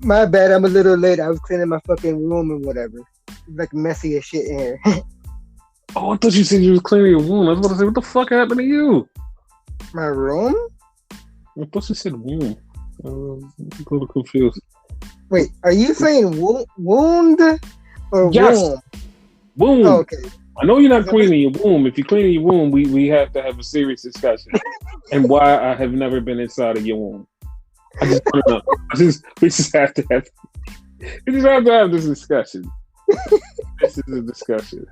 My bad, I'm a little late. I was cleaning my fucking room and whatever. Like messy as shit in here. Oh, I thought you said you was cleaning your room. I was about to say, what the fuck happened to you? My room? I thought you said room. I'm a little confused. Wait, are you saying wound or yes. womb? Womb. Oh, okay. I know you're not cleaning your womb. If you're cleaning your womb, we have to have a serious discussion. And why I have never been inside of your womb. I just want to know. We just have to have this discussion. This is a discussion.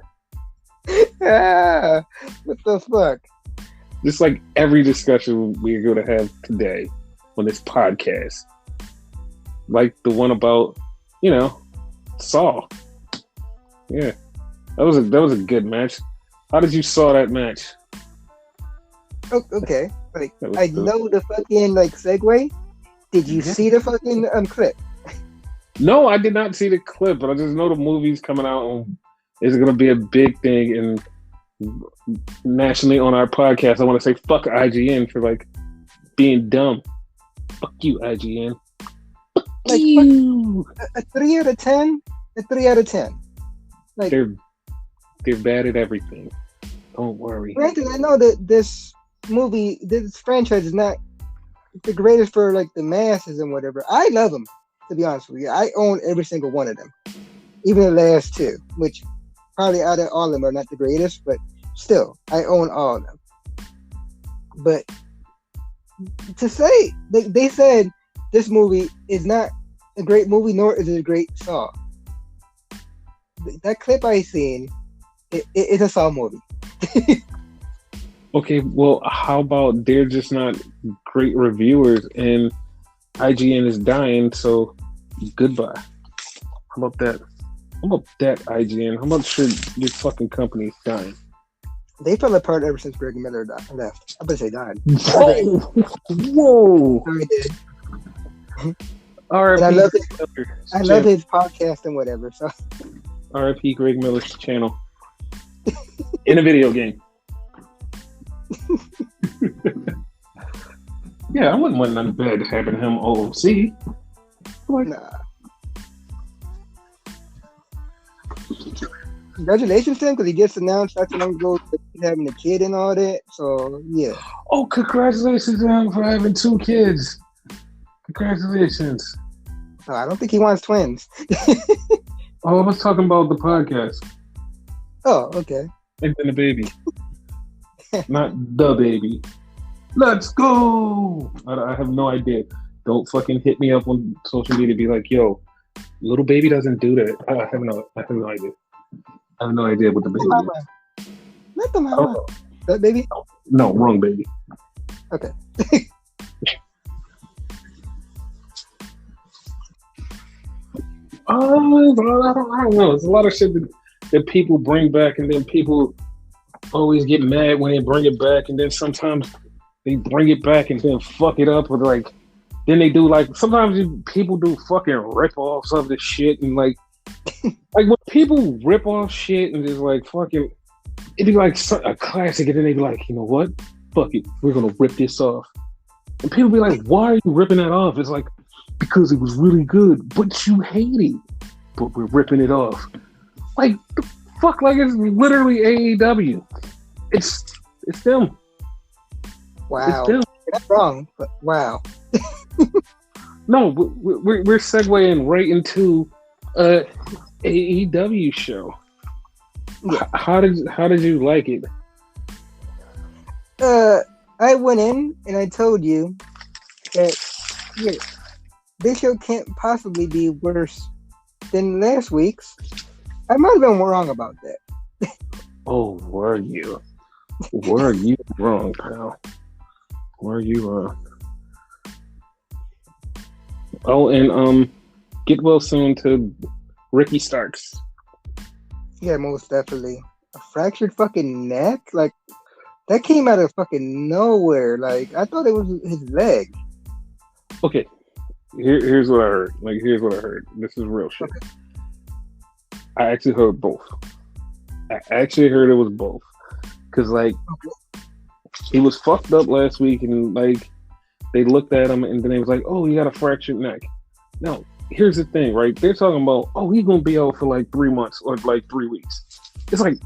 What the fuck? Just like every discussion we're going to have today on this podcast. Like the one about, Saw. Yeah. That was a good match. How did you saw that match? Oh, okay. Like I know the fucking segue. Did you see the fucking clip? No, I did not see the clip, but I just know the movie's coming out and it's gonna be a big thing and nationally on our podcast. I want to say fuck IGN for being dumb. Fuck you, IGN. Fuck you. A 3 out of 10. A 3 out of 10. They're bad at everything. Don't worry. Granted, I know that this franchise is not the greatest for the masses and whatever. I love them, to be honest with you. I own every single one of them, even the last two, which probably out of all of them are not the greatest, but still, I own all of them. But to say they said this movie is not a great movie, nor is it a great Saw. That clip I seen, it's a Saw movie. Okay, well, how about they're just not great reviewers and IGN is dying, so goodbye. How about that? How about that, IGN? How about your fucking company's dying? They fell apart ever since Greg Miller left. I better say died. Whoa! Sorry, did. R.I.P. I love his podcast and whatever. So R.I.P. Greg Miller's channel in a video game. Yeah, I wouldn't want nothing bad to happen to him OOC. Nah. Congratulations to him because he just announced not too long ago that he's having a kid and all that. So yeah. Oh, congratulations to him for having 2 kids. Congratulations. Oh, I don't think he wants twins. Oh, I was talking about the podcast. Oh, okay. And then the baby. Not the baby. Let's go. I have no idea. Don't fucking hit me up on social media. Be like, yo, little baby doesn't do that. I have no idea. I have no idea what the baby is. Not the mama. That baby? No, wrong baby. Okay. I don't know. There's a lot of shit that people bring back, and then people always get mad when they bring it back, and then sometimes they bring it back and then fuck it up with then they do sometimes people do fucking rip-offs of the shit, and when people rip off shit and just fucking, it'd be a classic, and then they'd be like, you know what? Fuck it, we're gonna rip this off. And people be like, why are you ripping that off? It's because it was really good, but you hate it. But we're ripping it off. The fuck, it's literally AEW. It's them. Wow. It's them. That's wrong, but wow. No, we're segueing right into AEW show. Yeah. How did you like it? I went in and I told you that this show can't possibly be worse than last week's. I might have been wrong about that. Oh, were you? Were you wrong, pal? Were you wrong? Oh, and get well soon to Ricky Starks. Yeah, most definitely. A fractured fucking neck? That came out of fucking nowhere. I thought it was his leg. Okay. Here's what I heard. Here's what I heard. This is real shit. Okay. I actually heard both. I actually heard it was both. Because, he was fucked up last week, and, they looked at him, and then they was like, oh, you got a fractured neck. No, here's the thing, right? They're talking about, oh, he's gonna be out for like 3 months or like 3 weeks. It's like,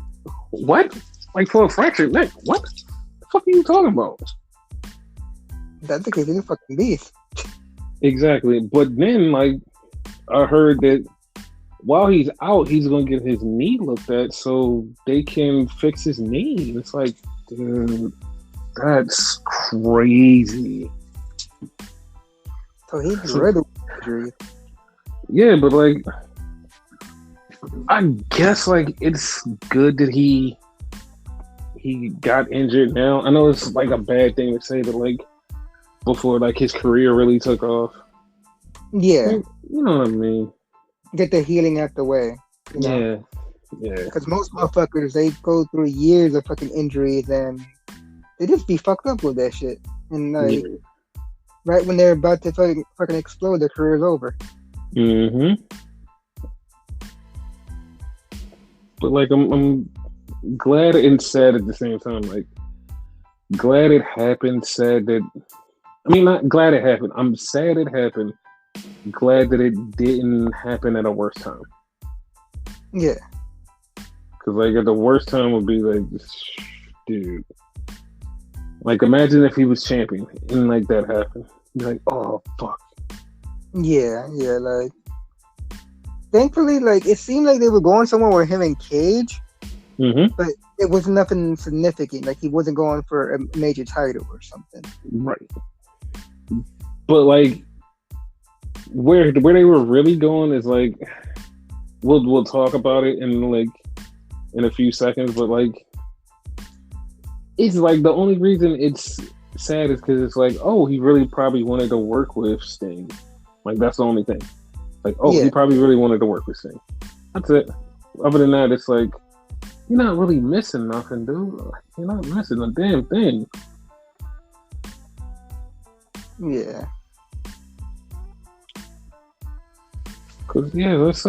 what? Like for a fractured neck? What the fuck are you talking about? That's the case. He's a fucking beast. Exactly. But then, like, I heard that while he's out, he's gonna get his knee looked at so they can fix his knee. It's like, dude, that's crazy. So he's ready with injury. Yeah, but like, I guess like it's good that he got injured now. I know it's like a bad thing to say, but like before like his career really took off. Yeah. You know what I mean? Get the healing out the way. You know? Yeah. Because most motherfuckers, they go through years of fucking injuries and they just be fucked up with that shit. And like, right when they're about to fucking explode, their career's over. Mm-hmm. But like, I'm glad and sad at the same time. Like, glad it happened. Sad that, I mean, not glad it happened. I'm sad it happened. Glad that it didn't happen at a worse time. Yeah. Because like at the worst time would be like, dude. Like, imagine if he was champion and like that happened. Be like, oh fuck. Yeah. Like, thankfully, like it seemed like they were going somewhere with him and Cage, but it was nothing significant. Like he wasn't going for a major title or something. Right. But like, where they were really going is like, we'll talk about it in a few seconds. But like, it's like the only reason it's sad is because it's like, oh, he really probably wanted to work with Sting. Like that's the only thing. Like, oh, he probably really wanted to work with Sting. That's it. Other than that, it's like, you're not really missing nothing, dude. You're not missing a damn thing. Yeah. Cause yeah, let's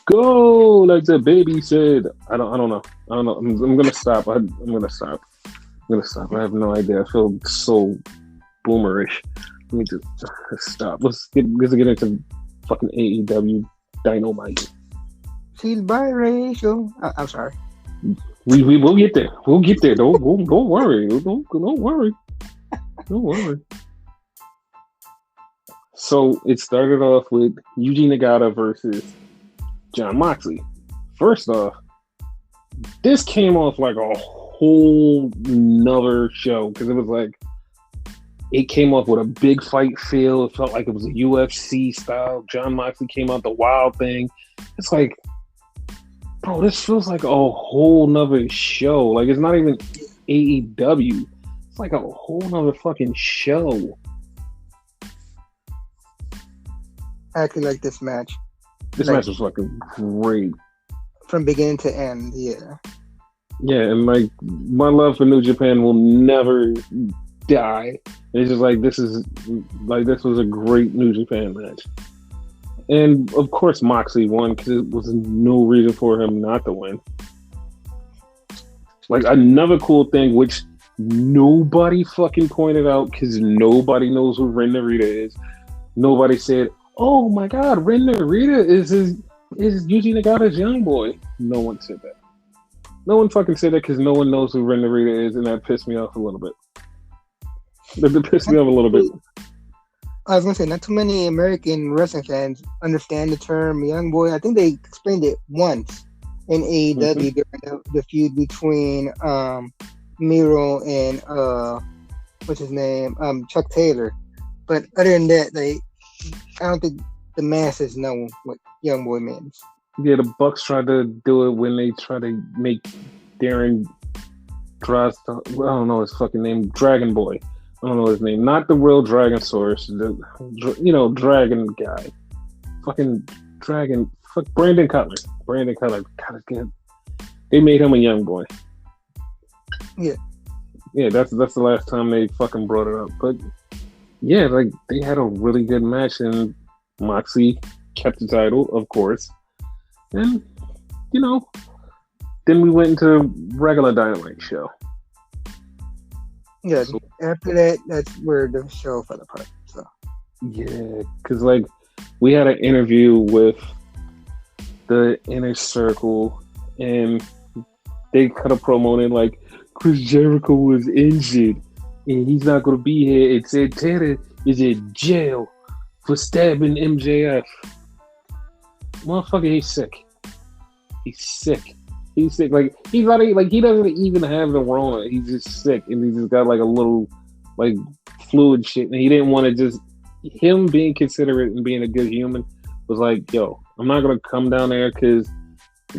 go. Like the baby said. I don't know. I'm gonna stop. I'm gonna stop. I have no idea. I feel so boomerish. Let me just stop. Let's get into fucking AEW Dynamite. She's biracial. I'm sorry. We will get there. We'll get there. Don't worry. Don't worry. Don't worry. So it started off with Yuji Nagata versus Jon Moxley. First off, this came off like a whole nother show because it was like, it came off with a big fight feel. It felt like it was a UFC style. Jon Moxley came out the wild thing. It's like, bro, this feels like a whole nother show. Like it's not even AEW. It's like a whole nother fucking show. I actually like this match. This match was fucking great. From beginning to end, yeah. Yeah, and like my love for New Japan will never die. It's just like this was a great New Japan match. And of course Moxley won because there was no reason for him not to win. Like another cool thing which nobody fucking pointed out because nobody knows who Ren Narita is. Nobody said, oh my god, Ren Narita is Yuji Nagata's young boy. No one said that. No one fucking said that because no one knows who Ren Narita is, and that pissed me off a little bit. That pissed me off a little bit. I was gonna say, not too many American wrestling fans understand the term young boy. I think they explained it once in AEW during the feud between Miro and what's his name, Chuck Taylor. But other than that, I don't think the masses know what young boy means. Yeah, the Bucks tried to do it when they tried to make Darren Drozdov, I don't know his fucking name, Dragon Boy. I don't know his name. Not the real Dragon Source, Dragon guy. Fucking Dragon. Fuck Brandon Cutler. God, they made him a young boy. Yeah. Yeah, that's the last time they fucking brought it up. But yeah, like they had a really good match, and Moxley kept the title, of course. And then we went into regular Dynamite show. Yeah, so after that, that's where the show fell apart. So Yeah, because like we had an interview with the Inner Circle, and they cut a promo in like Chris Jericho was injured and he's not going to be here. And Santana is in jail for stabbing MJF. Motherfucker, he's sick. He's sick. He's sick. Like he's not like he doesn't even have the Rona. He's just sick, and he's just got like a little like fluid shit. And he didn't want to just him being considerate and being a good human was like, yo, I'm not gonna come down there because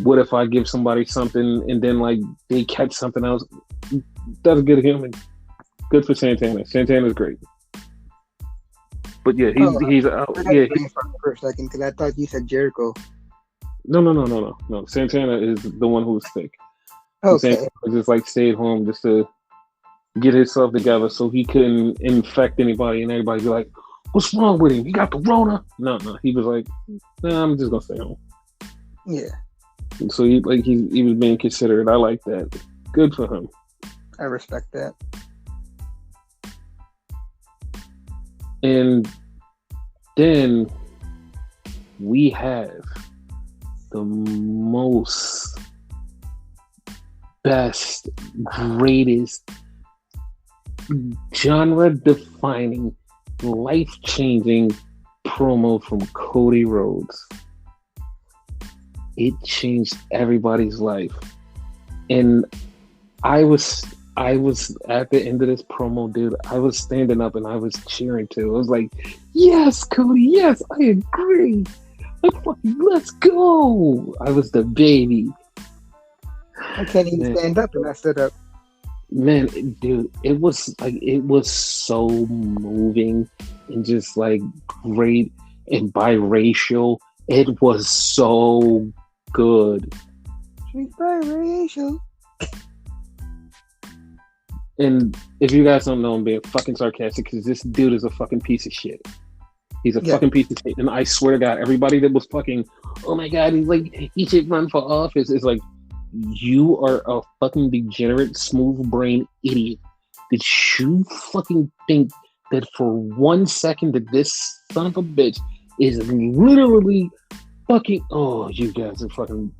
what if I give somebody something and then like they catch something else? That's a good human. Good for Santana. Santana's great. But yeah, he's out. Yeah, for a second because I thought you said Jericho. No. Santana is the one who's sick. Okay. Santana just like stayed home just to get himself together so he couldn't infect anybody and everybody be like, what's wrong with him? He got the Rona? No. He was like, nah, I'm just gonna stay home. Yeah. So he was being considerate. I like that. Good for him. I respect that. And then we have the most best, greatest, genre-defining, life-changing promo from Cody Rhodes. It changed everybody's life. And I was at the end of this promo, dude. I was standing up and I was cheering too. I was like, yes, Cody, yes, I agree. Let's go. I was the baby. I can't even stand up and I stood up. Man, dude, it was so moving and just like great and biracial. It was so good. She's biracial. And if you guys don't know, I'm being fucking sarcastic because this dude is a fucking piece of shit. He's a fucking piece of shit. And I swear to God, everybody that was fucking, oh my God, he's like, he should run for office. It's like, you are a fucking degenerate, smooth brain idiot. Did you fucking think that for 1 second that this son of a bitch is literally fucking, oh, you guys are fucking,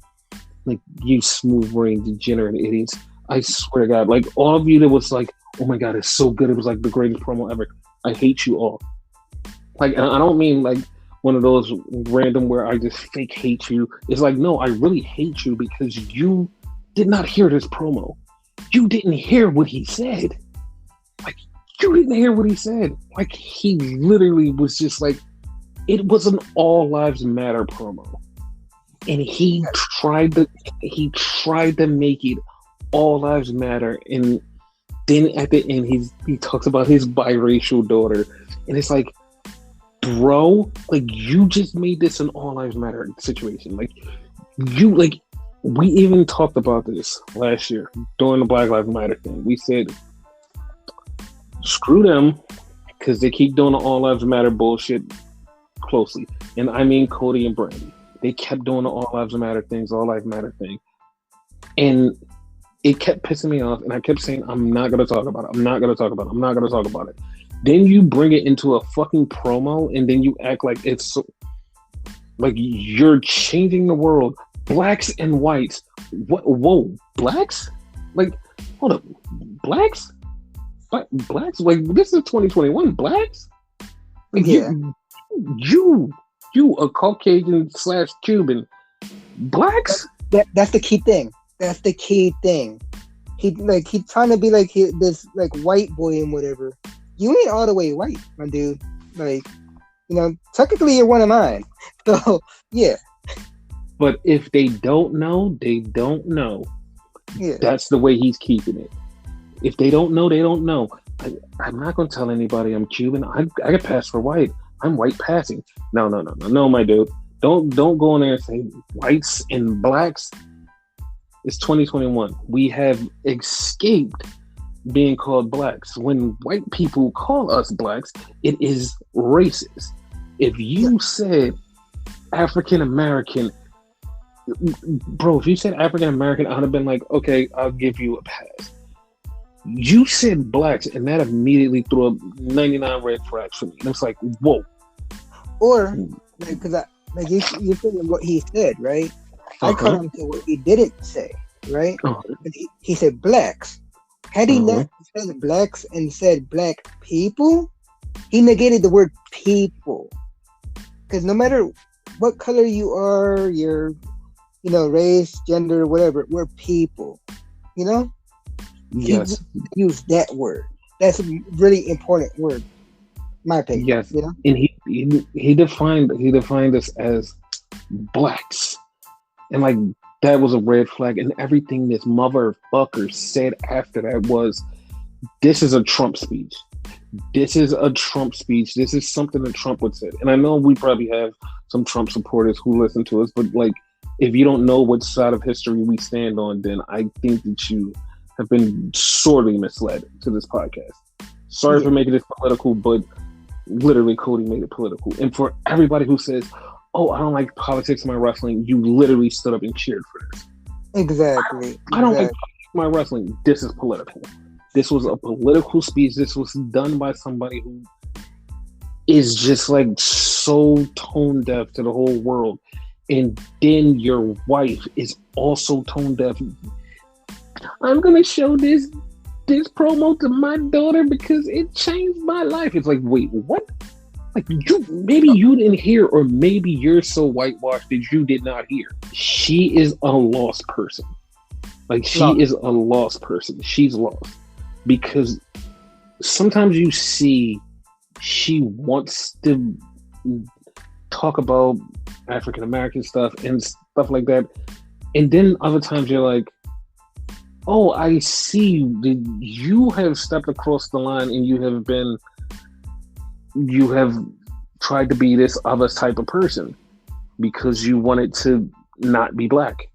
like, you smooth brain degenerate idiots. I swear to God, like all of you that was like, oh my God, it's so good. It was like the greatest promo ever. I hate you all. Like, I don't mean like one of those random where I just fake hate you. It's like, no, I really hate you because you did not hear this promo. You didn't hear what he said. Like, you didn't hear what he said. Like, he literally was just like, it was an All Lives Matter promo. And he tried to make it All Lives Matter, and then at the end he talks about his biracial daughter, and it's like, bro, like you just made this an All Lives Matter situation. Like you, like we even talked about this last year during the Black Lives Matter thing. We said, screw them, because they keep doing the All Lives Matter bullshit closely, and I mean Cody and Brandy. They kept doing the All Lives Matter things, All Lives Matter thing, and it kept pissing me off, and I kept saying, I'm not going to talk about it. Then you bring it into a fucking promo, and then you act like it's so, like you're changing the world. Blacks and whites. What? Whoa, blacks? Like, hold up. Blacks? Blacks? Like, this is 2021. Blacks? Like, yeah. You a Caucasian / Cuban. Blacks? That's the key thing. That's the key thing. He's trying to be like this like white boy and whatever. You ain't all the way white, my dude. Like, you know, technically you're one of mine. So yeah. But if they don't know, they don't know. Yeah. That's the way he's keeping it. If they don't know, they don't know. I'm not gonna tell anybody I'm Cuban. I get passed for white. I'm white passing. No, my dude. Don't go in there and say whites and blacks. It's 2021. We have escaped being called blacks. When white people call us blacks, it is racist. If you said African American, bro, if you said African American, I'd have been like, okay, I'll give you a pass. You said blacks, and that immediately threw up 99 red flags for me. And it's like, whoa, Or like, because you're feeling what he said, right? I caught on to what he didn't say, right? He said blacks. Had he not said blacks and said black people, he negated the word people. Because no matter what color you are, your race, gender, whatever, we're people. Yes. He used that word. That's a really important word. My opinion. Yes. And he defined us as blacks. And like that was a red flag. And everything this motherfucker said after that was, this is a Trump speech. This is a Trump speech. This is something that Trump would say. And I know we probably have some Trump supporters who listen to us, but like, if you don't know what side of history we stand on, then I think that you have been sorely misled to this podcast. Sorry for making this political, but literally Cody made it political. And for everybody who says, oh, I don't like politics in my wrestling, you literally stood up and cheered for this. Exactly. I don't like politics in my wrestling. This is political. This was a political speech. This was done by somebody who is just like so tone deaf to the whole world. And then your wife is also tone deaf. I'm going to show this promo to my daughter because it changed my life. It's like, wait, what? Like, maybe you didn't hear, or maybe you're so whitewashed that you did not hear. She is a lost person. Like, she is a lost person. She's lost. Because sometimes you see she wants to talk about African American stuff and stuff like that. And then other times you're like, oh, I see that you have stepped across the line and you have tried to be this other type of person because you wanted to not be black.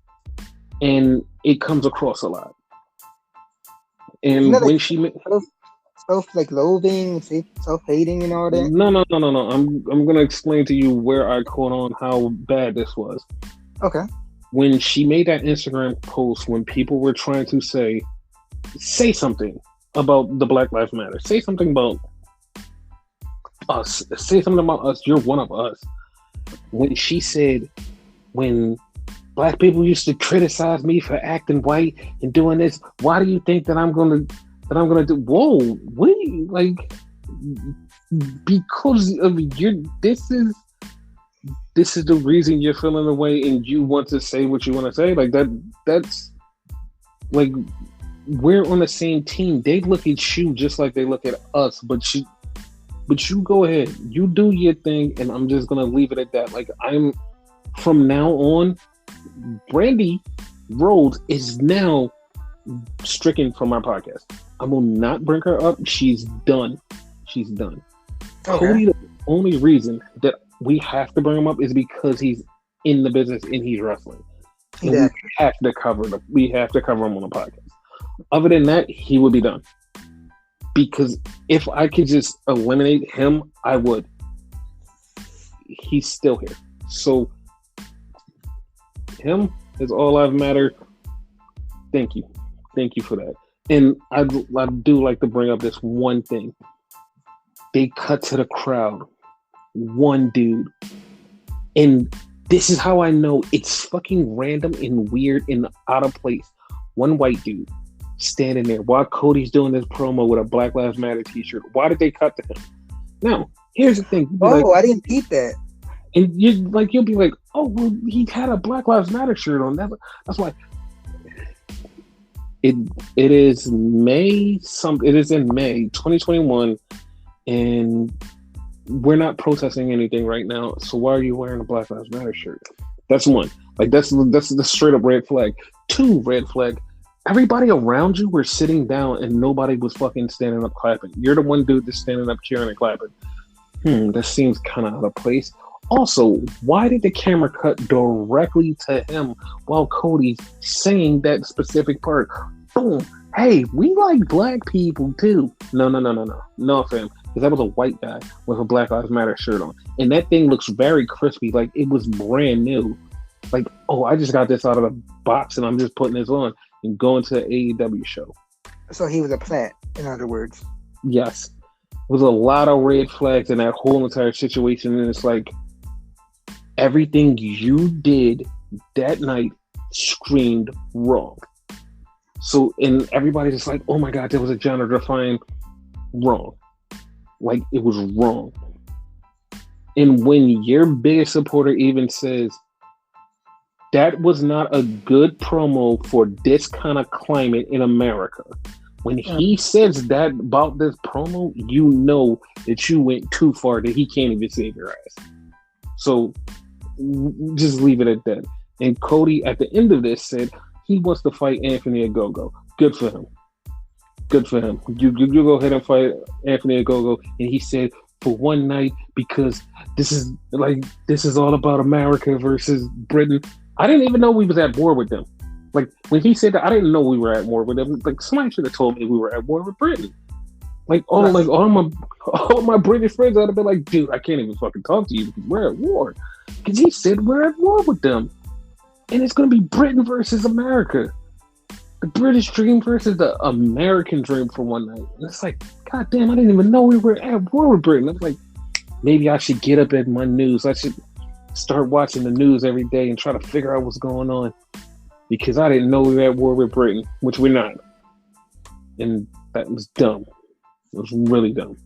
And it comes across a lot. And when she self-loathing, self-hating and all that. No. I'm going to explain to you where I caught on how bad this was. Okay. When she made that Instagram post, when people were trying to say something about the Black Lives Matter, say something about us, you're one of us. When she said, when black people used to criticize me for acting white and doing this, why do you think that I'm gonna do? Whoa, what do you like? Because of this is the reason you're feeling the way and you want to say what you want to say. Like that's like, we're on the same team. They look at you just like they look at us, but you go ahead, you do your thing, and I'm just gonna leave it at that. Like, I'm from now on, Brandy Rhodes is now stricken from our podcast. I will not bring her up. She's done. Okay. Cody, the only reason that we have to bring him up is because he's in the business and he's wrestling. And we have to cover him on the podcast. Other than that, he would be done. Because if I could just eliminate him, I would. He's still here. So him is all I've mattered. Thank you for that. And I do like to bring up this one thing. They cut to the crowd. One dude. And this is how I know it's fucking random and weird and out of place. One white dude standing there while Cody's doing this promo with a Black Lives Matter t-shirt. Why did they cut to him? Now, here's the thing. I didn't peep that. And you'll be like, oh, well, he had a Black Lives Matter shirt on. That's why. It is May. It is in May 2021, and we're not protesting anything right now. So why are you wearing a Black Lives Matter shirt? That's one. Like that's the straight up red flag. 2, red flag. Everybody around you were sitting down and nobody was fucking standing up clapping. You're the one dude that's standing up cheering and clapping. That seems kind of out of place. Also, why did the camera cut directly to him while Cody's saying that specific part? Boom. Hey, we like black people too. No, fam. Because that was a white guy with a Black Lives Matter shirt on. And that thing looks very crispy, like it was brand new. Like, oh, I just got this out of the box and I'm just putting this on and going to the AEW show. So he was a plant, in other words. Yes. was a lot of red flags in that whole entire situation, and it's like everything you did that night screamed wrong. So, and everybody's just like, oh my God, that was a genre-defying wrong. Like, it was wrong. And when your biggest supporter even says, that was not a good promo for this kind of climate in America, when he says that about this promo, you know that you went too far, that he can't even save your ass. So, just leave it at that. And Cody, at the end of this, said he wants to fight Anthony Ogogo. Good for him. Good for him. You go ahead and fight Anthony Ogogo. And he said, for one night, because this is all about America versus Britain. I didn't even know we was at war with them. Like, when he said that, I didn't know we were at war with them. Like, somebody should have told me we were at war with Britain. All my British friends, I'd have been like, dude, I can't even fucking talk to you because we're at war. Because he said we're at war with them. And it's going to be Britain versus America. The British dream versus the American dream for one night. And it's like, God damn, I didn't even know we were at war with Britain. I was like, maybe I should get up at my news. I should start watching the news every day and try to figure out what's going on. Because I didn't know we were at war with Britain, which we're not. And that was dumb. It was really dumb.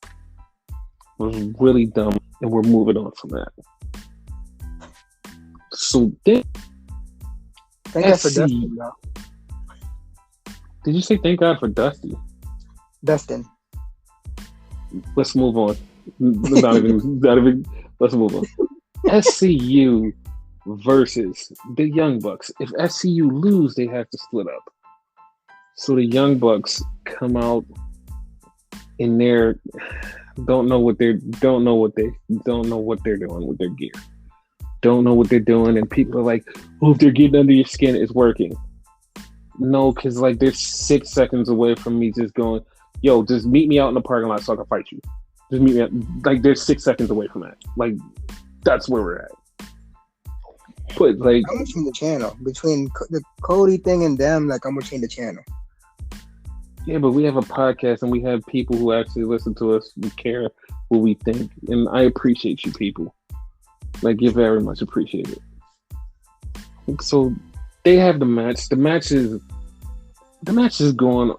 It was really dumb. And we're moving on from that. So then, Thank God for Dustin, though. Did you say thank God for Dusty? Dustin. Let's move on. Not even, let's move on. SCU versus the Young Bucks. If SCU lose, they have to split up. So the Young Bucks come out in their don't know what they're doing with their gear. Don't know what they're doing, and people are like, oh, if they're getting under your skin, it's working. No, because like they're 6 seconds away from me just going, yo, just meet me out in the parking lot so I can fight you. Just meet me out. Like, they're 6 seconds away from that. Like, that's where we're at. But like, I'm watching the channel between the Cody thing and them. Like, I'm watching the channel. Yeah, but we have a podcast and we have people who actually listen to us, who care what we think, and I appreciate you people. Like, you're very much appreciated. So they have the match. The match is going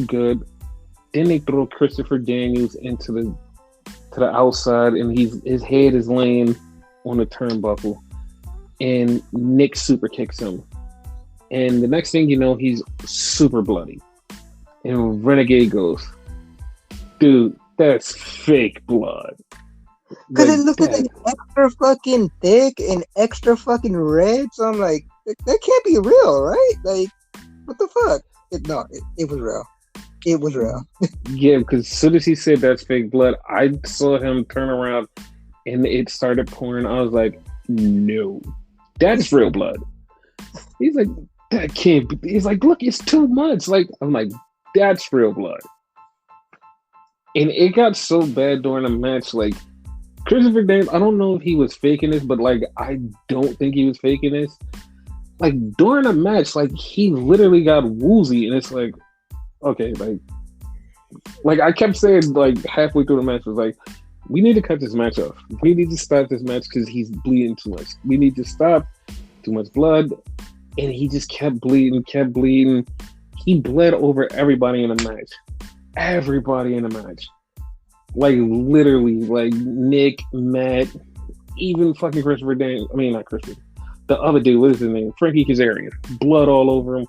good. Then they throw Christopher Daniels into the outside, and his head is laying on the turnbuckle, and Nick super kicks him. And the next thing you know, he's super bloody. And Renegade goes, dude, that's fake blood. Because it looks like extra fucking thick and extra fucking red. So I'm like, that can't be real, right? Like, what the fuck? It was real. It was real. Yeah, because as soon as he said that's fake blood, I saw him turn around and it started pouring. I was like, no, that's real blood. He's like, that can't be. He's like, look, it's too much. Like, I'm like, that's real blood. And it got so bad during the match, like, Christopher Daniels, I don't know if he was faking this, but like, I don't think he was faking this. Like, during the match, like, he literally got woozy, and it's like, okay, like I kept saying, like, halfway through the match, was like, we need to cut this match off. We need to stop this match because he's bleeding too much. We need to stop too much blood. And he just kept bleeding. He bled over everybody in the match. Everybody in the match. Like, literally, like, Nick, Matt, even fucking Christopher Daniels. I mean, not Christopher. The other dude, what is his name? Frankie Kazarian. Blood all over him.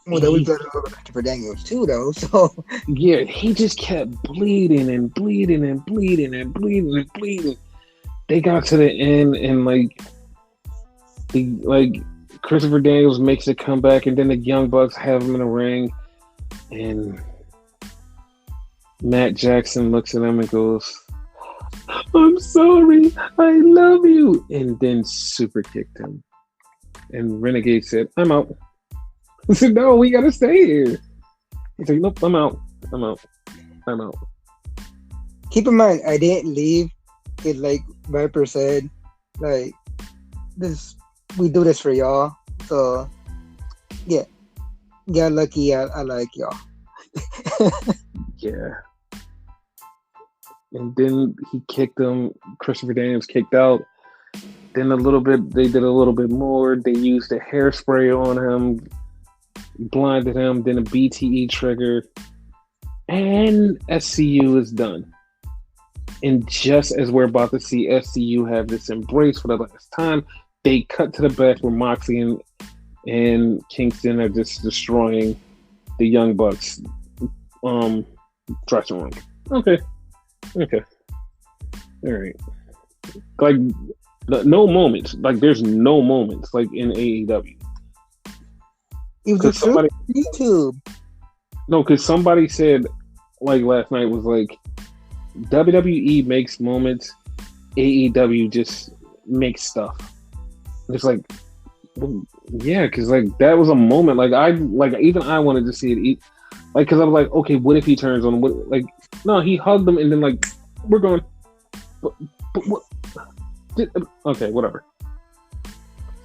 Well, that was blood all over Christopher Daniels, too, though, so... Yeah, he just kept bleeding. They got to the end, and, like Christopher Daniels makes a comeback, and then the Young Bucks have him in the ring, and Matt Jackson looks at him and goes, I'm sorry, I love you, and then super kicked him. And Renegade said, I'm out. I said, no, we gotta stay here. He's like, nope, I'm out. Keep in mind, I didn't leave. It, like Viper said, like, this, we do this for y'all. So, yeah. Yeah, lucky I like y'all. Yeah. and then he kicked him. Christopher Daniels kicked out. Then they did a little bit more. They used a hairspray on him, blinded him, then a BTE trigger, and SCU is done. And just as we're about to see SCU have this embrace for the last time, they cut to the back where Moxley and Kingston are just destroying the Young Bucks dressing room. Okay. All right. Like, no moments. Like, there's no moments like in AEW. Because somebody YouTube. No, because somebody said like last night was like WWE makes moments, AEW just makes stuff. It's like, well, yeah, because like that was a moment. Like even I wanted to see it. Like, because I was like, okay, what if he turns on? What, like, no, he hugged them and then like we're going. But what? Okay, whatever.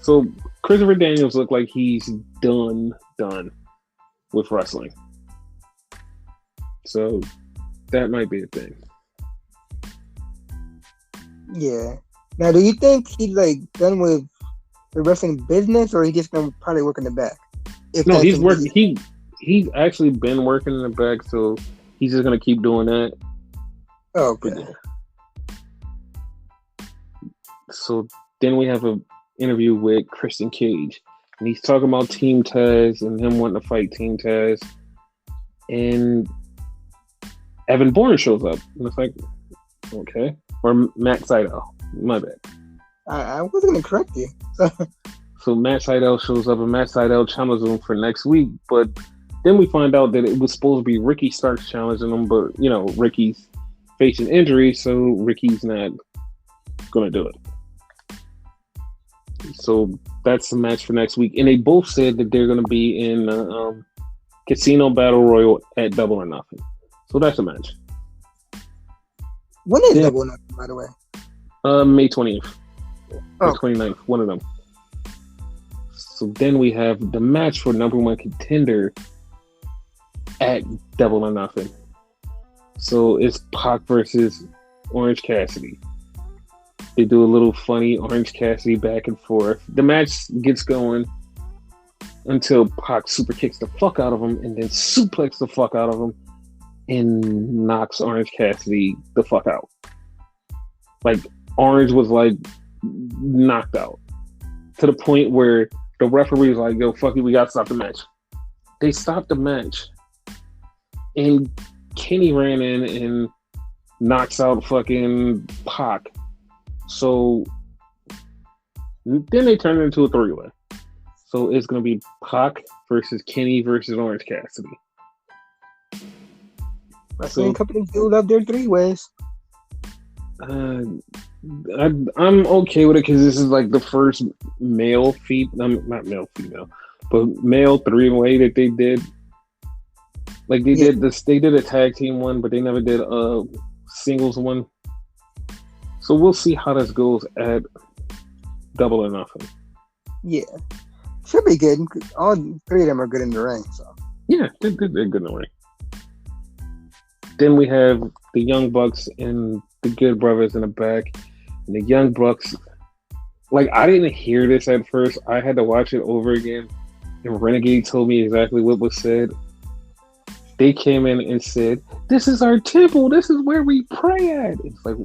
So Christopher Daniels looked like he's done with wrestling. So that might be a thing. Yeah. Now, do you think he's like done with the wrestling business, or he just gonna probably work in the back? No, he's working. He's actually been working in the back, so he's just gonna keep doing that. Oh, okay. But, so then we have an interview with Christian Cage, and he's talking about Team Taz and him wanting to fight Team Taz, and Evan Bourne shows up, and it's like, okay, or Matt Sydal. My bad. I wasn't gonna correct you. So Matt Sydal shows up, and Matt Sydal challenges him for next week, but then we find out that it was supposed to be Ricky Starks challenging him, but Ricky's facing injury, so Ricky's not gonna do it. So that's the match for next week, and they both said that they're gonna be in Casino Battle Royal at Double or Nothing. So that's a match. When is Double or Nothing, by the way? May 20th. Or 29th, one of them. So then we have the match for number one contender at Double or Nothing. So it's Pac versus Orange Cassidy. They do a little funny Orange Cassidy back and forth. The match gets going until Pac super kicks the fuck out of him and then suplex the fuck out of him and knocks Orange Cassidy the fuck out. Like, Orange was like knocked out to the point where the referee was like, yo, fuck it, we gotta stop the match. They stopped the match and Kenny ran in and knocks out fucking Pac. So then they turned it into a three-way. So it's gonna be Pac versus Kenny versus Orange Cassidy. Wrestling companies do love their three-ways. I'm okay with it because this is like the first male not male female, but male three-way that they did. Like they did this, they did a tag team one, but they never did a singles one. So we'll see how this goes at Double or Nothing. Yeah, should be good. All three of them are good in the ring. So yeah, they're good in the ring. Then we have the Young Bucks and the Good Brothers in the back. And the Young Bucks, like, I didn't hear this at first. I had to watch it over again. And Renegade told me exactly what was said. They came in and said, "This is our temple. This is where we pray at." It's like,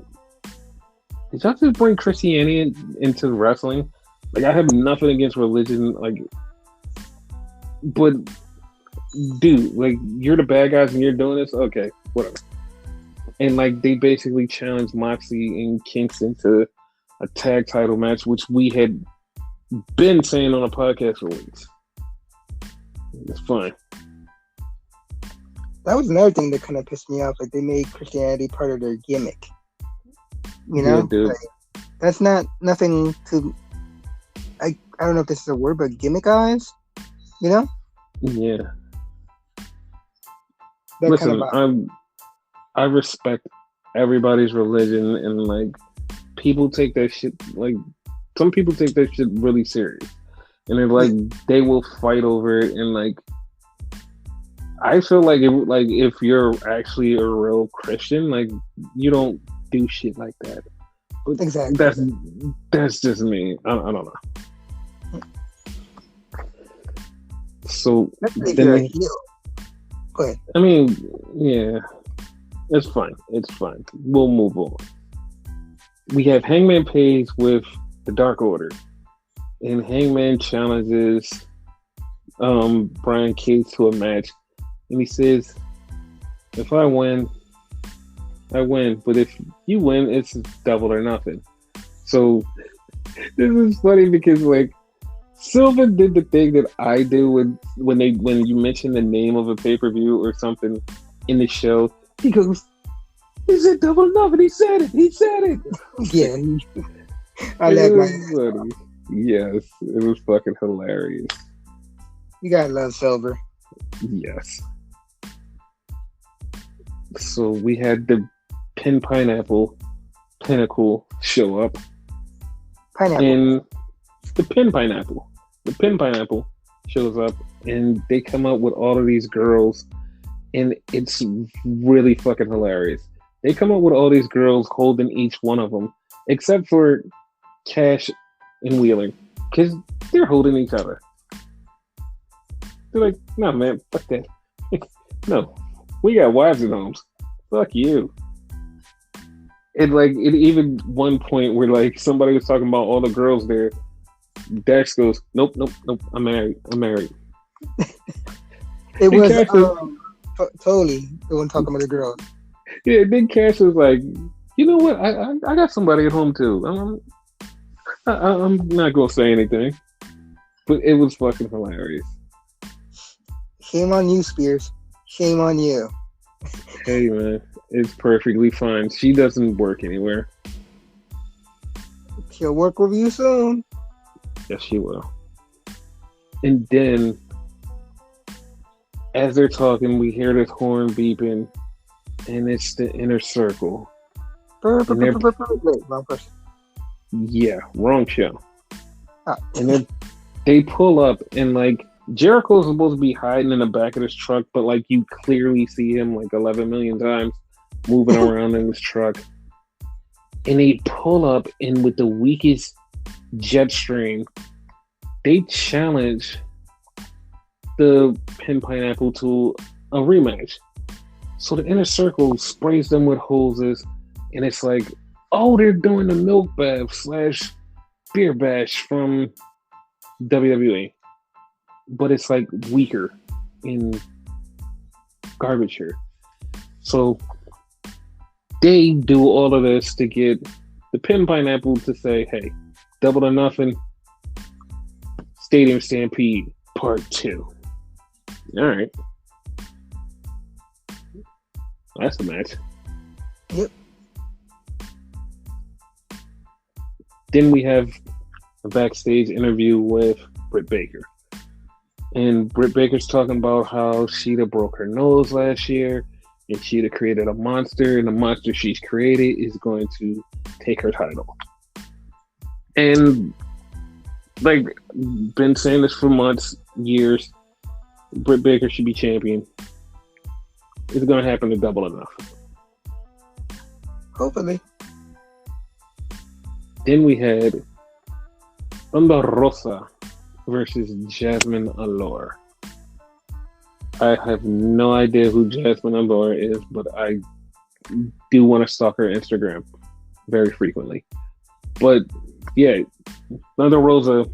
did y'all just bring Christianity into wrestling? Like, I have nothing against religion. Like, but, dude, like, you're the bad guys and you're doing this? Okay, whatever. And like they basically challenged Moxley and Kingston to a tag title match, which we had been saying on a podcast for weeks. It's fine. That was another thing that kind of pissed me off. Like they made Christianity part of their gimmick. You know, yeah, dude. Like, that's not nothing to. I don't know if this is a word, but gimmick-eyes. You know? Yeah. That Listen, kind of I respect everybody's religion, and like people take that shit, like some people take that shit really serious, and they're like they will fight over it, and like I feel like if you're actually a real Christian, like you don't do shit like that. But Exactly. that's just me. I don't know. So Especially if then you're a heel. Go ahead. I mean, yeah, it's fine. It's fine. We'll move on. We have Hangman Page with the Dark Order, and Hangman challenges Brian Cage to a match, and he says, "If I win, I win. But if you win, it's double or nothing." So this is funny because like Silva did the thing that I do when you mention the name of a pay-per-view or something in the show. He goes, "He said double or nothing. He said it. He said it." Yeah. I like my funny. Yes, it was fucking hilarious. You gotta love Silver. Yes. So we had the Pineapple Pinnacle show up. Pineapple. And the Pineapple shows up, and they come up with all of these girls, and it's really fucking hilarious. They come up with all these girls holding each one of them, except for Cash and Wheeler, because they're holding each other. They're like, "No, man, fuck that. No, we got wives at homes. Fuck you." And like, it even one point where like somebody was talking about all the girls there, Dax goes, "Nope, I'm married. It was totally the one talking about the girl. Yeah, then Cash was like, "You know what? I got somebody at home too. I'm not gonna say anything," but it was fucking hilarious. Shame on you, Spears. Shame on you. Hey man, it's perfectly fine. She doesn't work anywhere. She'll work with you soon. Yes, she will. And then, as they're talking, we hear this horn beeping, and it's the Inner Circle. Wait, wrong person. Yeah, wrong show. Oh. And then they pull up, and like Jericho's supposed to be hiding in the back of this truck, but like you clearly see him like 11 million times moving around in this truck. And they pull up, and with the weakest jet stream, they challenge the Pineapple to a rematch. So the Inner Circle sprays them with hoses, and it's like, oh, they're doing the milk bath / beer bash from WWE. But it's like weaker in garbage here. So they do all of this to get the Pineapple to say, "Hey, double or nothing, Stadium Stampede Part 2. All right. That's the match. Yep. Then we have a backstage interview with Britt Baker. And Britt Baker's talking about how Sheeta broke her nose last year, and Sheeta created a monster, and the monster she's created is going to take her title. And like, been saying this for months, years, Britt Baker should be champion. It's going to happen to double enough. Hopefully. Then we had Thunder Rosa versus Jasmine Allure. I have no idea who Jasmine Allure is, but I do want to stalk her Instagram very frequently. But yeah, Thunder Rosa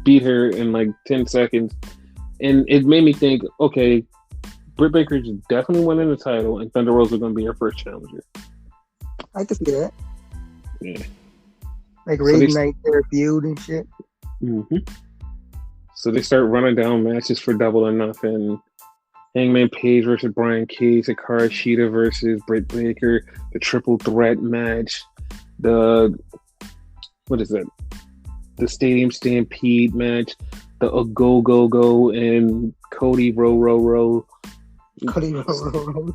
beat her in like 10 seconds, and it made me think, okay, Britt Baker's definitely winning the title, and Thunder Rosa is going to be her first challenger. I can see that. Yeah. Like reignite their feud and shit. Mm-hmm. So they start running down matches for double or nothing. Hangman Page versus Brian Cage, Hikaru Shida versus Britt Baker, the triple threat match, the Stadium Stampede match, the A Go Go Go and Cody Row. Cody Row.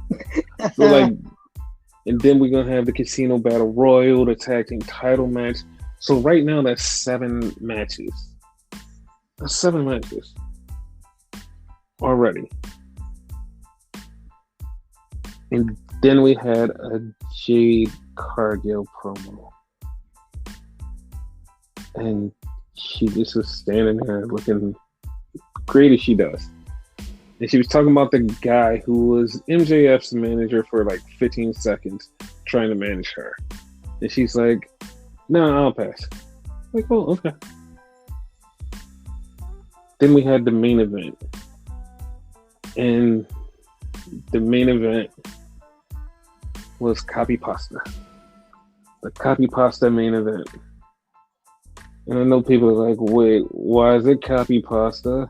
So like, and then we're gonna have the Casino Battle Royal, the tag team title match. So right now that's 7 matches. That's 7 matches already. And then we had a Jade Cargill promo. And she just was standing there looking great as she does. And she was talking about the guy who was MJF's manager for like 15 seconds trying to manage her. And she's like, no, I'll pass. Like, oh, okay. Then we had the main event. And the main event was Copy Pasta. The Copy Pasta main event. And I know people are like, wait, why is it Copy Pasta?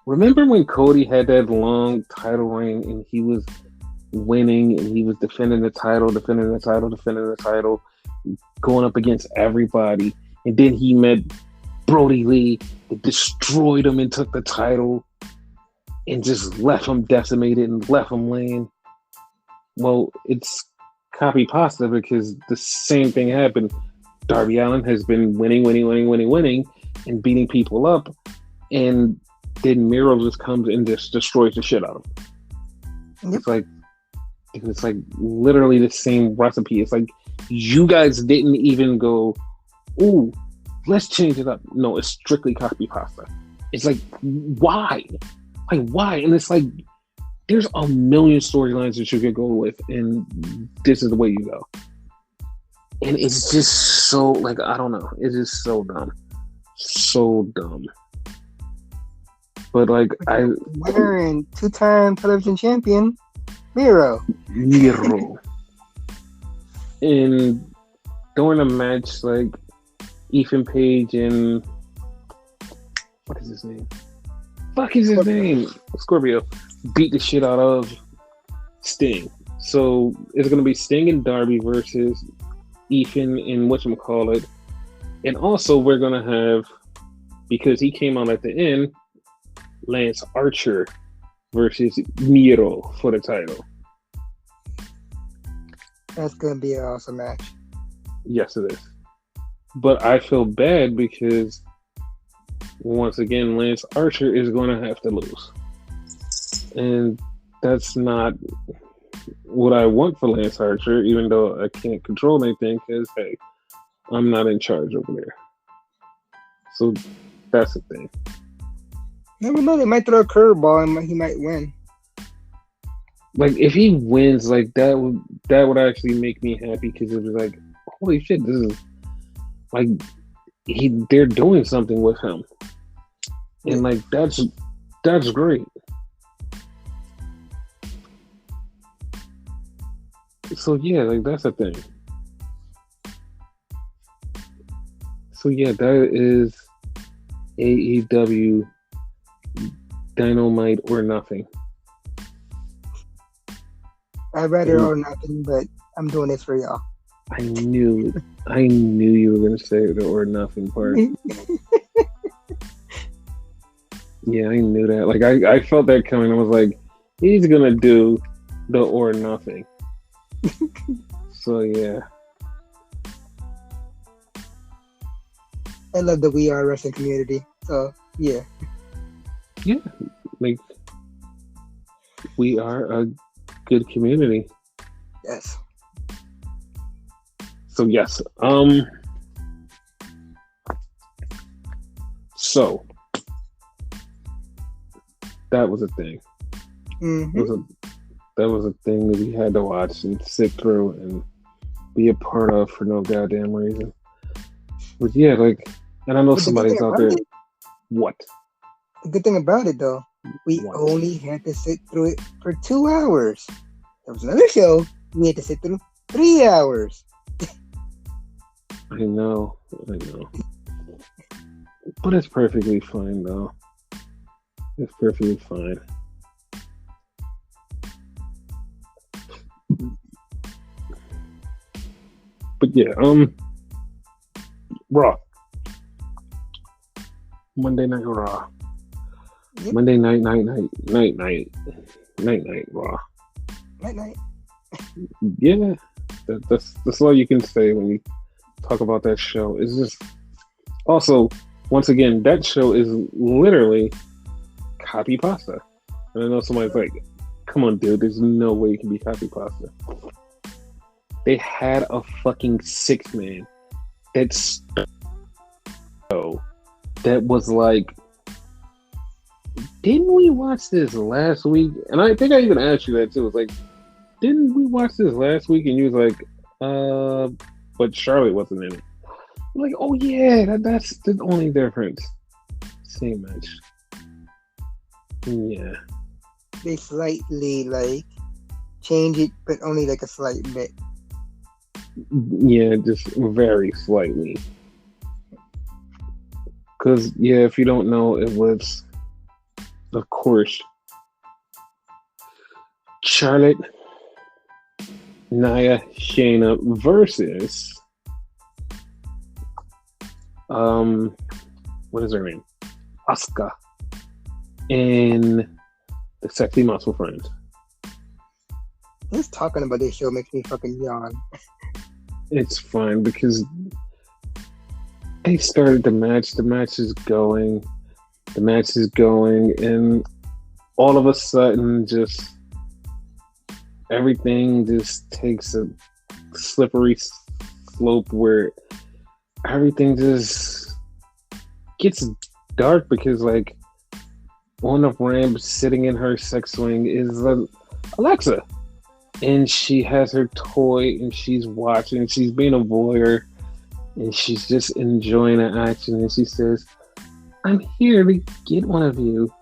Remember when Cody had that long title reign and he was winning and he was defending the title, going up against everybody. And then he met Brody Lee and destroyed him and took the title and just left him decimated and left him laying. Well, it's Copy Pasta because the same thing happened. Darby Allin has been winning and beating people up, and then Miro just comes and just destroys the shit out of him. Yep. It's like literally the same recipe. It's like you guys didn't even go, ooh, let's change it up. No, it's strictly Copy Pasta. It's like, why? Like, why? And it's like, there's a million storylines that you could go with, and this is the way you go. And it's just so, like, I don't know. It's just so dumb. So dumb. But, like, winner and 2-time television champion, Miro. And during a match, like, Ethan Page and... What is his name? Scorpio. Beat the shit out of Sting. So, it's going to be Sting and Darby versus Ethan and whatchamacallit. And also, we're going to have, because he came out at the end, Lance Archer versus Miro for the title. That's going to be an awesome match. Yes, it is. But I feel bad because, once again, Lance Archer is going to have to lose. And that's not what I want for Lance Archer, even though I can't control anything because, hey, I'm not in charge over there. So that's the thing. Never know, they might throw a curveball and he might win. Like, if he wins, like, that would actually make me happy because it was like, holy shit, this is like they're doing something with him. And like that's great. So yeah, like that's the thing. So yeah, that is AEW Dynamite or nothing. I'd rather or nothing, but I'm doing this for y'all. I knew you were gonna say the or nothing part. Yeah, I knew that. Like I felt that coming. I was like, he's gonna do the or nothing. So yeah. I love the We Are Wrestling community. So yeah. Yeah. Like we are a good community. Yes. So yes. So that was a thing. Mm-hmm. That was a thing that we had to watch and sit through and be a part of for no goddamn reason. But yeah, like, and I know somebody's out there. What? The good thing about it, though, we only had to sit through it for 2 hours. There was another show we had to sit through 3 hours. I know. But it's perfectly fine, though. It's perfectly fine. But yeah, Raw. Monday Night Raw. Yep. Monday night, Raw. Night. Yeah, that's all you can say when you talk about that show. It's just also, once again, that show is literally copy pasta. And I know somebody's like, Come on, dude. There's no way it can be copy pasta. They had a fucking 6-man that was like, didn't we watch this last week? And I think I even asked you that too. It was like, didn't we watch this last week? And you was like, but Charlotte wasn't in it. I'm like, oh yeah, that's the only difference. Same match. Yeah. They slightly like change it, but only like a slight bit. Yeah, just very slightly. Because, yeah, if you don't know, it was, of course, Charlotte, Nia, Shayna versus, what is her name? Asuka and the Sexy Muscle Friends. Just talking about this show makes me fucking yawn. It's fine because they started the match. The match is going, and all of a sudden, just everything just takes a slippery slope where everything just gets dark because, like, on the ramp, sitting in her sex swing is Alexa. And she has her toy and she's watching, she's being a voyeur and she's just enjoying the action. And she says, I'm here to get one of you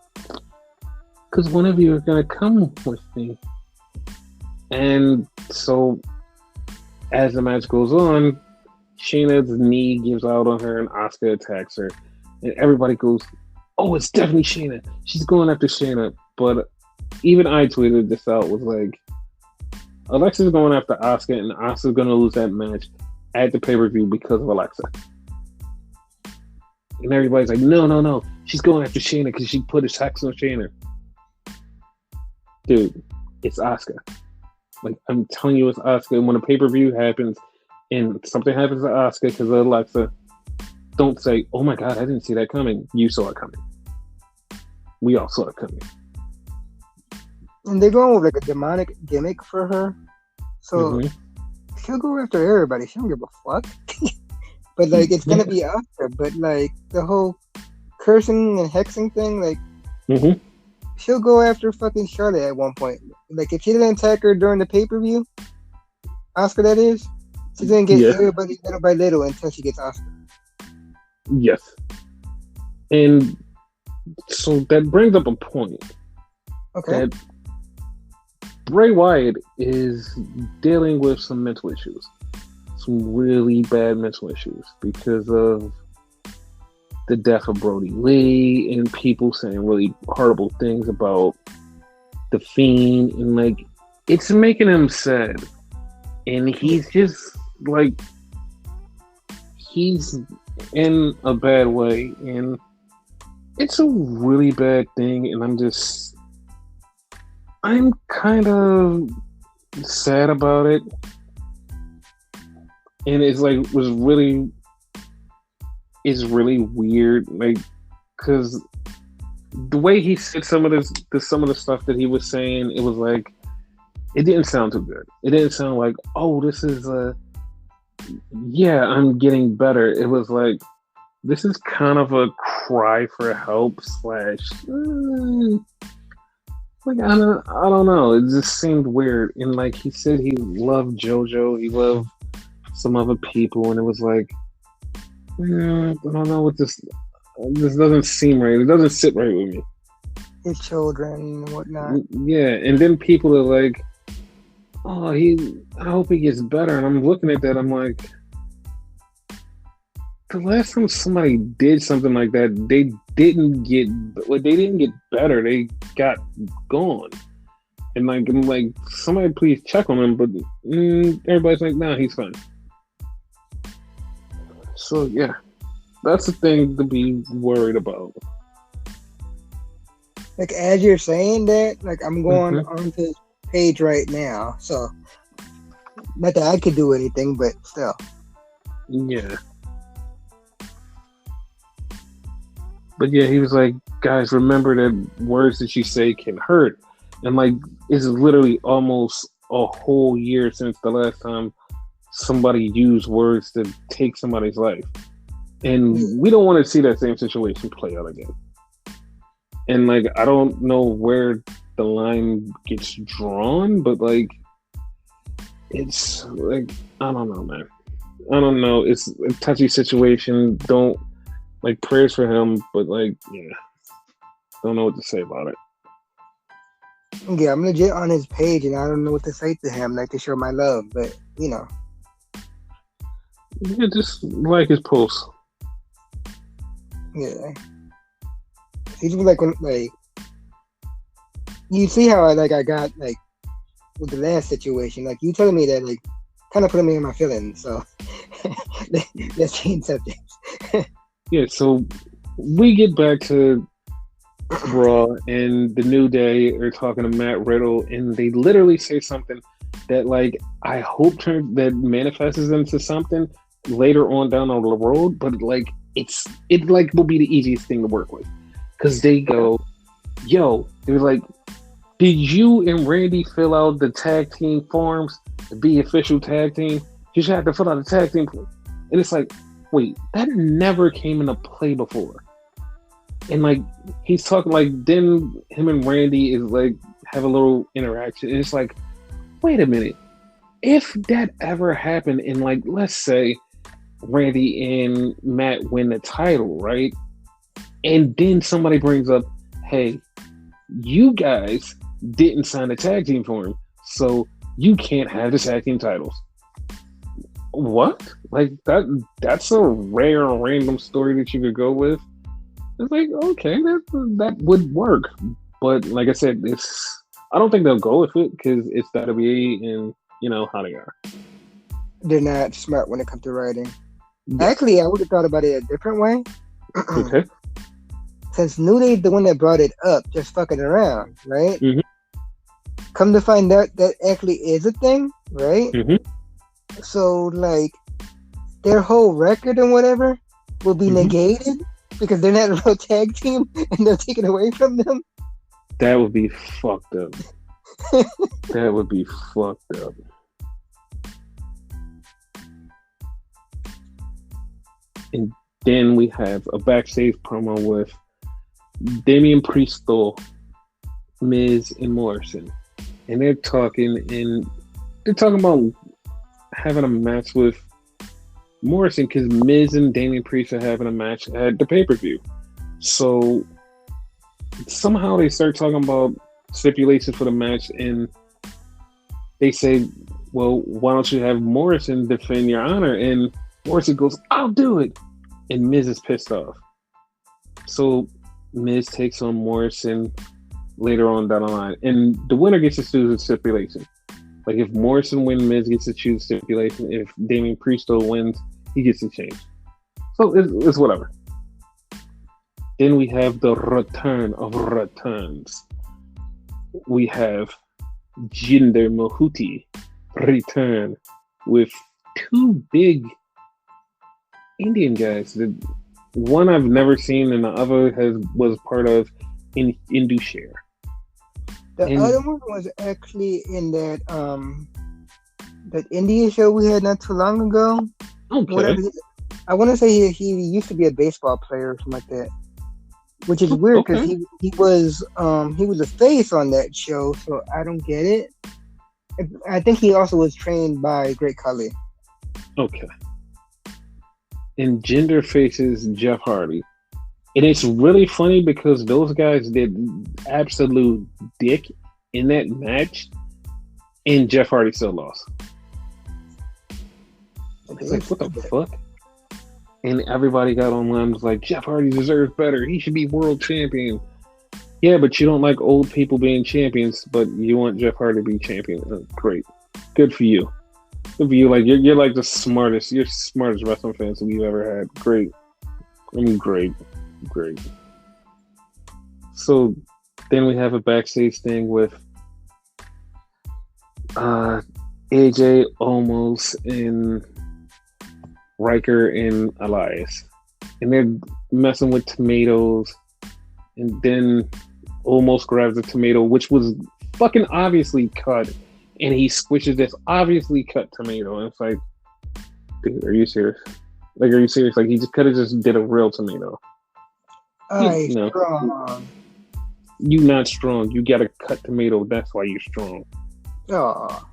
because one of you are going to come with me. And so as the match goes on, Shayna's knee gives out on her and Asuka attacks her. And everybody goes, oh, it's definitely Shayna. She's going after Shayna. But even I tweeted this out, was like, Alexa's going after Asuka, and Asuka's going to lose that match at the pay-per-view because of Alexa. And everybody's like, no. She's going after Shayna because she put a tax on Shayna. Dude, it's Asuka. Like, I'm telling you, it's Asuka. And when a pay-per-view happens and something happens to Asuka because of Alexa, don't say, oh my God, I didn't see that coming. You saw it coming. We all saw it coming. And they're going with like a demonic gimmick for her. So she'll go after everybody. She don't give a fuck. But like it's gonna be after. But like the whole cursing and hexing thing, like she'll go after fucking Charlotte at one point. Like if she didn't attack her during the pay-per-view, Asuka that is, she's gonna get everybody little by little until she gets Asuka. Yes. And so that brings up a point. Okay. That Bray Wyatt is dealing with some mental issues. Some really bad mental issues because of the death of Brody Lee and people saying really horrible things about The Fiend. And like, it's making him sad. And he's just like, he's in a bad way. And it's a really bad thing. And I'm kind of sad about it. And it's like, it's really weird. Like, cause the way he said some of the stuff that he was saying, it was like, it didn't sound too good. It didn't sound like, oh, this is I'm getting better. It was like, this is kind of a cry for help / like, I don't know. It just seemed weird. And like he said, he loved JoJo. He loved some other people, and it was like, I don't know what this doesn't seem right. It doesn't sit right with me. His children and whatnot. Yeah, and then people are like, oh, I hope he gets better. And I'm looking at that, I'm like, the last time somebody did something like that, they didn't get better. They got gone. And like, I'm like, somebody please check on him. But everybody's like, nah, he's fine. So yeah, that's the thing to be worried about. Like as you're saying that, like I'm going onto his page right now. So not that I could do anything, but still. Yeah. But yeah, he was like, guys, remember that words that you say can hurt. And like, it's literally almost a whole year since the last time somebody used words to take somebody's life. And we don't want to see that same situation play out again. And like, I don't know where the line gets drawn, but like, it's like, I don't know, man. I don't know. It's a touchy situation. Don't, like, prayers for him, but like, yeah, don't know what to say about it. Yeah, I'm legit on his page, and I don't know what to say to him, like to show my love, but you know. Yeah, just like his post. Yeah. He's like when like you see how I got like with the last situation, like you telling me that like kind of putting me in my feelings, so let's change subjects. Yeah, so we get back to Raw, and the New Day are talking to Matt Riddle, and they literally say something that like I hope that manifests into something later on down the road, but like it like will be the easiest thing to work with, because they go, yo, they're like, did you and Randy fill out the tag team forms to be official tag team? You should have to fill out a tag team form. And it's like, wait, that never came into play before. And like, he's talking like, then him and Randy is like have a little interaction, and it's like, wait a minute, if that ever happened, and like, let's say Randy and Matt win the title, right? And then somebody brings up, hey, you guys didn't sign the tag team form, so you can't have the tag team titles. What? Like that's a rare random story that you could go with. It's like, okay, that would work. But like I said, I don't think they'll go with it because it's WWE and you know how they are. They're not smart when it comes to writing. Actually, I would have thought about it a different way. Okay. Since New Day's the one that brought it up, just fucking around, right? Mm-hmm. Come to find out that actually is a thing, right? Mm-hmm. So, like, their whole record and whatever will be negated because they're not a real tag team and they're taken away from them. That would be fucked up. That would be fucked up. And then we have a backstage promo with Damian Priest, Miz, and Morrison. And they're talking about having a match with Morrison because Miz and Damian Priest are having a match at the pay-per-view. So somehow they start talking about stipulations for the match, and they say, well, why don't you have Morrison defend your honor? And Morrison goes, I'll do it. And Miz is pissed off. So Miz takes on Morrison later on down the line. And the winner gets to choose a stipulation. Like if Morrison wins, Miz gets to choose stipulation. If Damian Priest wins, he gets to change. So it's whatever. Then we have the return of returns. We have Jinder Mahal return with two big Indian guys. The one I've never seen, and the other was part of Indushare. The other one was actually in that India show we had not too long ago. Okay. I want to say he used to be a baseball player or something like that, which is weird because he was a face on that show, so I don't get it. I think he also was trained by Great Khali. Okay. And Jinder faces Jeff Hardy. And it's really funny because those guys did absolute dick in that match, and Jeff Hardy still lost. It's like, what the fuck? And everybody got online and was like, Jeff Hardy deserves better. He should be world champion. Yeah, but you don't like old people being champions, but you want Jeff Hardy to be champion. Great. Good for you. Good for you. Like, you're like the smartest wrestling fans we've ever had. Great. I mean, great. So then we have a backstage thing with AJ Omos and Riker and Elias. And they're messing with tomatoes. And then Omos grabs a tomato, which was fucking obviously cut, and he squishes this obviously cut tomato, and it's like, dude, are you serious? Like, are you serious? Like, he just could have just did a real tomato. Strong. You not strong. You got a cut tomato. That's why you're strong. Oh.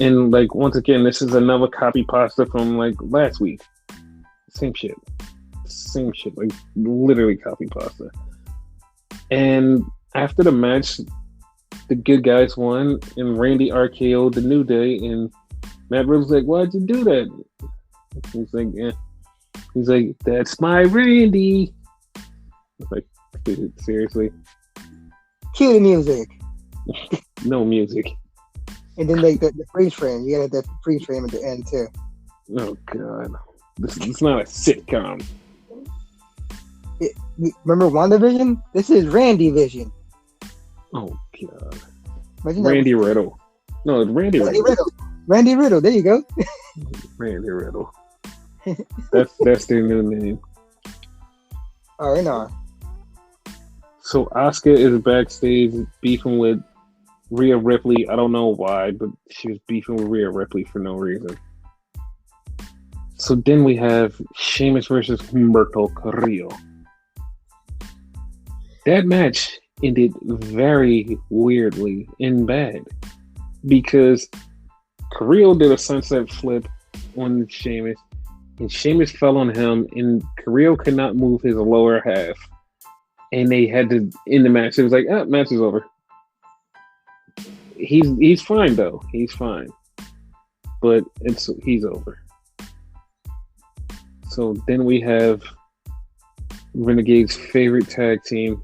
And like, once again, this is another copy pasta from like last week. Same shit. Like, literally copy pasta. And after the match, the good guys won, and Randy RKO'd the New Day, and Matt Riddle's like, why'd you do that? He's like, yeah. He's like, that's my Randy. Like, dude, seriously? Cue the music. No music. And then like the freeze frame. You gotta have that freeze frame at the end too. Oh god. This is not a sitcom. Remember WandaVision? This is Randy Vision. Oh god. Imagine Randy Riddle. No, it's Randy Riddle. Randy Riddle, there you go. Randy Riddle. That's their new name. Alright, no. So Asuka is backstage beefing with Rhea Ripley. I don't know why, but she was beefing with Rhea Ripley for no reason. So then we have Sheamus versus Humberto Carrillo. That match ended very weirdly and bad because Carrillo did a sunset flip on Sheamus, and Sheamus fell on him, and Carrillo could not move his lower half. And they had to end the match. It was like, match is over. He's fine though. He's fine, but he's over. So then we have Renegade's favorite tag team,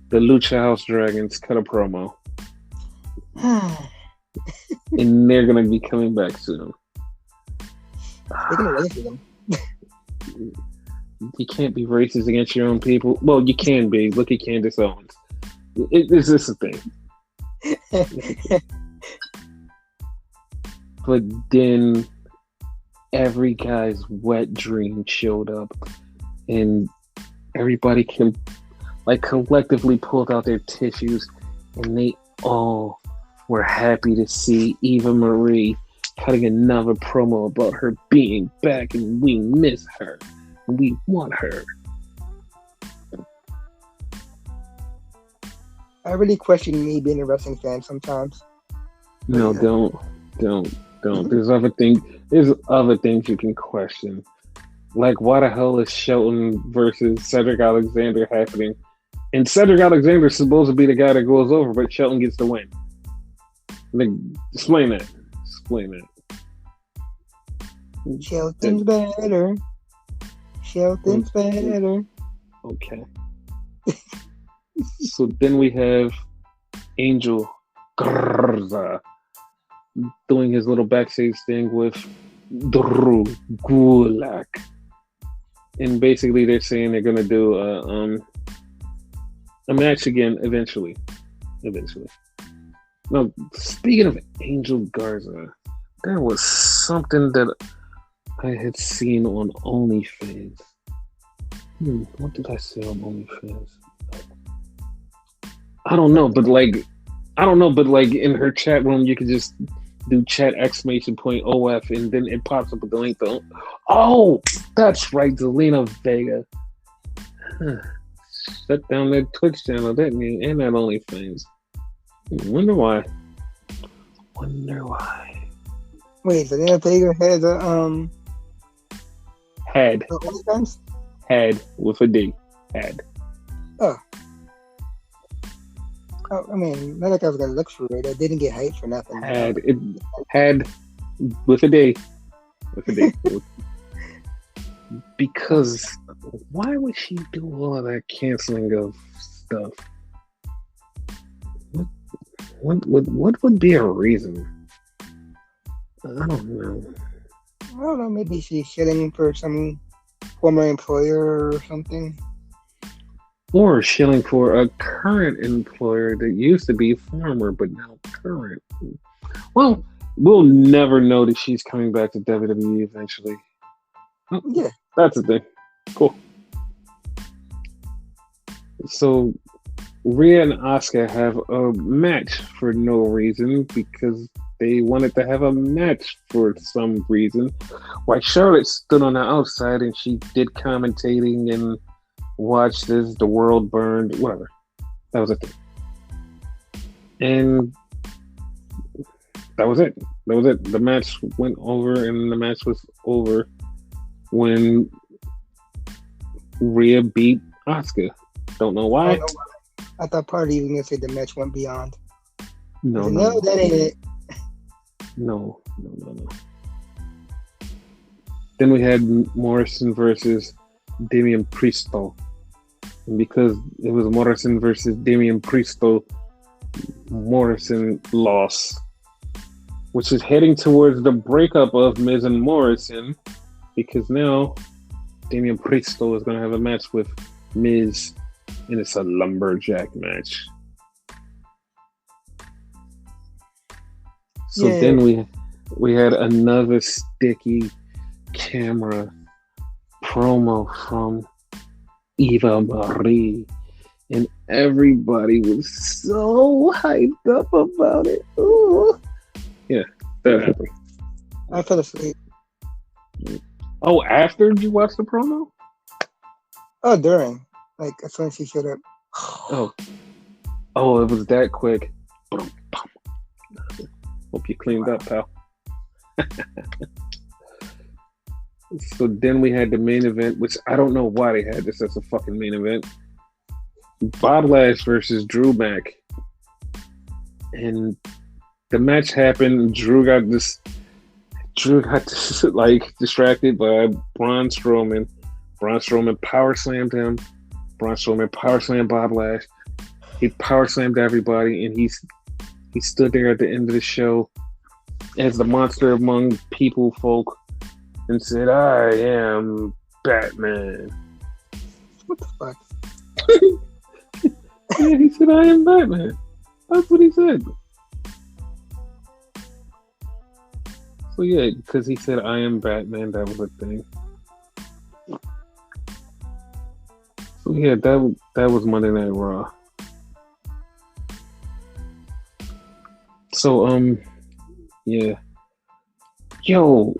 the Lucha House Dragons, cut a promo, and they're gonna be coming back soon. They're gonna wait for them. You can't be racist against your own people. Well, you can be. Look at Candace Owens. Is this a thing? But then every guy's wet dream showed up, and everybody collectively pulled out their tissues, and they all were happy to see Eva Marie cutting another promo about her being back, and we miss her. We want her. I really question me being a wrestling fan sometimes. No, don't. There's other things you can question. Like, why the hell is Shelton versus Cedric Alexander happening? And Cedric Alexander is supposed to be the guy that goes over, but Shelton gets the win. Like, explain that. Shelton's better. Shelton's better. Okay. So then we have Angel Garza doing his little backstage thing with Drew Gulak. And basically they're saying they're going to do a match again eventually. Now, speaking of Angel Garza, there was something that I had seen on OnlyFans. What did I see on OnlyFans? I don't know, but like in her chat room, you could just do chat !OF, and then it pops up with the link. Oh, that's right, Zelina Vega. Shut down that Twitch channel, didn't you? And that OnlyFans. Wonder why. Wait, Zelina Vega has a OnlyFans? Had with a D. Had. Oh, I mean, not like I was gonna look for it. I didn't get hyped for nothing. Had with a D. Because why would she do all of that canceling of stuff? What would be a reason? I don't know. Maybe she's shilling for some former employer or something. Or shilling for a current employer that used to be former, but now current. Well, we'll never know that she's coming back to WWE eventually. Yeah. That's the thing. Cool. So Rhea and Asuka have a match for no reason because they wanted to have a match for some reason. Like Charlotte stood on the outside and she did commentating and watched as the world burned, whatever. That was a thing. And that was it. That was it. The match went over and the match was over when Rhea beat Asuka. Don't know why. I thought part of you was gonna say the match went beyond. No, that ain't it. No. Then we had Morrison versus Damian Priestel. And because it was Morrison versus Damian Priestel, Morrison lost, which is heading towards the breakup of Miz and Morrison, because now Damian Priestel is going to have a match with Miz, and it's a lumberjack match. So then we had another sticky camera promo from Eva Marie, and everybody was so hyped up about it. Ooh. Yeah, that happened. I fell asleep. Oh, after you watched the promo? Oh, during. Like, that's when she showed up. Oh, it was that quick. Hope you cleaned up, pal. So then we had the main event, which I don't know why they had this as a fucking main event. Bob Lash versus Drew Mack. And the match happened. Drew got like distracted by Braun Strowman. Braun Strowman power slammed him. Braun Strowman power slammed Bob Lash. He power slammed everybody, and he stood there at the end of the show as the monster among people folk and said, "I am Batman." What the fuck? Yeah, he said, "I am Batman." That's what he said. So yeah, because he said, "I am Batman," that was a thing. So yeah, that was Monday Night Raw. So yeah. Yo,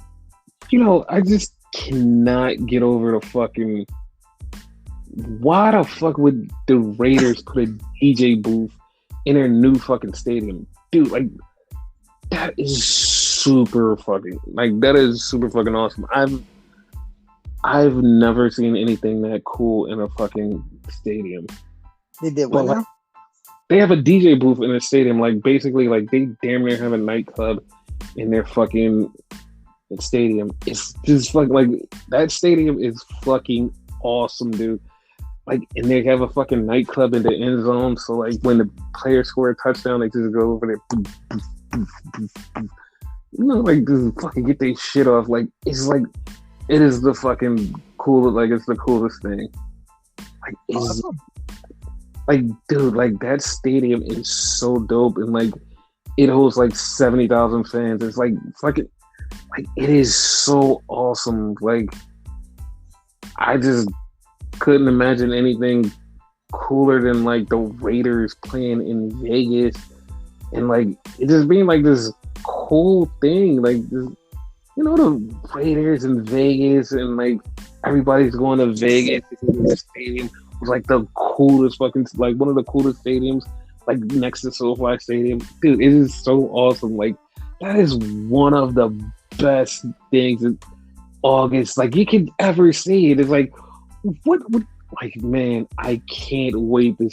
I just cannot get over the fucking. Why the fuck would the Raiders put a DJ booth in their new fucking stadium? Dude, like, that is super fucking awesome. I've never seen anything that cool in a fucking stadium. They did what now? They have a DJ booth in a stadium, like basically like they damn near have a nightclub in their fucking stadium. It's just like that stadium is fucking awesome, dude. Like, and they have a fucking nightclub in the end zone, so like when the players score a touchdown, they just go over there, like just fucking get their shit off. Like it's like it is the fucking coolest. Like it's the coolest thing. Like it's awesome. Like, dude, like that stadium is so dope, and like it holds like 70,000 fans. It's like fucking, like it is so awesome. Like I just couldn't imagine anything cooler than like the Raiders playing in Vegas, and like it just being like this cool thing. Like this, the Raiders in Vegas, and like everybody's going to Vegas because the stadium was like the coolest fucking, like one of the coolest stadiums, like next to SoFi Stadium. Dude, it is so awesome. Like that is one of the best things in August like you could ever see. It is like what like, man, I can't wait to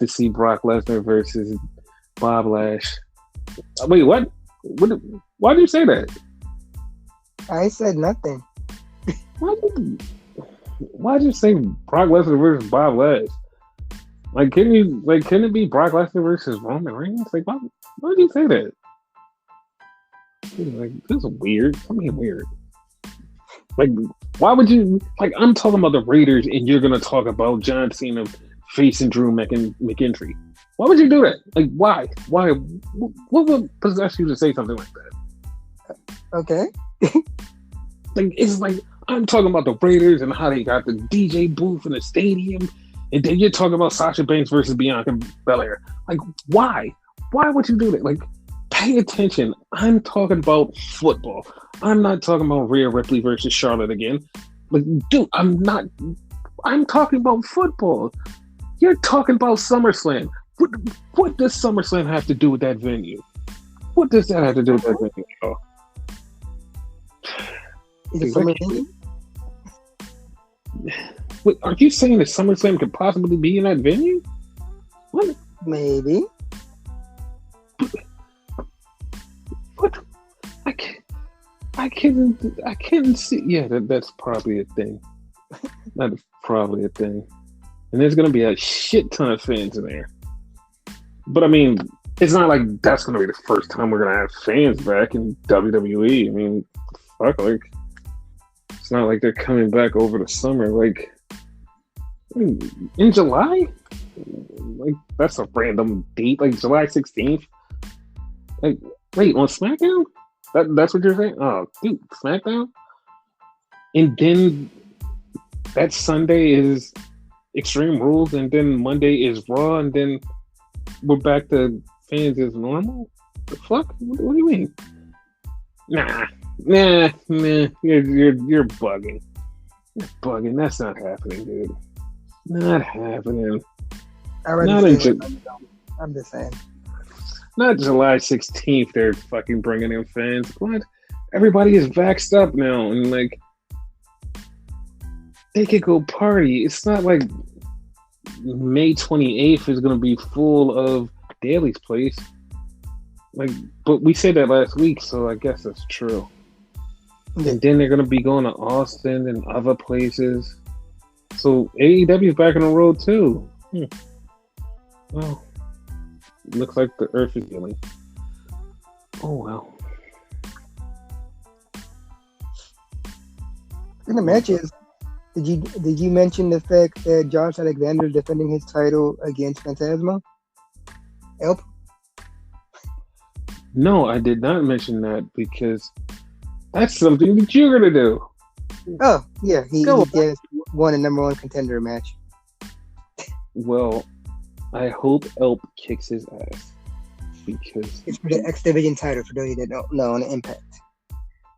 see Brock Lesnar versus Bob Lash. Wait, what? Why did you say that? I said nothing. Why'd you say Brock Lesnar versus Bob Lash? Like, couldn't it be Brock Lesnar versus Roman Reigns? Like, why'd you say that? Like, this is weird. I mean, weird. Like, why would you? Like, I'm talking about the Raiders, and you're gonna talk about John Cena facing Drew McIntyre. Why would you do that? Like, why? Why? What would possess you to say something like that? Okay. Like, it's like I'm talking about the Raiders and how they got the DJ booth in the stadium, and then you're talking about Sasha Banks versus Bianca Belair. Like, why? Why would you do that? Like, pay attention. I'm talking about football. I'm not talking about Rhea Ripley versus Charlotte again. Like, dude, I'm talking about football. You're talking about SummerSlam. What does SummerSlam have to do with that venue? What does that have to do with that venue? Oh. Is it SummerSlam? Wait, are you saying that SummerSlam could possibly be in that venue? What? Maybe. What? I can't see. Yeah, that's probably a thing. That is probably a thing. And there's going to be a shit ton of fans in there. But I mean, it's not like that's going to be the first time we're going to have fans back in WWE. I mean, fuck, like, it's not like they're coming back over the summer. Like, in July? Like, that's a random date. Like, July 16th? Like, wait, on SmackDown? That's what you're saying? Oh, dude, SmackDown? And then that Sunday is Extreme Rules, and then Monday is Raw, and then we're back to fans as normal? The fuck? What do you mean? Nah. You're bugging. You're bugging. That's not happening, dude. Not happening. I'm just saying. Not July 16th. They're fucking bringing in fans. What? Everybody is vaxxed up now, and like they could go party. It's not like May 28th is going to be full of Daly's place. Like, but we said that last week, so I guess that's true. Yeah. And then they're going to be going to Austin and other places. So AEW is back on the road too. Well, looks like the earth is healing. Oh well. In the matches, did you mention the fact that Josh Alexander is defending his title against Phantasma? Help? No, I did not mention that because that's something that you're gonna do. Oh yeah, he just won a number one contender match. Well, I hope Elp kicks his ass because it's for the X Division title. For those that don't know, on Impact.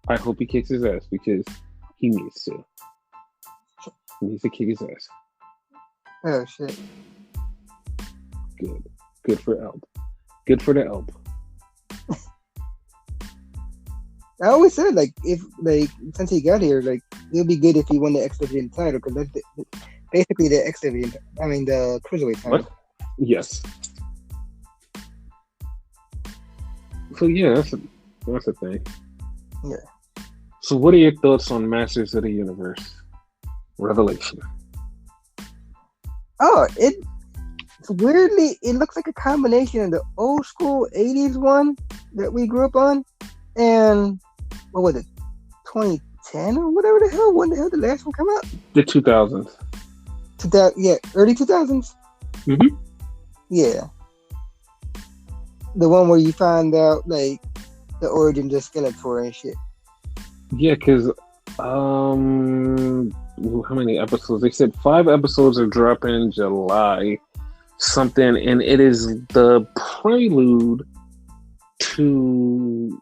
I hope he kicks his ass because he needs to. He needs to kick his ass. Oh shit! Good for Elp. Good for the Elp. I always said, like, if, like, since he got here, like, it would be good if he won the X Division title, because that's basically the X Division, the Cruiserweight title. What? Yes. So, yeah, that's a thing. Yeah. So, what are your thoughts on Masters of the Universe Revelation? Oh, it's weirdly, it looks like a combination of the old school 80s one that we grew up on, and what was it, 2010 or whatever the hell? When the hell did the last one come out? The 2000s. Early 2000s? Mm-hmm. Yeah. The one where you find out, like, the origins of Skeletor and shit. Yeah, because, how many episodes? They said 5 episodes are dropping in July something, and it is the prelude to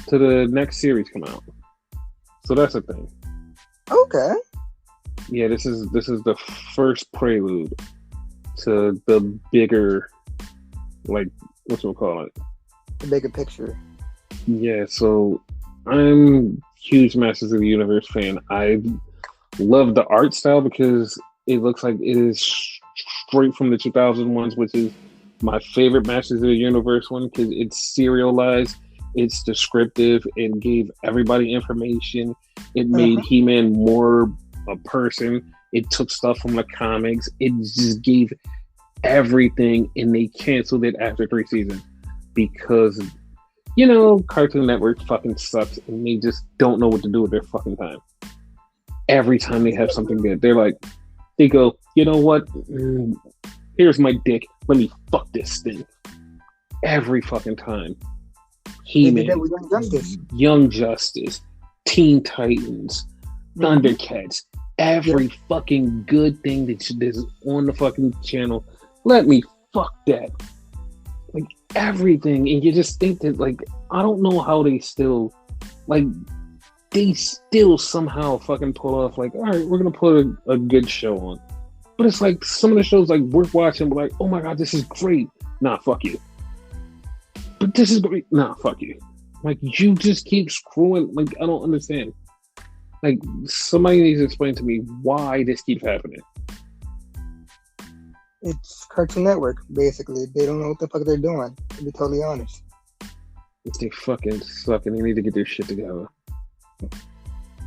the next series come out. So that's a thing. Okay. Yeah, this is the first prelude to the bigger, like, whatchamacallit? The bigger picture. Yeah, so I'm huge Masters of the Universe fan. I love the art style because it looks like it is straight from the 2001s, which is my favorite Masters of the Universe one because it's serialized, it's descriptive, it gave everybody information, it made He-Man more a person, it took stuff from the comics, it just gave everything, and they canceled it after 3 seasons because, you know, Cartoon Network fucking sucks and they just don't know what to do with their fucking time. Every time they have something good, they go, you know what? Here's my dick. Let me fuck this thing. Every fucking time. He-Man, Young Justice, Teen Titans, Thundercats, every fucking good thing that's on the fucking channel. Let me fuck that. Like everything. And you just think that, like, I don't know how they still, like, they still somehow fucking pull off, like, all right, we're going to put a good show on. But it's like some of the shows, like, we're watching, we're like, oh my God, this is great. Nah, fuck you. But this is great. Nah, fuck you. Like, you just keep screwing. Like, I don't understand. Like, somebody needs to explain to me why this keeps happening. It's Cartoon Network, basically. They don't know what the fuck they're doing, to be totally honest. They fucking suck and they need to get their shit together.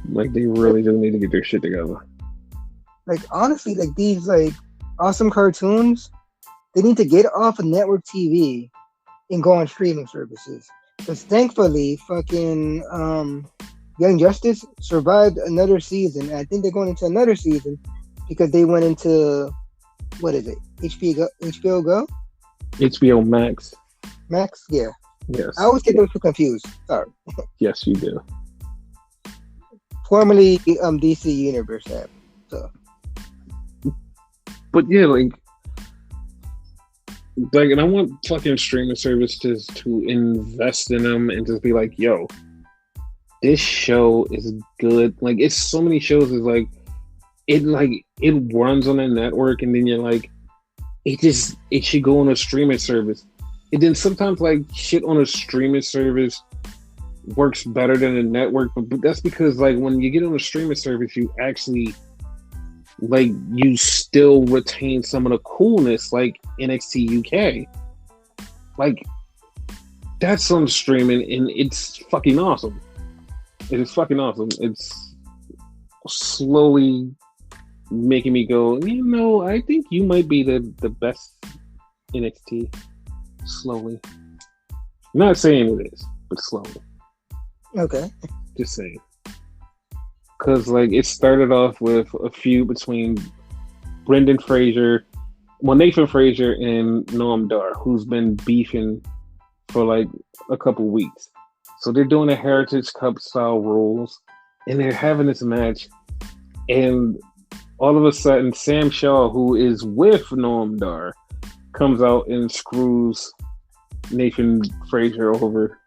Like, they really do need to get their shit together. Like, honestly, like, these, like, awesome cartoons, they need to get off of network TV and go on streaming services. Because thankfully, fucking Young Justice survived another season. And I think they're going into another season because they went into, what is it? HBO Go? HBO Max. Max? Yeah. Yes. I always get those two confused. Sorry. Yes, you do. Formerly DC Universe app. So. But yeah, like, and I want fucking streaming services to invest in them and just be like, yo, this show is good. Like, it's so many shows is like it runs on a network and then you're like, it should go on a streaming service. And then sometimes, like, shit on a streaming service works better than a network, but that's because, like, when you get on a streaming service, you actually, like, you still retain some of the coolness, like NXT UK. Like, that's on streaming, and it's fucking awesome. It is fucking awesome. It's slowly making me go, you know, I think you might be the best NXT. Slowly. I'm not saying it is, but slowly. Okay. Just saying. Because, like, it started off with a feud between Nathan Frazier and Noam Dar, who's been beefing for, like, a couple weeks. So they're doing a Heritage Cup style rules, and they're having this match, and all of a sudden, Sam Shaw, who is with Noam Dar, comes out and screws Nathan Frazier over.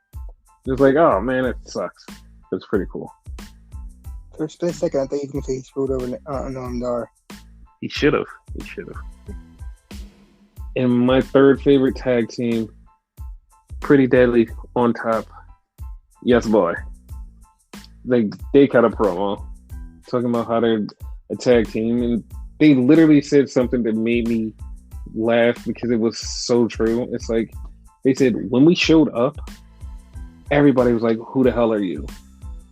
It's like, oh man, it sucks. It's pretty cool. For a split second, I thought you were going to say he screwed over Noam Dar. He should have. And my third favorite tag team, Pretty Deadly on top. Yes, boy. Like, they cut a promo talking about how they're a tag team, and they literally said something that made me laugh because it was so true. It's like, they said, when we showed up, everybody was like, who the hell are you?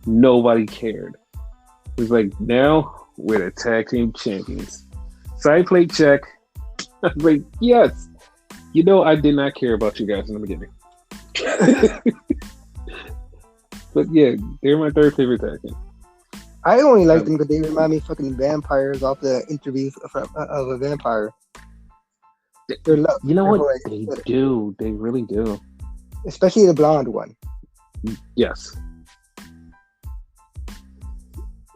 Nobody cared. It was like, now we're the tag team champions. Side plate check. I was like, yes. You know, I did not care about you guys in the beginning. But yeah, they're my third favorite tag team. I only like them because they remind me of fucking vampires off the interview of a vampire. You know what? They do. They really do. Especially the blonde one. Yes.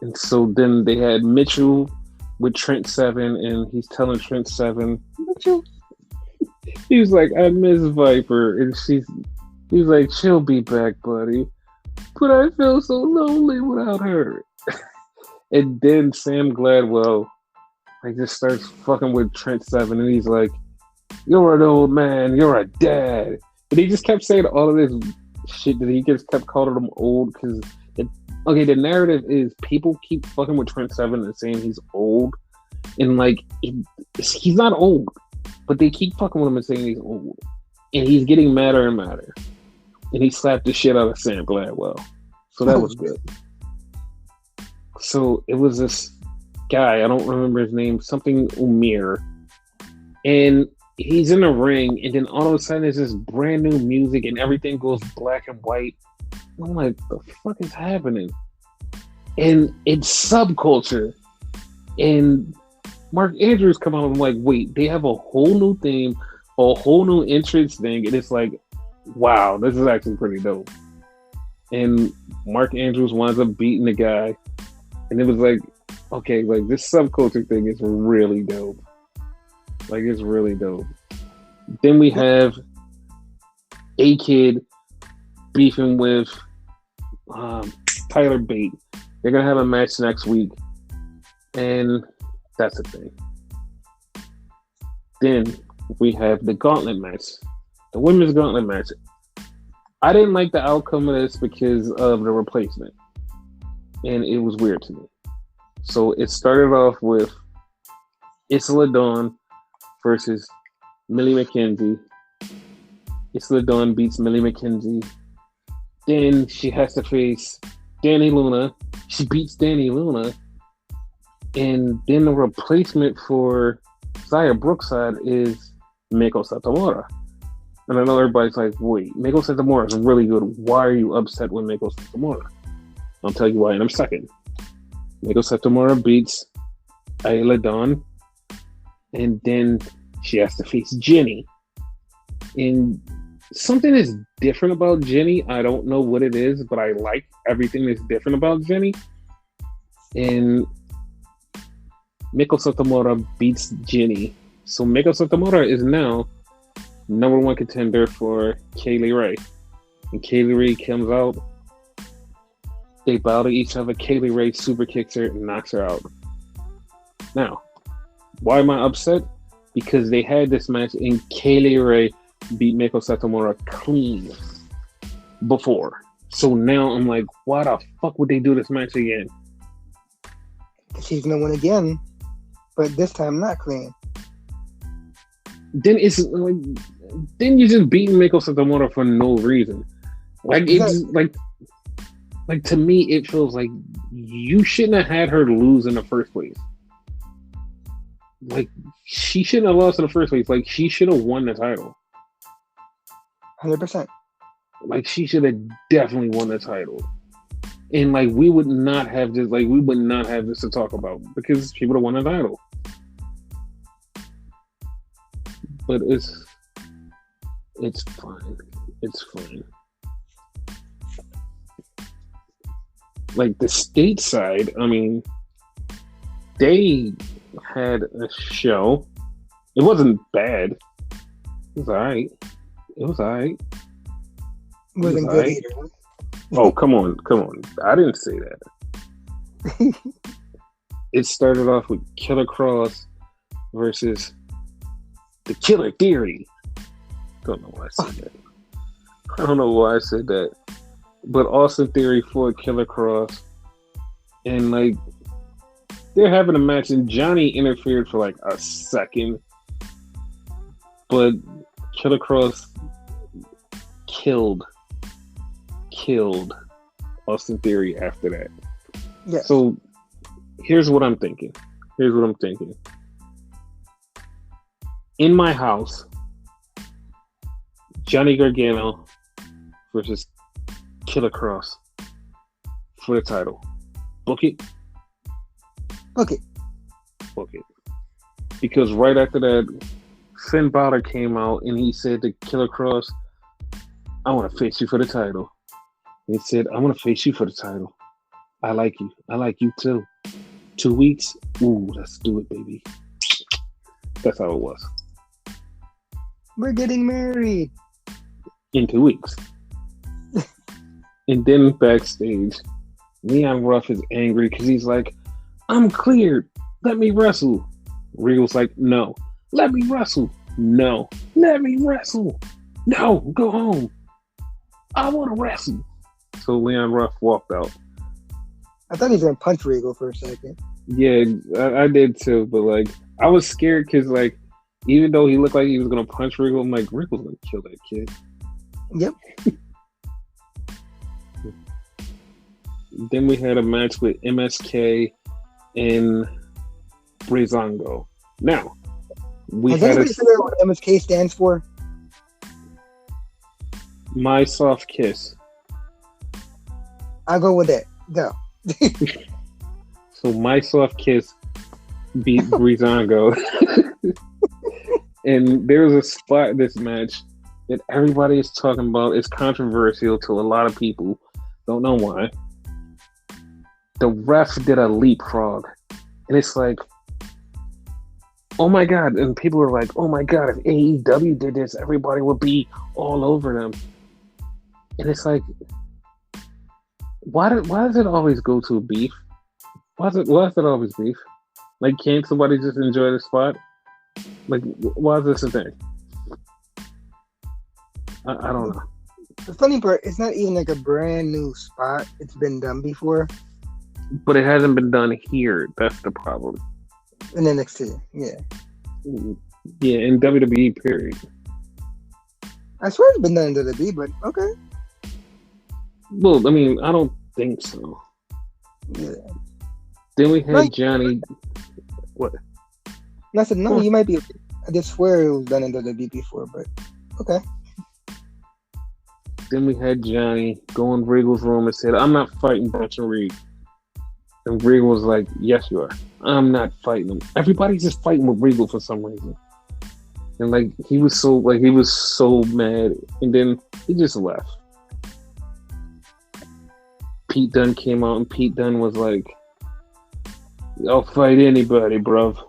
And so then they had Mitchell with Trent Seven, and he's telling Trent Seven, Mitchell. He was like, I miss Viper, and he was like, she'll be back, buddy. But I feel so lonely without her. And then Sam Gladwell, like, just starts fucking with Trent Seven, and he's like, you're an old man, you're a dad. And he just kept saying all of this shit that he just kept calling him old because, the narrative is people keep fucking with Trent Seven and saying he's old. And, like, he's not old, but they keep fucking with him and saying he's old. And he's getting madder and madder. And he slapped the shit out of Sam Gladwell. So that was good. So it was this guy, I don't remember his name, something Umir. And he's in the ring, and then all of a sudden there's this brand new music and everything goes black and white. I'm like, the fuck is happening? And it's subculture. And Mark Andrews come out and I'm like, wait, they have a whole new theme, a whole new entrance thing, and it's like, wow, this is actually pretty dope. and Mark Andrews winds up beating the guy, and it was like, okay, like this subculture thing is really dope. Like it's really dope. Then we have A Kid beefing with Tyler Bate. They're gonna have a match next week, and that's the thing. Then we have the gauntlet match, the women's gauntlet match. I didn't like the outcome of this because of the replacement, and it was weird to me. So it started off with Isla Dawn versus Millie McKenzie. Isla Dawn beats Millie McKenzie. Then she has to face Danny Luna. She beats Danny Luna. And then the replacement for Xia Brookside is Meiko Satomura. And I know everybody's like, wait, Meiko Satomura is really good. Why are you upset with Meiko Satomura? I'll tell you why in a second. Meiko Satomura beats Isla Dawn. And then she has to face Jenny. And something is different about Jenny. I don't know what it is, but I like everything that's different about Jenny. And Meiko Satomura beats Jenny. So Meiko Satomura is now number one contender for Kaylee Ray. And Kaylee Ray comes out. They bow to each other. Kaylee Ray super kicks her and knocks her out. Now, why am I upset? Because they had this match and Kaylee Ray beat Meiko Satomura clean before. So now I'm like, why the fuck would they do this match again? She's gonna win again, but this time not clean. Then it's like, then you just beating Meiko Satomura for no reason. Like it's like to me, it feels like you shouldn't have had her lose in the first place. Like she shouldn't have lost in the first place. Like she should have won the title. 100%. Like she should have definitely won the title. And like we would not have this. Like we would not have this to talk about because she would have won the title. But it's fine. It's fine. Like the stateside, I mean, they had a show. It wasn't bad. It was alright. Wasn't good either. Oh, come on. I didn't say that. It started off with Killer Cross versus the Killer Theory. Don't know why I said that. But Austin Theory for Killer Cross. And like they're having a match and Johnny interfered for like a second. But Killer Cross killed Austin Theory after that. Yeah. So here's what I'm thinking. In my house, Johnny Gargano versus Killer Cross for the title. Book it. Because right after that, Finn Balor came out and he said to Killer Cross, I want to face you for the title. And he said, I want to face you for the title. I like you. I like you too. 2 weeks? Ooh, let's do it, baby. That's how it was. We're getting married. In 2 weeks. And then backstage, Leon Ruff is angry because he's like, I'm cleared. Let me wrestle. Regal's like, no. Let me wrestle. No. Let me wrestle. No, go home. I want to wrestle. So Leon Ruff walked out. I thought he was going to punch Regal for a second. Yeah, I did too. But like, I was scared because like, even though he looked like he was going to punch Regal, I'm like, Regal's going to kill that kid. Yep. Then we had a match with MSK and Breezango. Now, Has anybody figured out what MSK stands for? My Soft Kiss. I'll go with that. Go. So My Soft Kiss beat Breezango. And there's a spot in this match that everybody is talking about. It's controversial to a lot of people. Don't know why. The ref did a leapfrog. And it's like, oh my God. And people are like, oh my God, if AEW did this, everybody would be all over them. And it's like, why does it always go to beef? Why is it always beef? Like, can't somebody just enjoy the spot? Like, why is this a thing? I don't know. The funny part, it's not even like a brand new spot. It's been done before. But it hasn't been done here. That's the problem. In NXT, yeah. Yeah, in WWE, period. I swear it's been done in WWE, but okay. Well, I mean, I don't think so. Yeah. Then we had Johnny. What? And I said, no, you might be. I just swear it was done in WWE before, but okay. Then we had Johnny go in Regal's room and said, I'm not fighting Bronson Reed. And Regal was like, yes, you are. I'm not fighting him. Everybody's just fighting with Regal for some reason. And like he was so mad. And then he just left. Pete Dunne came out and Pete Dunne was like, I'll fight anybody, bruv.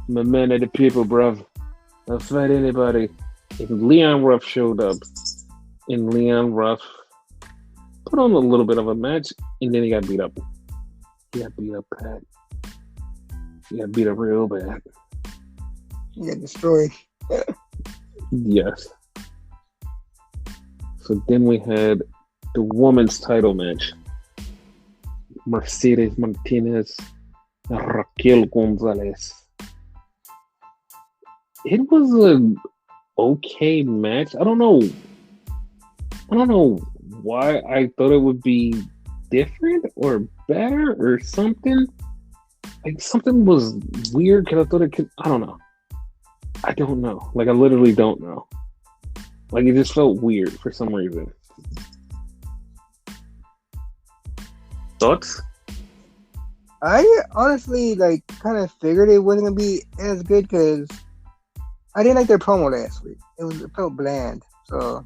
I'm a man of the people, bruv. I'll fight anybody. And Leon Ruff showed up. And Leon Ruff put on a little bit of a match. And then he got beat up. He got beat up bad. He got beat up real bad. He got destroyed. Yes. So then we had the women's title match. Mercedes Martinez and Raquel Gonzalez. It was an okay match. I don't know why I thought it would be different or better or something. Like something was weird because I thought it could. I don't know. Like I literally don't know. Like it just felt weird for some reason. Thoughts? I honestly kind of figured it wasn't gonna be as good because I didn't like their promo last week. It felt bland. So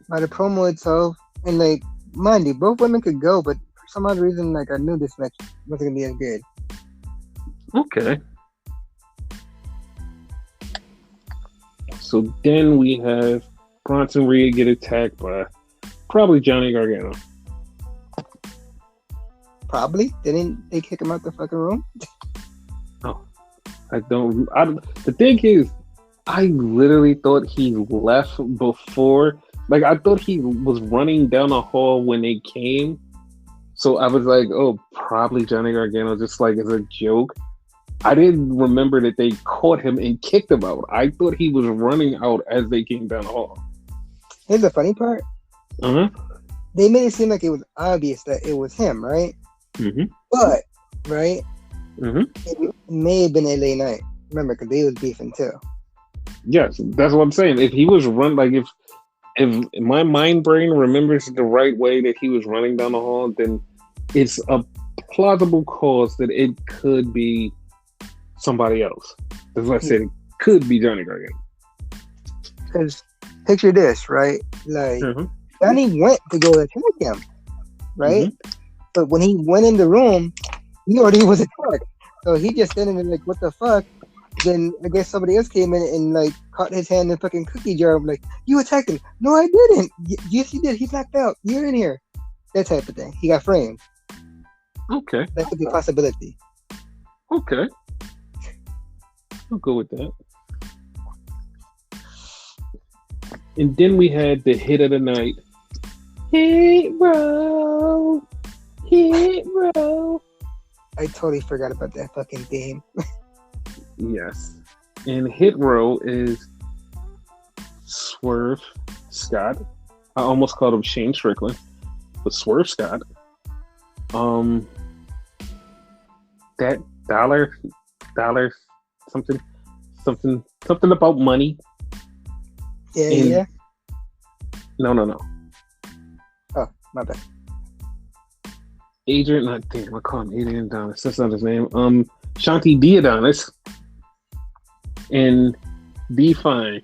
by the promo itself, and mind you, both women could go, but for some odd reason, I knew this match wasn't gonna be as good. Okay. So then we have Bronson Reed get attacked by probably Johnny Gargano. Probably. Didn't they kick him out the fucking room? Oh, the thing is, I literally thought he left before. Like, I thought he was running down the hall when they came. So I was like, oh, probably Johnny Gargano, just like as a joke. I didn't remember that they caught him and kicked him out. I thought he was running out as they came down the hall. Here's the funny part. Uh-huh. They made it seem like it was obvious that it was him, right? Mm-hmm. But, right? Mm-hmm. It may have been LA Knight. Remember, because they was beefing too. Yes, that's what I'm saying. If he was if my mind brain remembers the right way that he was running down the hall, then it's a plausible cause that it could be somebody else. That's what I said. It could be Johnny Gargano. Because picture this, right? Johnny went to go attack him, right? Mm-hmm. But when he went in the room, he already was attacked. So he just standing there like, what the fuck? Then I guess somebody else came in and caught his hand in the fucking cookie jar. I'm like, you attacked him. No, I didn't. Yes, you did. He's knocked out. You're in here. That type of thing. He got framed. Okay. That could be a possibility. Okay. I'll go with that. And then we had the hit of the night. Hit row. Hit row. I totally forgot about that fucking game. Yes. And Hit Row is Swerve Scott. I almost called him Shane Strickland, but Swerve Scott. That dollar something about money. Yeah. No. Oh, my bad. Adrian, I call him Adrian Adonis. That's not his name. Shanti D. Adonis and B Fine.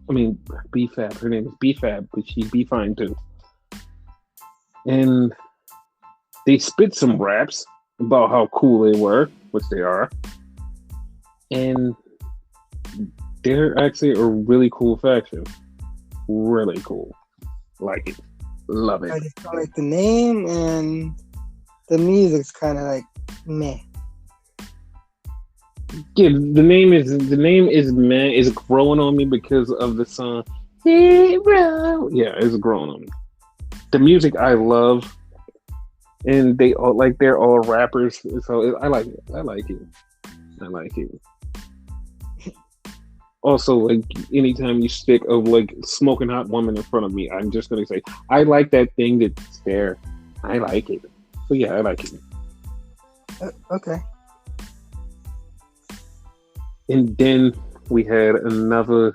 I mean, B Fab. Her name is B Fab, but she B Fine too. and they spit some raps about how cool they were, which they are, and they're actually a really cool faction. Really cool. Like it. Love it. I just don't like the name, and the music's kind of like meh. Yeah, the name is man is growing on me because of the song Hero. Yeah, it's growing on me. The music I love, and they're all rappers, so I like it. I like it. Also, like anytime you stick a like smoking hot woman in front of me, I'm just gonna say I like that thing that's there. I like it. So yeah, I like it. Okay. And then we had another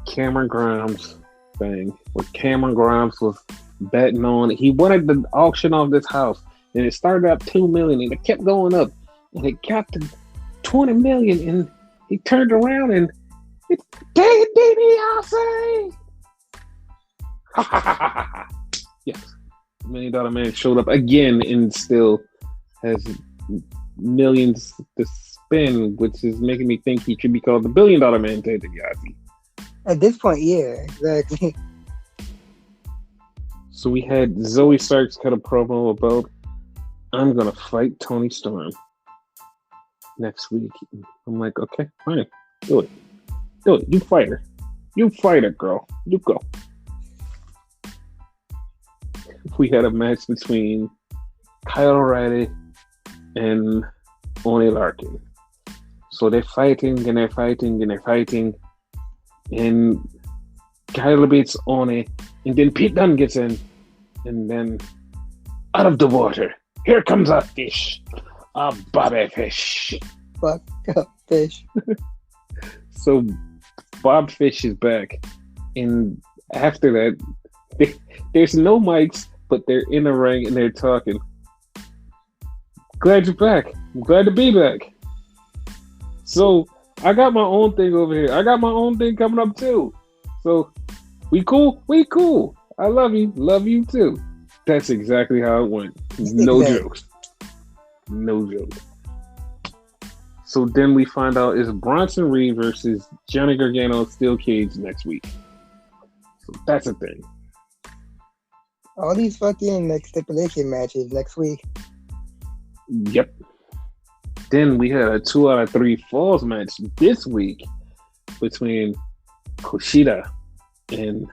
Cameron Grimes thing where Cameron Grimes was betting on. He wanted to auction off this house, and it started at $2 million, and it kept going up, and it got to $20 million, and he turned around and it's David DiBiase. Yes, $1 Million Man showed up again and still has millions to spend, which is making me think he should be called the $1 Billion Man, Ted DiBiase. At this point, yeah, exactly. So we had Zoe Starks cut a promo about, I'm gonna fight Toni Storm next week. I'm like, okay, fine, do it. You fight her. You fight her, girl. You go. We had a match between Kyle O'Reilly and Oni Larkin. So they're fighting and they're fighting and they're fighting, and Kyle beats Oni, and then Pete Dunne gets in, and then out of the water, here comes a fish, a bobby fish. Fuck up fish. So Bob Fish is back, and after that, there's no mics, but they're in the ring and they're talking. Glad you're back. I'm glad to be back. So I got my own thing over here. I got my own thing coming up too. So we cool? We cool. I love you. Love you too. That's exactly how it went. No jokes. No jokes. So then we find out it's Bronson Reed versus Johnny Gargano Steel Cage next week. So that's a thing. All these fucking like stipulation matches next week. Yep. Then we had a 2 out of 3 falls match this week between Kushida and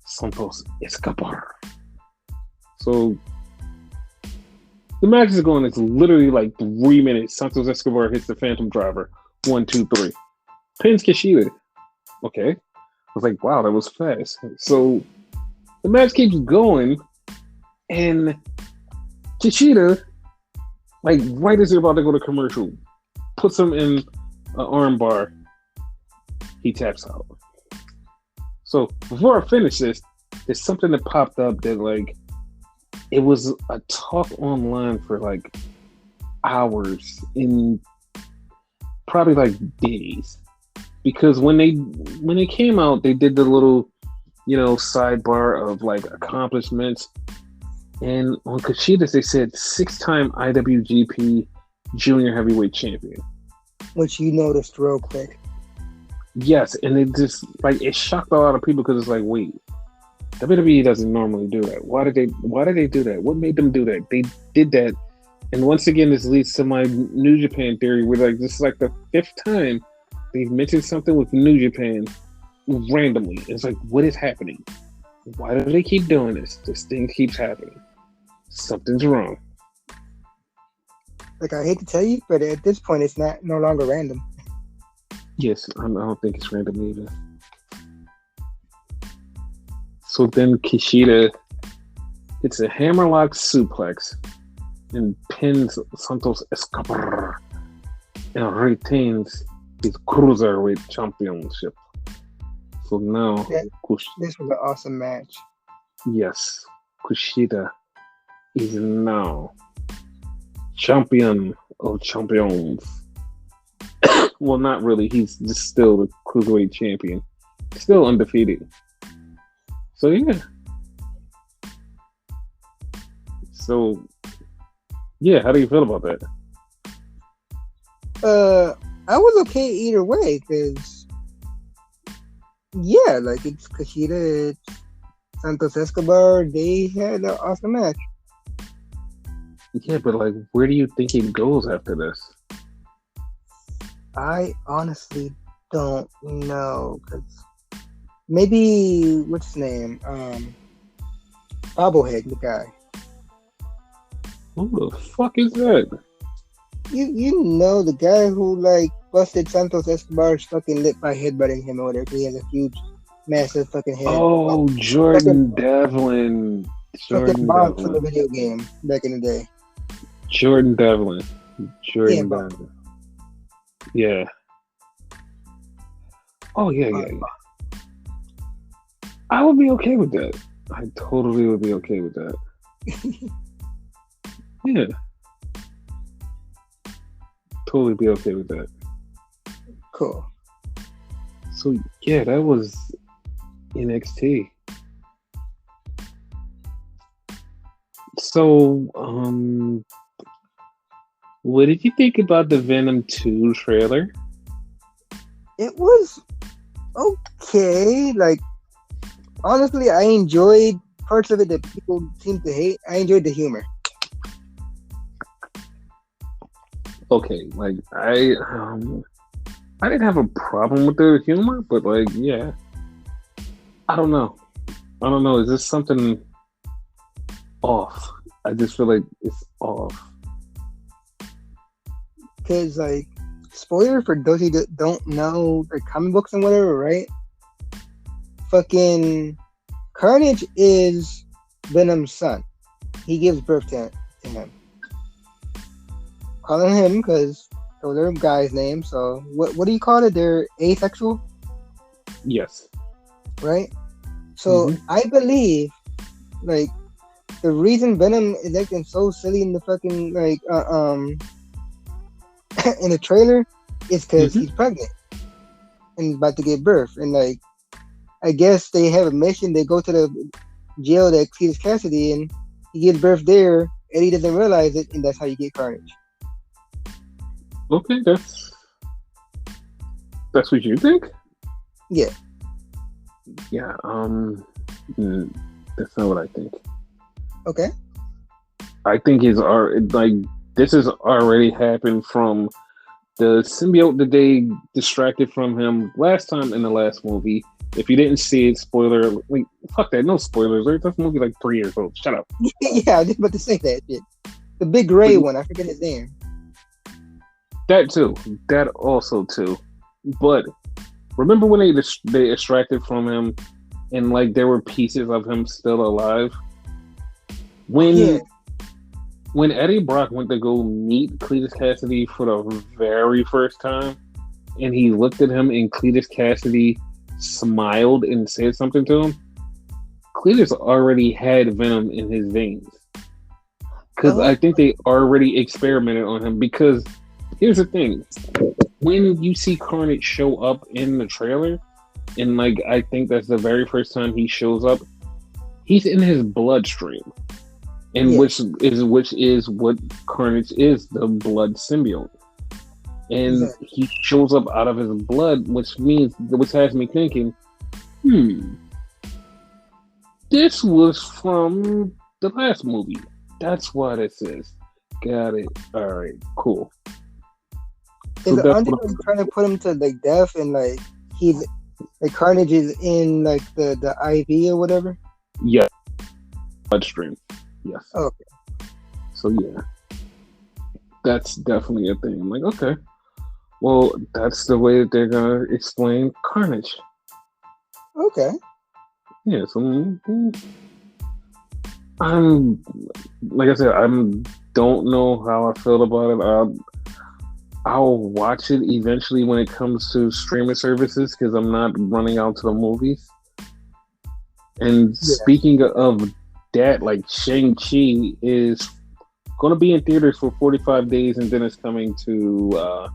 Santos Escobar. So the match is going, it's literally like 3 minutes. Santos Escobar hits the Phantom Driver. 1, 2, 3. Pins Kushida. Okay. I was like, wow, that was fast. So the match keeps going, and Kushida, like right as they're about to go to commercial, puts him in an arm bar. He taps out. So before I finish this, there's something that popped up that like it was a talk online for like hours, in probably like days, because when they came out, they did the little, sidebar of like accomplishments, and on Kushida's they said 6-time IWGP Junior Heavyweight Champion, which you noticed real quick. Yes, and it just like it shocked a lot of people because it's like, wait, WWE doesn't normally do that. Why did they do that? What made them do that? They did that, and once again, this leads to my New Japan theory, where like this is like the 5th time they've mentioned something with New Japan randomly. It's like, what is happening? Why do they keep doing this? This thing keeps happening. Something's wrong. Like, I hate to tell you, but at this point, it's no longer random. Yes, I don't think it's random either. So then Kushida, it's a hammerlock suplex and pins Santos Escobar and retains his Cruiserweight Championship. So now, this was an awesome match. Yes, Kushida is now champion of champions. Well, not really. He's just still the Cruiserweight champion. Still undefeated. So, yeah. So, yeah, how do you feel about that? I was okay either way, because yeah, like it's Kushida, it's Santos Escobar. They had an awesome match. Yeah, but like, where do you think it goes after this? I honestly don't know, because maybe what's his name? Bobblehead, the guy. Who the fuck is that? You know the guy who like busted Santos Escobar's fucking lip by headbutting him or whatever. He has a huge, massive fucking head. Oh, Jordan Devlin. Fucking bomb from the video game back in the day. Jordan Devlin. Devlin. Yeah. Oh, yeah. I would be okay with that. I totally would be okay with that. Yeah. Totally be okay with that. Cool. So, yeah, that was NXT. So, what did you think about the Venom 2 trailer? It was okay. Like, honestly, I enjoyed parts of it that people seem to hate. I enjoyed the humor. Okay, like I didn't have a problem with the humor, but like, yeah, I don't know. Is this something off? I just feel like it's off. Because, like, spoiler for those who don't know the comic books and whatever, right? Fucking Carnage is Venom's son. He gives birth to him. Calling him because those are guys' names. So what do you call it? They're asexual, Yes. right? So I believe, like, the reason Venom is acting so silly in the fucking like in the trailer is because he's pregnant and about to give birth, and like I guess they have a mission. They go to the jail that Cletus Cassidy, and he gives birth there. Eddie doesn't realize it, and that's how you get Carnage. Okay, that's what you think? Yeah. Yeah. That's not what I think. Okay. I think this has already happened from the symbiote that they distracted from him last time in the last movie. If you didn't see it, spoiler. Wait, fuck that. No spoilers. That movie like 3 years old. Shut up. Yeah, I was just about to say that shit. The big gray one. I forget his name. That too. That also too. But remember when they extracted from him, and like there were pieces of him still alive? When Eddie Brock went to go meet Cletus Cassidy for the very first time, and he looked at him, and Cletus Cassidy smiled and said something to him, Cletus already had Venom in his veins. Because I think they already experimented on him. Because here's the thing. When you see Carnage show up in the trailer, and like I think that's the very first time he shows up, he's in his bloodstream. And which is what Carnage is, the blood symbiote. And he shows up out of his blood, which has me thinking, this was from the last movie. That's why this is. Got it. All right, cool. Is the Undertaker trying to put him to like death, and like he's like Carnage is in like the IV or whatever? Yeah. Bloodstream. Yes. Okay. So yeah. That's definitely a thing. I'm like, okay. Well, that's the way that they're gonna explain Carnage. Okay. Yeah, so I'm like I said, don't know how I feel about it. I'll watch it eventually when it comes to streaming services because I'm not running out to the movies. And speaking of that, like Shang-Chi is going to be in theaters for 45 days and then it's coming to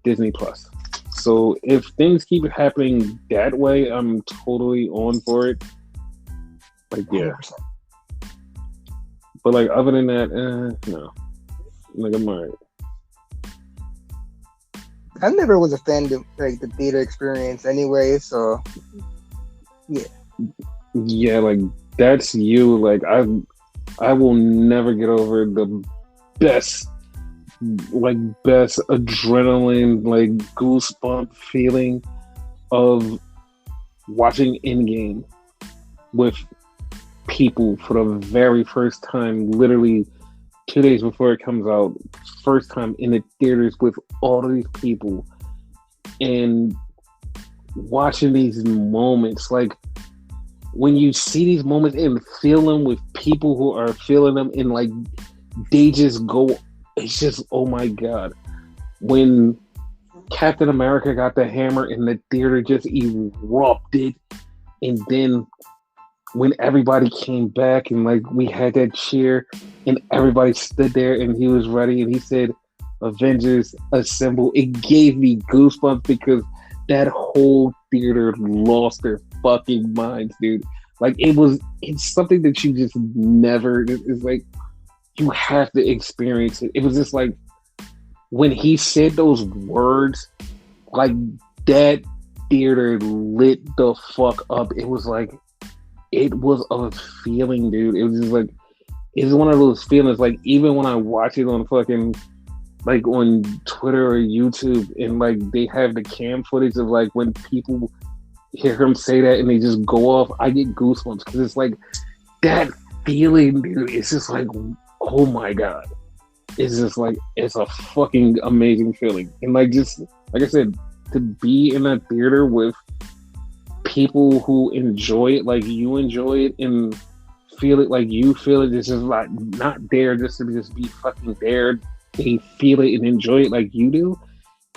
Disney Plus. So if things keep happening that way, I'm totally on for it. Like, yeah. 100%. But like other than that, no. Like I'm alright. I never was a fan of like the theater experience anyway, so yeah. Yeah, like that's you. Like I will never get over the best adrenaline, like goosebump feeling of watching Endgame with people for the very first time, literally 2 days before it comes out, first time in the theaters with all of these people and watching these moments. Like when you see these moments and feel them with people who are feeling them, and like they just go, it's just, oh my God. When Captain America got the hammer and the theater just erupted, and then when everybody came back and like we had that cheer and everybody stood there and he was ready and he said, Avengers Assemble, it gave me goosebumps because that whole theater lost their fucking minds, dude. Like it's something that you just never, it's like, you have to experience it. It was just like, when he said those words, like that theater lit the fuck up. It was like, it was a feeling, dude. It was just like, it's one of those feelings. Like even when I watch it on fucking, like on Twitter or YouTube, and like they have the cam footage of like when people hear him say that and they just go off, I get goosebumps because it's like that feeling, dude. It's just like, oh my God. It's just like, it's a fucking amazing feeling. And like, just like I said, to be in a theater with people who enjoy it like you enjoy it and feel it like you feel it, it's just like not there just to just be fucking there. They feel it and enjoy it like you do,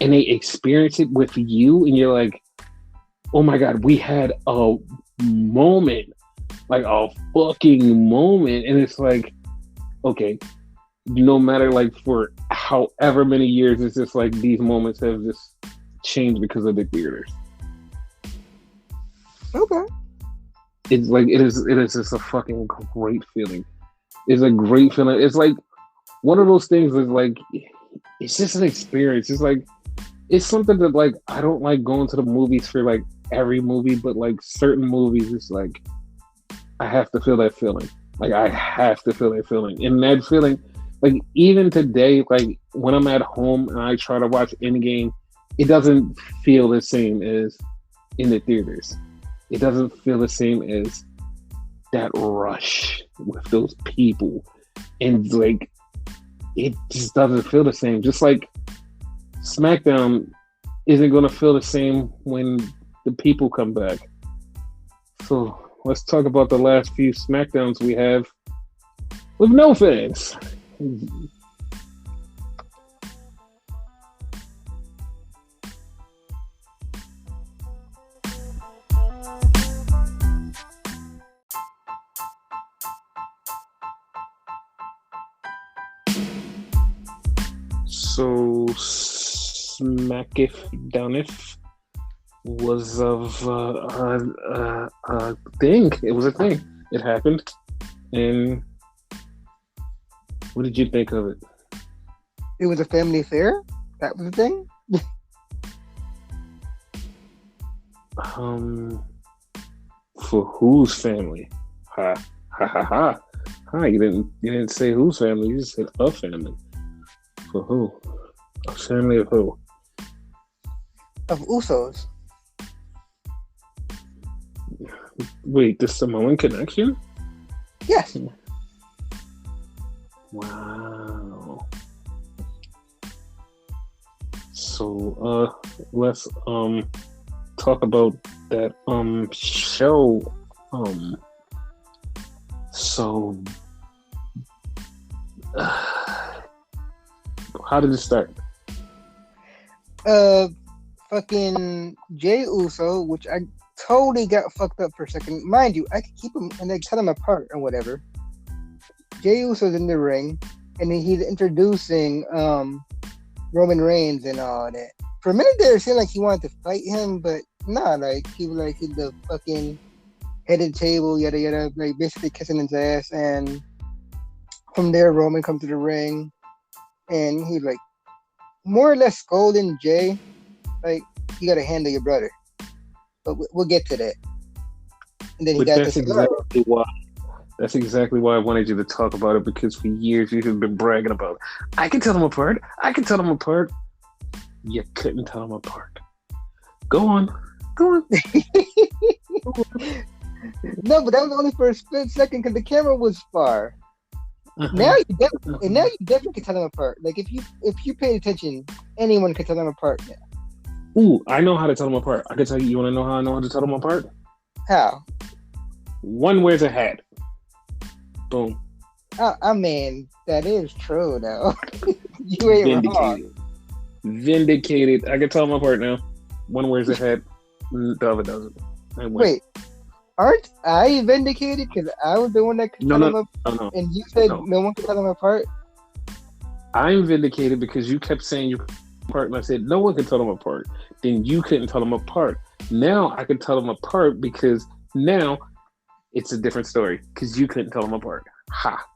and they experience it with you, and you're like, oh my God, we had a moment, like a fucking moment. And it's like, okay, no matter like for however many years, it's just like these moments have just changed because of the theaters. Okay. It's like it is just a fucking great feeling. It's a great feeling. It's like one of those things is like, it's just an experience. It's like, it's something that like, I don't like going to the movies for like every movie, but like certain movies, it's like, I have to feel that feeling. Like I have to feel that feeling. And that feeling, like even today, like when I'm at home and I try to watch Endgame, it doesn't feel the same as in the theaters. It doesn't feel the same as that rush with those people. And like, it just doesn't feel the same. Just like Smackdown isn't going to feel the same when the people come back. So let's talk about the last few Smackdowns we have with no fans. So Smackdownif was of a thing. It was a thing. It happened. And what did you think of it? It was a family affair? That was the thing? For whose family? Ha ha ha ha. Ha, you didn't say whose family, you just said a family. For who? A family of who? Of Usos. Wait, the Samoan connection? Yes. Wow. So let's talk about that show. So how did it start? Fucking Jey Uso, which I totally got fucked up for a second. Mind you, I could keep them and like cut them apart or whatever. Jey Uso's in the ring, and then he's introducing Roman Reigns and all that. For a minute there, it seemed like he wanted to fight him, but nah, like he was like the fucking head of the table, yada yada, like basically kissing his ass. And From there, Roman comes to the ring, and he like more or less scolding Jay, like you got to handle your brother. But we'll get to that. And then he got that's exactly why. That's exactly why I wanted you to talk about it, because for years you have been bragging about, I can tell them apart. I can tell them apart. You couldn't tell them apart. Go on. No, but that was only for a split second because the camera was far. Uh-huh. Now you definitely can tell them apart. Like if you pay attention, anyone can tell them apart now. Ooh, I know how to tell them apart. I can tell you. You want to know how I know how to tell them apart? How? One wears a hat. Boom. I mean, that is true though. You ain't wrong. Vindicated. I can tell them apart now. One wears a hat, the other doesn't. Wait, aren't I vindicated? Because I was the one that could tell them apart, no. And you said no one could tell them apart? I'm vindicated because you kept saying you apart, and I said no one can tell them apart. Then you couldn't tell them apart. Now I can tell them apart because now it's a different story because you couldn't tell them apart. Ha!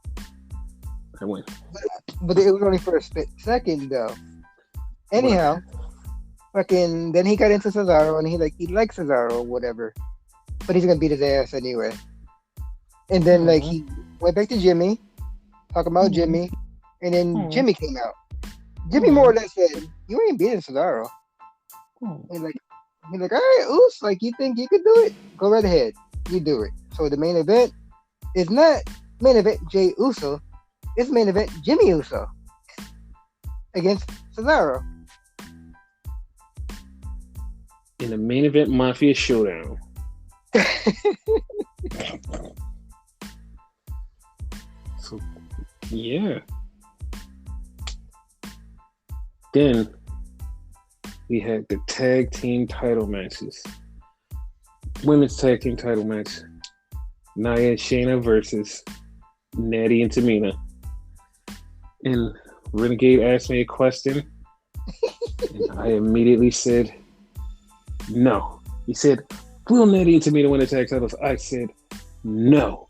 I win. But it was only for a split second though. Anyhow, fucking then he got into Cesaro and he likes Cesaro or whatever, but he's gonna beat his ass anyway. And then like he went back to Jimmy, talking about Jimmy, and then Jimmy came out. Jimmy more or less said, "You ain't beating Cesaro." And he's like, "All right, Oos, like you think you could do it? Go right ahead, you do it." So the main event is not main event Jey Uso, it's main event Jimmy Uso against Cesaro. In the main event Mafia Showdown. So, yeah. Then we had the tag team title matches. Women's tag team title match. Nia and Shayna versus Natty and Tamina. And Renegade asked me a question. And I immediately said, no. He said, will Natty and Tamina win the tag titles? I said, no.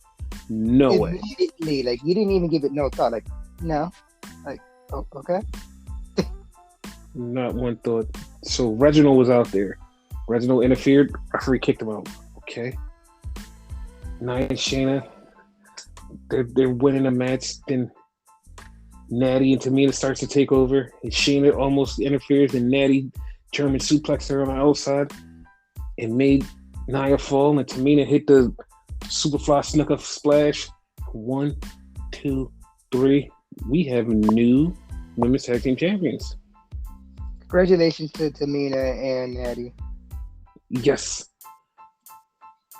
No way. Immediately, like you didn't even give it no thought. Like, no. Like, oh, okay. Not one thought. So Reginald was out there. Reginald interfered. Referee kicked him out. Okay. Nia and Shayna, they're winning the match. Then Natty and Tamina starts to take over. And Shayna almost interferes. And Natty German suplexed her on the outside and made Nia fall. And Tamina hit the Superfly Snuka Splash. 1, 2, 3. We have new women's tag team champions. Congratulations to Tamina and Natty. Yes.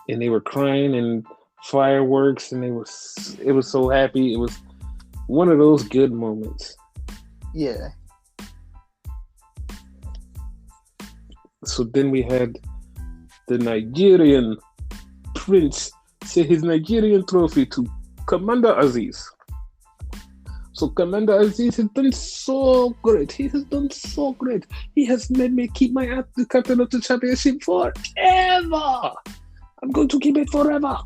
And they were crying and fireworks, and it was so happy. It was one of those good moments. Yeah. So then we had the Nigerian prince say his Nigerian trophy to Commander Aziz. So Commander Aziz has done so great. He has done so great. He has made me keep my the captain of the championship forever. I'm going to keep it forever.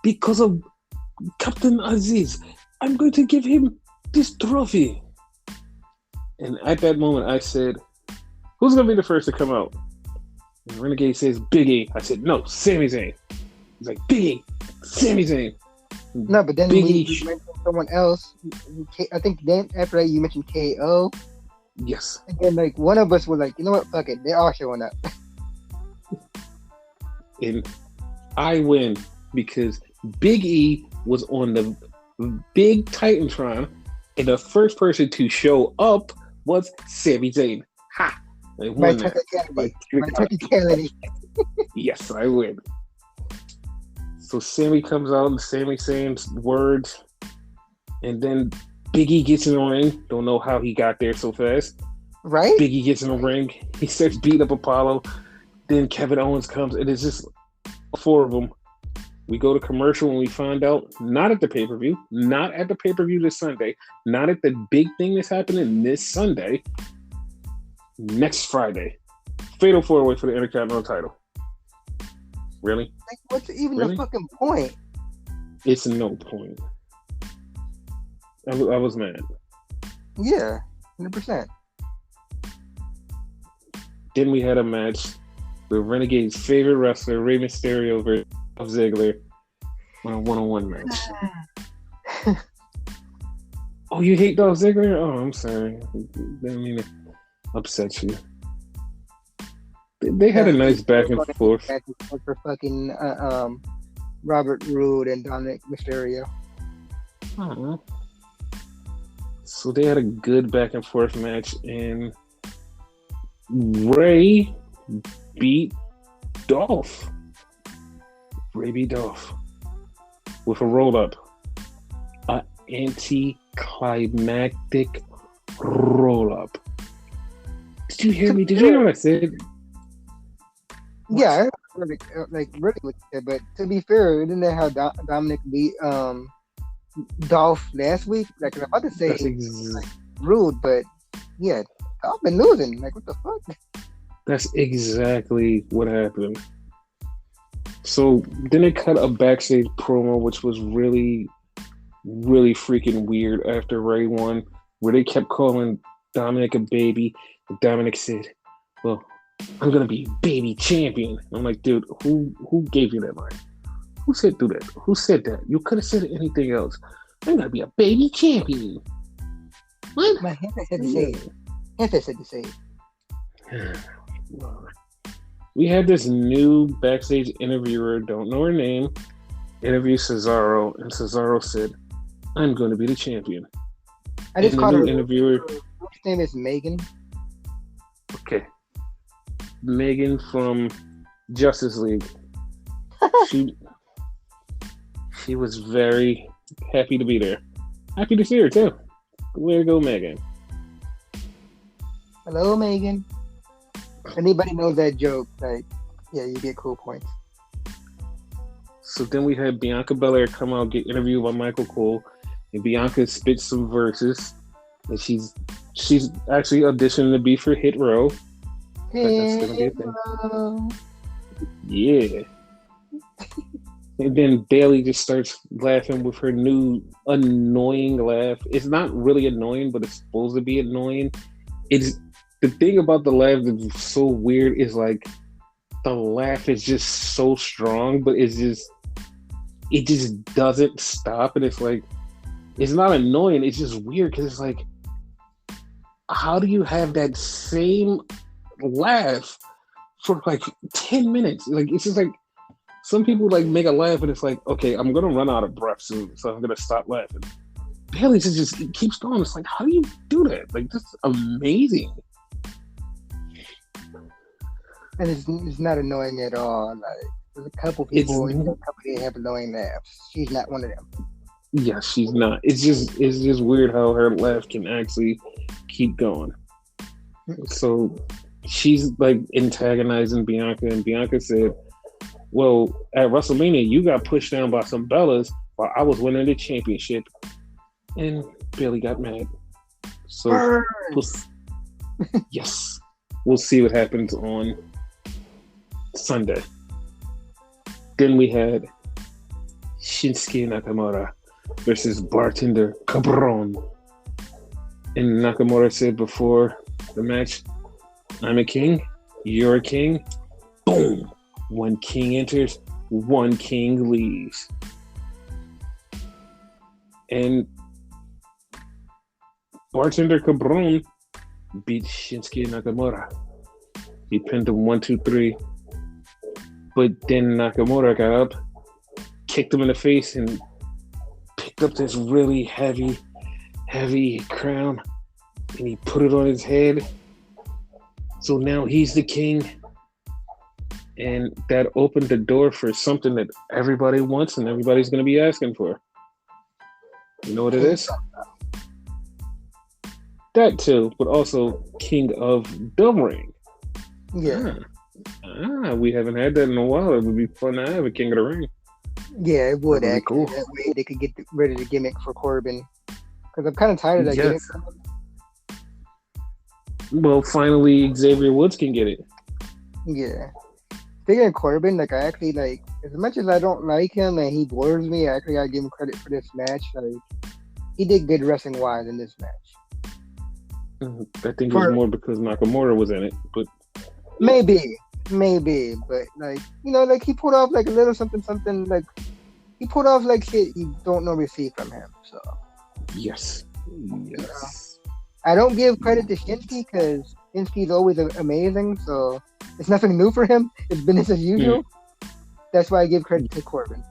Because of Captain Aziz, I'm going to give him this trophy. And at that moment, I said, who's going to be the first to come out? And Renegade says, Big E. I said, no, Sami Zayn. He's like, Big E, Sami Zayn. No, but then you mentioned someone else. I think then after that you mentioned KO. Yes. And then like one of us was like, you know what, fuck it, they're all showing up. And I win because Big E was on the big Titantron, and the first person to show up was Sami Zayn. Ha! I won by technicality. Yes, I win. So Sammy comes out and Sami saying words, and then Big E gets in the ring. Don't know how he got there so fast. Right? Big E gets in the ring. He starts beating up Apollo. Then Kevin Owens comes, and it's just four of them. We go to commercial and we find out, not at the pay-per-view this Sunday, not at the big thing that's happening this Sunday, next Friday. Fatal 4-way for the Intercontinental title. Really? Like, what's even the fucking point? It's no point. I was mad. Yeah, 100%. Then we had a match with Renegade's favorite wrestler, Rey Mysterio versus Dolph Ziggler on a one-on-one match. Oh, you hate Dolph Ziggler? Oh, I'm sorry. Didn't mean to upset you. They had a nice back and forth. For fucking Robert Roode and Dominic Mysterio. Uh-huh. So they had a good back and forth match, and Ray beat Dolph. Ray beat Dolph with a roll up, an anticlimactic roll up. Did you hear me? Did you hear what I said? Yeah, really with it. But to be fair, didn't they have Dominic beat Dolph last week? Like I'm about to say, rude, but yeah, Dolph been losing. Like what the fuck? That's exactly what happened. So then they cut a backstage promo, which was really, really freaking weird after Ray won, where they kept calling Dominic a baby. And Dominic said, "Well, I'm gonna be baby champion." I'm like, dude, who gave you that line? Who said do that? Who said that? You could have said anything else. I'm gonna be a baby champion. What? My Hefe said to say it. Hefe said to say it. We had this new backstage interviewer, don't know her name, interview Cesaro, and Cesaro said, "I'm going to be the champion." I just called her interviewer. Her name is Megan. Okay, Megan from Justice League. She was very happy to be there. Happy to see her too. Way to go, Megan. Hello, Megan. Anybody knows that joke? Like, yeah, you get cool points. So then we had Bianca Belair come out, get interviewed by Michael Cole, and Bianca spits some verses, and she's actually auditioning to be for Hit Row. That's gonna be a thing. Yeah. And then Bayley just starts laughing with her new annoying laugh. It's not really annoying, but it's supposed to be annoying. It's the thing about the laugh that's so weird is like the laugh is just so strong, but it just doesn't stop, and it's like it's not annoying. It's just weird because it's like, how do you have that same laugh for like 10 minutes? Like it's just like some people like make a laugh and it's like, okay, I'm gonna run out of breath soon, so I'm gonna stop laughing. Bailey just it keeps going. It's like, how do you do that? Like, that's amazing. And it's not annoying at all. Like there's a couple people in the company that have annoying laughs. She's not one of them. Yeah, she's not. It's just weird how her laugh can actually keep going. So she's like antagonizing Bianca, and Bianca said, "Well, at WrestleMania, you got pushed down by some Bellas while I was winning the championship." And Bayley got mad. So yes, we'll see what happens on Sunday. Then we had Shinsuke Nakamura versus Bartender Cabron. And Nakamura said before the match, "I'm a king, you're a king. Boom. One king enters, one king leaves." And Bartender Cabron beat Shinsuke Nakamura. He pinned him 1, 2, 3. But then Nakamura got up, kicked him in the face, and picked up this really heavy crown, and he put it on his head. So now he's the king. And that opened the door for something that everybody wants and everybody's going to be asking for. You know what it is? That too, but also King of the Ring. Yeah. We haven't had that in a while. It would be fun to have a King of the Ring. Yeah, it would actually. Cool. That way they could get rid of the gimmick for Corbin. Because I'm kind of tired of that gimmick. Well, finally Xavier Woods can get it. Yeah. Speaking of Corbin, like I actually like, as much as I don't like him and he bores me, I actually gotta give him credit for this match. Like he did good wrestling wise in this match. I think it was more because Nakamura was in it, but maybe, but like like he pulled off like a little something, like he pulled off like shit you don't normally see from him. So yes. I don't give credit to Shinsuke because Shinsuke's always amazing, so it's nothing new for him. It's business as usual. That's why I give credit to Corbin.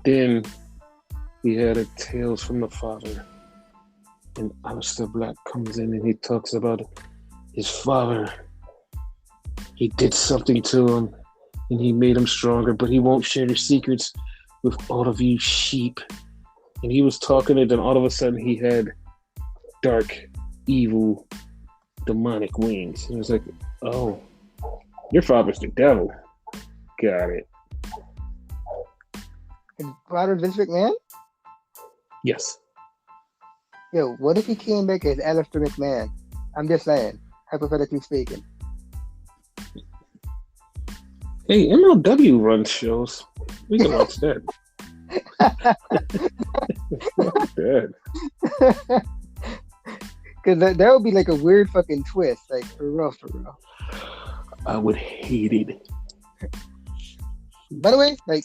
Then we had a Tales from the Father. And Aleister Black comes in and he talks about his father. He did something to him and he made him stronger, but he won't share his secrets with all of you sheep. And he was talking, and then all of a sudden he had dark, evil, demonic wings. And it was like, oh, your father's the devil. Got it. His father, Vince McMahon? Yes. Yo, what if he came back as Aleister McMahon? I'm just saying, hypothetically speaking. Hey, MLW runs shows. We can watch that. Not bad. Because that would be like a weird fucking twist, like for real. I would hate it. By the way, like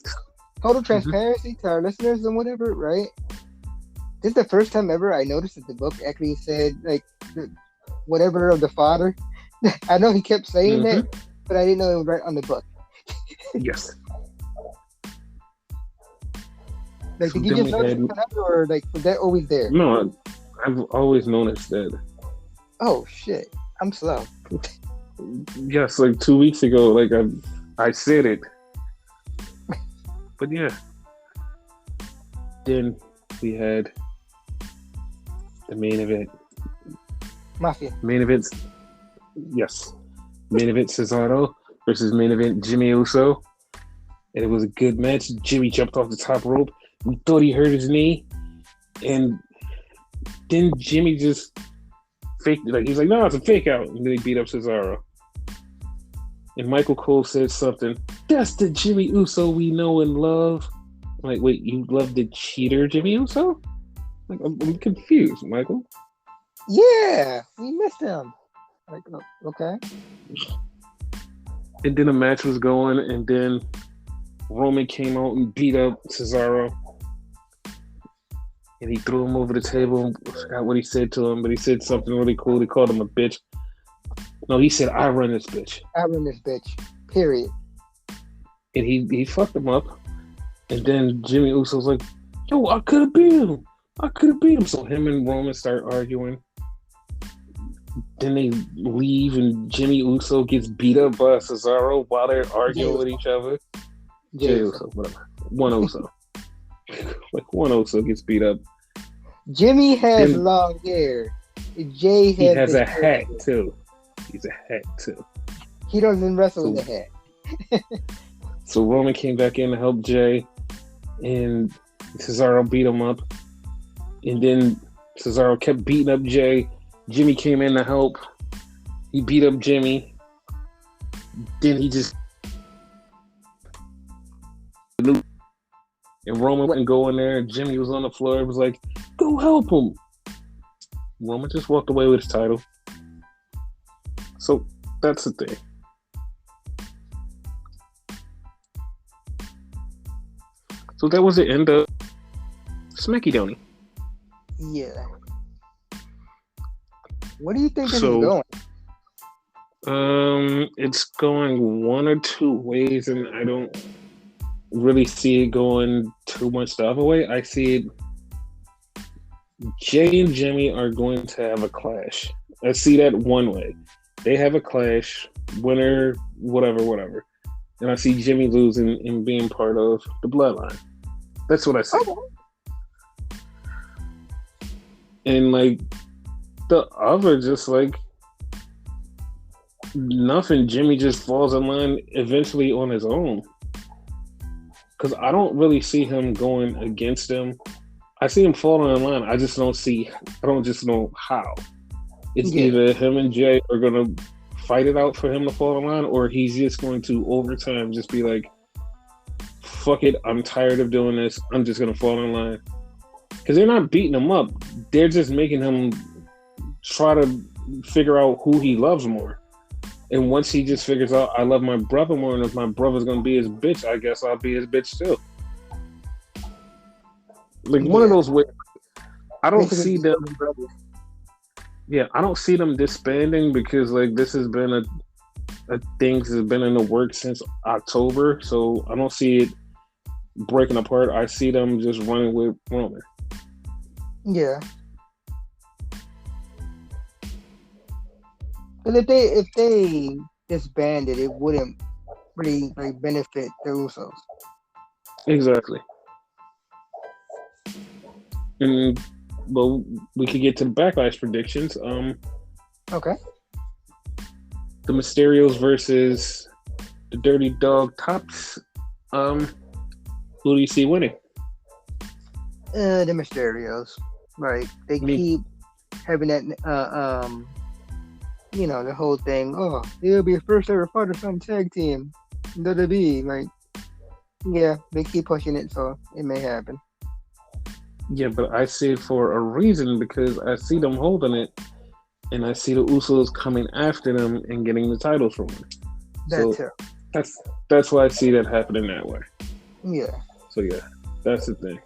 total transparency to our listeners and whatever, right? This is the first time ever I noticed that the book actually said like whatever of the father. I know he kept saying that, but I didn't know it was right on the book. Yes. Like, did you just notice that, or like was that always there? No, I've always noticed that. Oh shit, I'm slow. Yes, like 2 weeks ago, like I said it. But yeah. Then we had the main event. Mafia. Main event, yes. Main event Cesaro versus main event Jimmy Uso. And it was a good match. Jimmy jumped off the top rope. We thought he hurt his knee. And then Jimmy just faked it. Like, he's like, no, it's a fake out. And then he beat up Cesaro. And Michael Cole said something. That's the Jimmy Uso we know and love. I'm like, wait, you love the cheater Jimmy Uso? Like, I'm confused, Michael. Yeah, we missed him. Like, okay. And then the match was going, and then Roman came out and beat up Cesaro. And he threw him over the table. I forgot what he said to him, but he said something really cool. He called him a bitch. No, he said, I run this bitch. I run this bitch. Period. And he fucked him up. And then Jimmy Uso was like, yo, I could have beat him. So him and Roman start arguing. Then they leave, and Jimmy Uso gets beat up by Cesaro while they're arguing with each other. Jay Uso, whatever. One Uso. Like, one Uso gets beat up. Jimmy has long hair. Jay has he has a hat, too. He's a hat, too. He doesn't wrestle with a hat. So Roman came back in to help Jay, and Cesaro beat him up. And then Cesaro kept beating up Jay. Jimmy came in to help. He beat up Jimmy. Then he just... And Roman wouldn't go in there. Jimmy was on the floor. It was like, go help him. Roman just walked away with his title. So that's the thing. So that was the end of Smackdown. Yeah. What do you think this is going? It's going one or two ways, and I don't really see it going too much the other way. I see it. Jay and Jimmy are going to have a clash. I see that one way. They have a clash, winner, whatever. And I see Jimmy losing and being part of the bloodline. That's what I see. Okay. And like the other, just like nothing, Jimmy just falls in line eventually on his own. Because I don't really see him going against him. I see him falling in line. I just don't know how. It's either him and Jay are going to fight it out for him to fall in line, or he's just going to, over time, just be like, fuck it, I'm tired of doing this. I'm just gonna fall in line. Because they're not beating him up. They're just making him try to figure out who he loves more. And once he just figures out, I love my brother more, and if my brother's gonna be his bitch, I guess I'll be his bitch too. Like one of those ways. I don't see them. Yeah, I don't see them disbanding because like this has been a thing that's been in the works since October, so I don't see it breaking apart. I see them just running with Roman. Yeah. But if they disbanded, it wouldn't really like benefit the Usos. Exactly. And well, we could get to the backlash predictions. Okay. The Mysterios versus the Dirty Dog Tops. Who do you see winning? The Mysterios. Right. They keep having that the whole thing, oh, it'll be a first ever father-son tag team. WWE, like, yeah, they keep pushing it, so it may happen. Yeah, but I see it for a reason because I see them holding it, and I see the Usos coming after them and getting the titles from them. That's why I see that happening that way. Yeah. So yeah, that's the thing.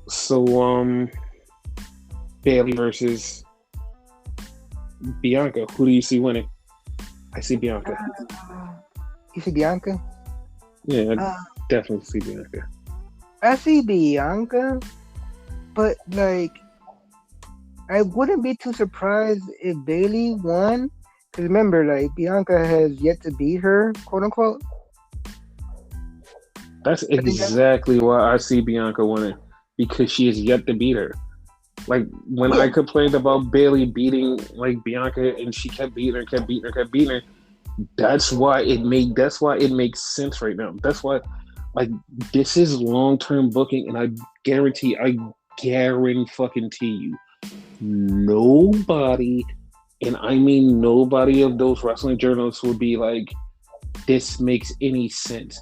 So Bayley versus Bianca. Who do you see winning? I see Bianca. You see Bianca? Yeah, I definitely see Bianca. I see Bianca, but like, I wouldn't be too surprised if Bayley won. Because remember, like, Bianca has yet to beat her, quote unquote. That's exactly why I see Bianca winning. Because she has yet to beat her. Like when I complained about Bayley beating like Bianca and she kept beating her. That's why it makes sense right now. That's why like this is long-term booking, and I guarantee fucking you, nobody, and I mean nobody of those wrestling journalists would be like, this makes any sense.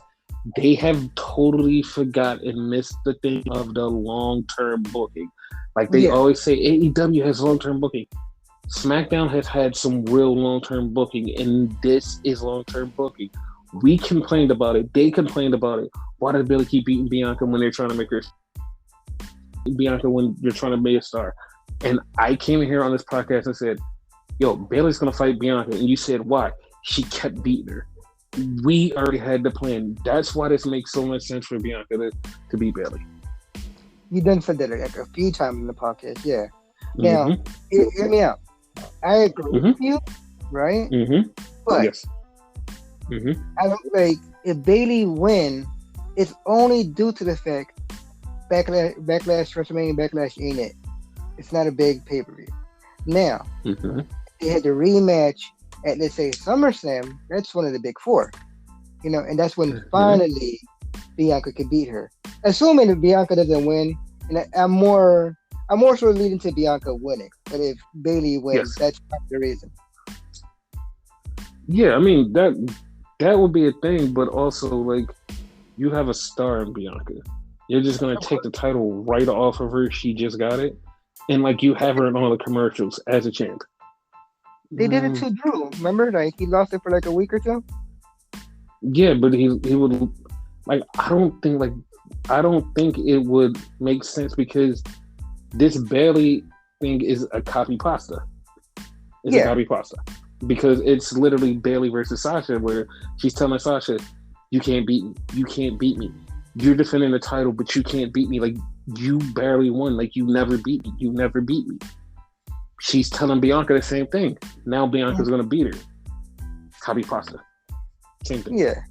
They have totally forgot and missed the thing of the long-term booking. Like they always say, AEW has long-term booking. Smackdown has had some real long-term booking, and this is long-term booking. We complained about it. They complained about it. Why did Billy keep beating Bianca when they're trying to make her Bianca when you're trying to make a star? And I came in here on this podcast and said, yo, Bayley's going to fight Bianca. And you said, why? She kept beating her. We already had the plan. That's why this makes so much sense for Bianca to beat Bayley. You done said that like a few times in the podcast, yeah. Now, hear me out. I agree with you, right? But yes. I don't like if Bayley win, it's only due to the fact Backlash WrestleMania Backlash ain't it. It's not a big pay-per-view. Now, they had the rematch at, let's say, SummerSlam. That's one of the big four, and that's when finally Bianca could beat her. Assuming that Bianca doesn't win, and I'm more so leading to Bianca winning. But if Bayley wins, that's the reason. Yeah, I mean that would be a thing, but also like you have a star in Bianca. You're just gonna take the title right off of her. She just got it, and like you have her in all the commercials as a champ. They did it to Drew. Remember, like he lost it for like a week or two. Yeah, but he would like. I don't think it would make sense because this Bayley thing is a copy pasta. It's a copy pasta because it's literally Bayley versus Sasha, where she's telling Sasha, "You can't beat me. You can't beat me. You're defending the title, but you can't beat me. Like you barely won. Like you never beat me. You never beat me." She's telling Bianca the same thing. Now Bianca's gonna beat her. Copy pasta. Same thing. Yeah.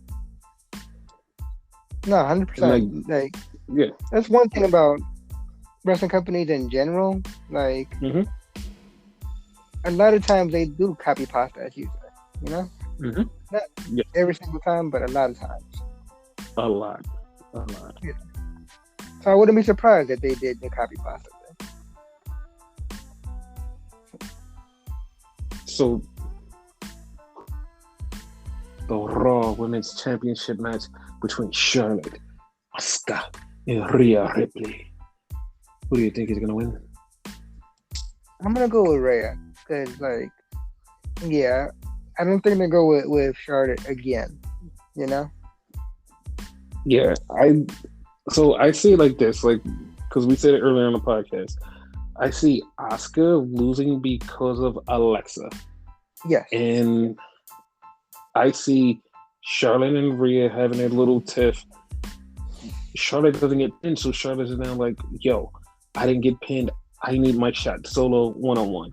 No, 100%. Like, yeah. That's one thing about wrestling companies in general. Like, a lot of times they do copy pasta, as you said. Not every single time, but a lot of times. A lot. Yeah. So I wouldn't be surprised if they did the copy pasta. So, the Raw Women's Championship match between Charlotte, Asuka, and Rhea Ripley. Who do you think is going to win? I'm gonna go with Rhea because, like, yeah, I don't think they go with Charlotte again. You know? Yeah, I see it like this, like, because we said it earlier on the podcast. I see Asuka losing because of Alexa. Yes. And I see Charlotte and Rhea having a little tiff. Charlotte doesn't get pinned, so Charlotte is now like, yo, I didn't get pinned. I need my shot solo one-on-one.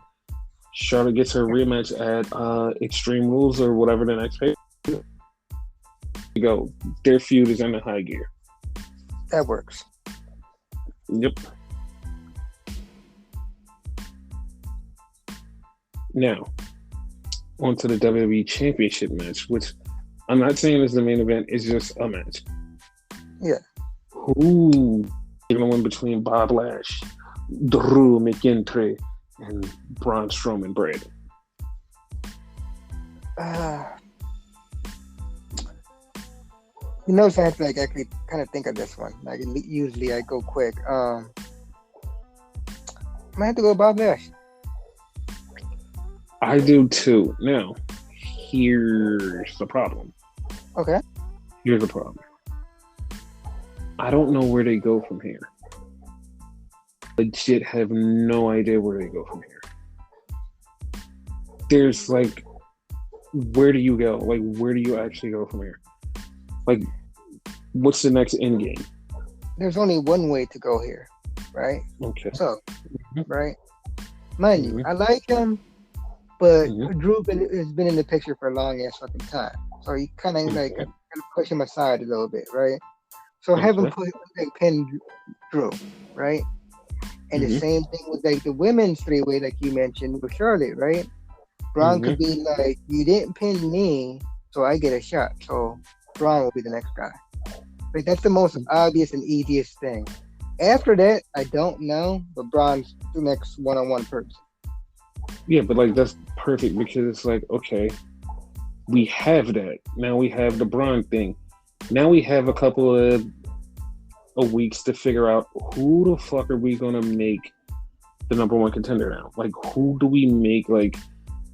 Charlotte gets her rematch at Extreme Rules or whatever the next pay. You go. Their feud is in the high gear. That works. Yep. Now, on to the WWE Championship match, which I'm not saying is the main event. It's just a match. Yeah. Who is going to win between Bob Lash, Drew McIntyre, and Braun Strowman Brad? You notice I have to like actually kind of think of this one. Like usually I go quick. I might have to go Bob Lash. I do too. Now, here's the problem. Okay. Here's the problem. I don't know where they go from here. Legit have no idea where they go from here. There's like, where do you go? Like, where do you actually go from here? Like, what's the next end game? There's only one way to go here, right? Okay. So, right? Mind you, I like him, but Drew has been in the picture for a long ass fucking time. So you kind of like push him aside a little bit, right? So have him pin Drew, right? And the same thing with like the women's three-way, like you mentioned with Charlotte, right? Braun could be like, you didn't pin me, so I get a shot. So Braun will be the next guy. Like that's the most obvious and easiest thing. After that, I don't know, but Braun's the next one-on-one person. Yeah, but like that's perfect because it's like, okay, we have that. Now we have the Braun thing. Now we have a couple of weeks to figure out who the fuck are we gonna make the number one contender now? Like who do we make like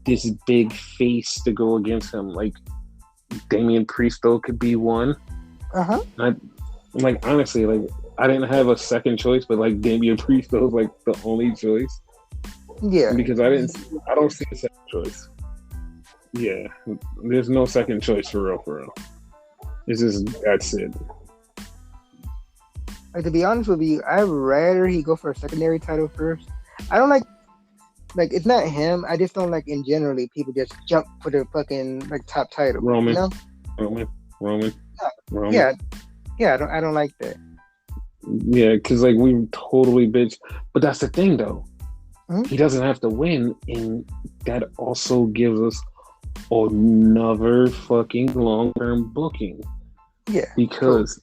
this big face to go against him? Like Damian Priest though could be one. Like honestly, like I didn't have a second choice, but like Damian Priest though was like the only choice. Yeah. Because I don't see a second choice. Yeah. There's no second choice for real. It's just that's it. Like to be honest with you, I'd rather he go for a secondary title first. I don't like it's not him. I just don't like in generally people just jump for the fucking like top title. Roman. You know? Roman. Yeah. Yeah, I don't like that. Yeah, because like we totally bitch. But that's the thing though. He doesn't have to win, and that also gives us another fucking long-term booking. Yeah. Because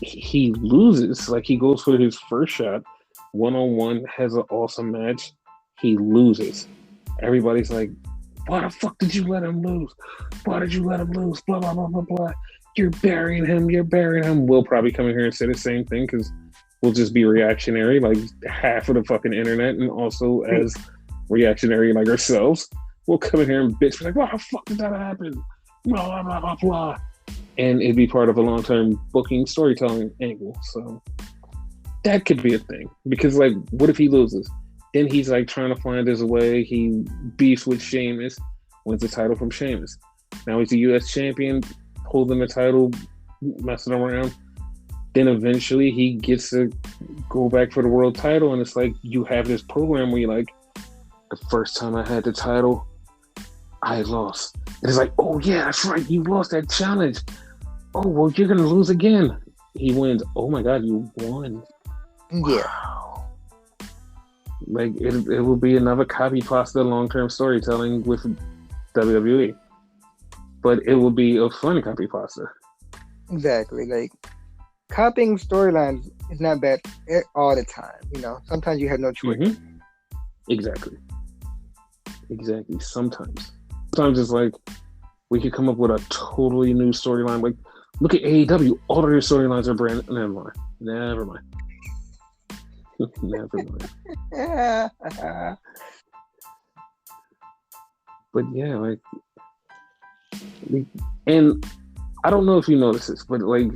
he loses, like he goes for his first shot, one-on-one, has an awesome match. He loses. Everybody's like, why the fuck did you let him lose? Why did you let him lose? Blah, blah, blah, blah, blah. You're burying him. We'll probably come in here and say the same thing because we'll just be reactionary like half of the fucking internet, and also as reactionary like ourselves. We'll come in here and bitch like, why the fuck did that happen? Blah, blah, blah, blah, blah. And it'd be part of a long-term booking storytelling angle. So that could be a thing. Because like, what if he loses? Then he's like trying to find his way. He beefs with Sheamus, wins the title from Sheamus. Now he's the U.S. champion, holding the title, messing around. Then eventually he gets to go back for the world title, and it's like you have this program where you're like, the first time I had the title, I lost. And it's like, oh yeah, that's right, you lost that challenge. Oh, well, you're gonna lose again. He wins. Oh my God, you won. Yeah. Wow. Like it will be another copy pasta long-term storytelling with WWE. But it will be a fun copy pasta. Exactly. Like copying storylines is not bad all the time. You know, sometimes you have no choice. Exactly. Sometimes it's like We could come up with a totally new storyline. Like, look at AEW. All of their storylines are brand. Never mind. Never mind. Never mind. But yeah, like, and I don't know if you noticed this, but like,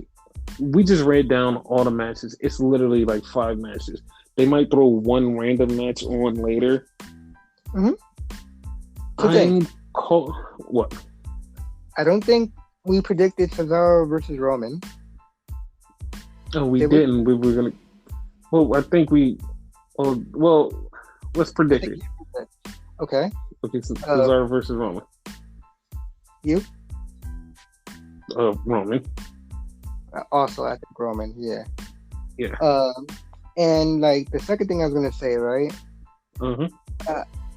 we just read down all the matches. It's literally like 5 matches. They might throw one random match on later. What? I don't think we predicted Cesaro versus Roman. Oh, we didn't. We were gonna. Well, I think we. Well, let's predict it. Okay. Okay, so Cesaro versus Roman. You? Roman. Also, I think Roman. Yeah. Yeah. And like the second thing I was gonna say, right?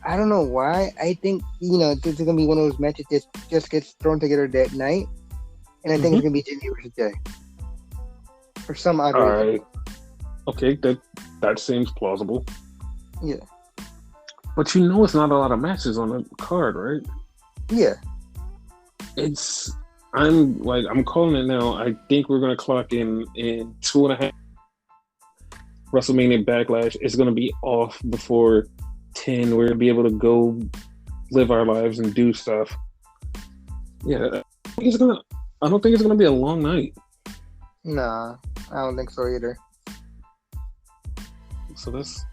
I don't know why. I think this is gonna be one of those matches that just gets thrown together that night, and I think it's gonna be Jimmy versus Jay. For some odd reason. Right. Okay, that seems plausible. Yeah. But it's not a lot of matches on the card, right? Yeah. I'm calling it now. I think we're gonna clock in 2.5. WrestleMania Backlash is gonna be off before 10. We're gonna be able to go live our lives and do stuff. Yeah, I don't think it's gonna be a long night. Nah, I don't think so either. So that's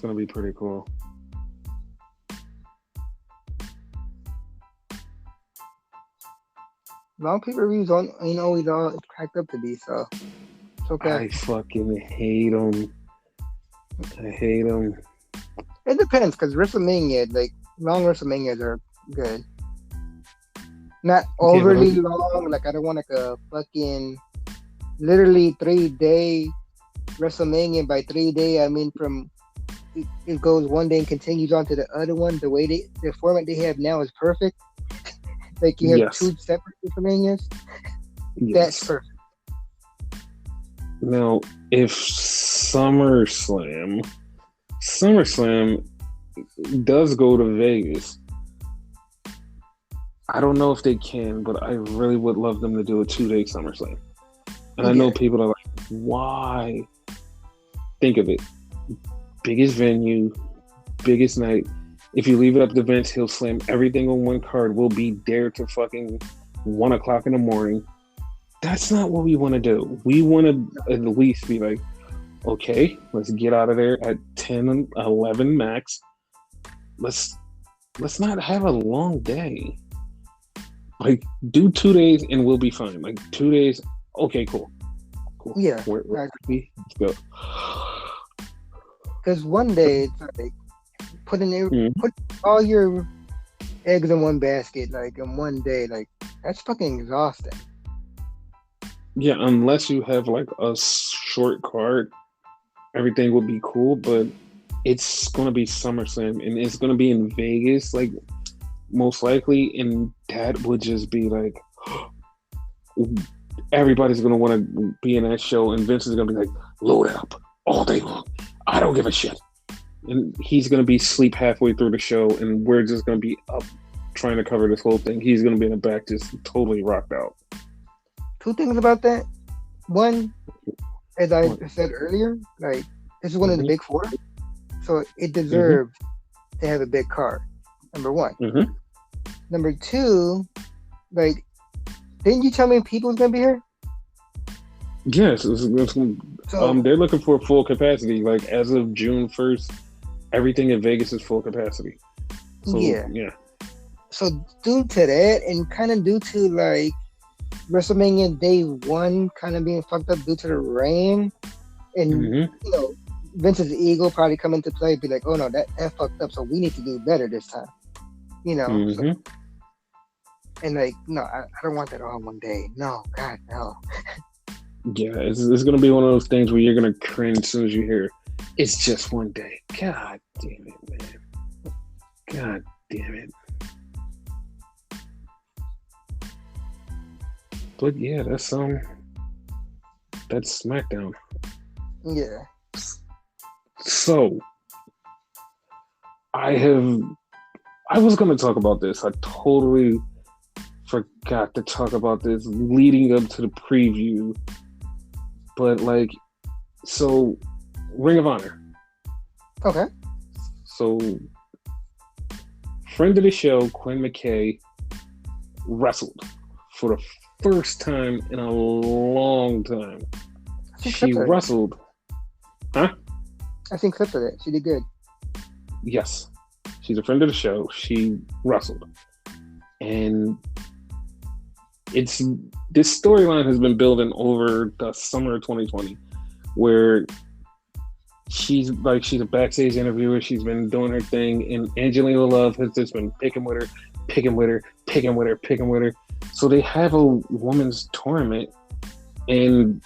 gonna be pretty cool. Long pay-per-views ain't always all it's cracked up to be, so it's okay. I fucking hate them. I hate them. It depends, because WrestleMania, like, long WrestleManias are good. Not overly long, like, I don't want like a fucking literally 3-day WrestleMania. By 3-day, I mean from it goes one day and continues on to the other one. The way the format they have now is perfect. Like you have 2 separate WrestleManias. That's perfect. Now, if SummerSlam does go to Vegas, I don't know if they can, but I really would love them to do a 2-day SummerSlam. And I know people are like, why? Think of it. Biggest venue, biggest night. If you leave it up to Vince, he'll slam everything on one card. We'll be there to fucking 1 o'clock in the morning. That's not what we want to do. We want to at least be like, okay, let's get out of there at 10, 11 max. Let's not have a long day. Like, do 2 days and we'll be fine. Like, 2 days, okay, cool. Yeah. Let's go. Because one day, it's like, put all your eggs in one basket, like, in one day. Like, that's fucking exhausting. Yeah, unless you have, like, a short card, everything will be cool, but it's going to be SummerSlam, and it's going to be in Vegas, like, most likely, and that would just be, like, everybody's going to want to be in that show, and Vince is going to be like, load it up all day long. I don't give a shit. And he's going to be asleep halfway through the show, and we're just going to be up trying to cover this whole thing. He's going to be in the back just totally rocked out. 2 things about that. One, as I said earlier, like, this is one of the big 4, so it deserves to have a big card. Number 1. Number 2, like, didn't you tell me people's gonna be here? Yes, they're looking for full capacity. Like, as of June 1st, everything in Vegas is full capacity. So, yeah. So due to that, and kind of due to like WrestleMania Day 1 kind of being fucked up due to the rain, and Vince's ego probably come into play, be like, oh no, that fucked up, so we need to do better this time. So, and like, no, I don't want that all one day. No, God, no. Yeah, it's gonna be one of those things where you're gonna cringe as soon as you hear it's just one day. God damn it, man. God damn it. But yeah, that's SmackDown. Yeah. So I was gonna talk about this. I totally forgot to talk about this leading up to the preview, but like, so Ring of Honor. Okay. So, friend of the show, Quinn McKay, wrestled for the first time in a long time. She wrestled. Huh? I've seen clips of it. She did good. Yes. She's a friend of the show. She wrestled. And this storyline has been building over the summer of 2020, where she's a backstage interviewer. She's been doing her thing, and Angelina Love has just been picking with her. So they have a women's tournament, and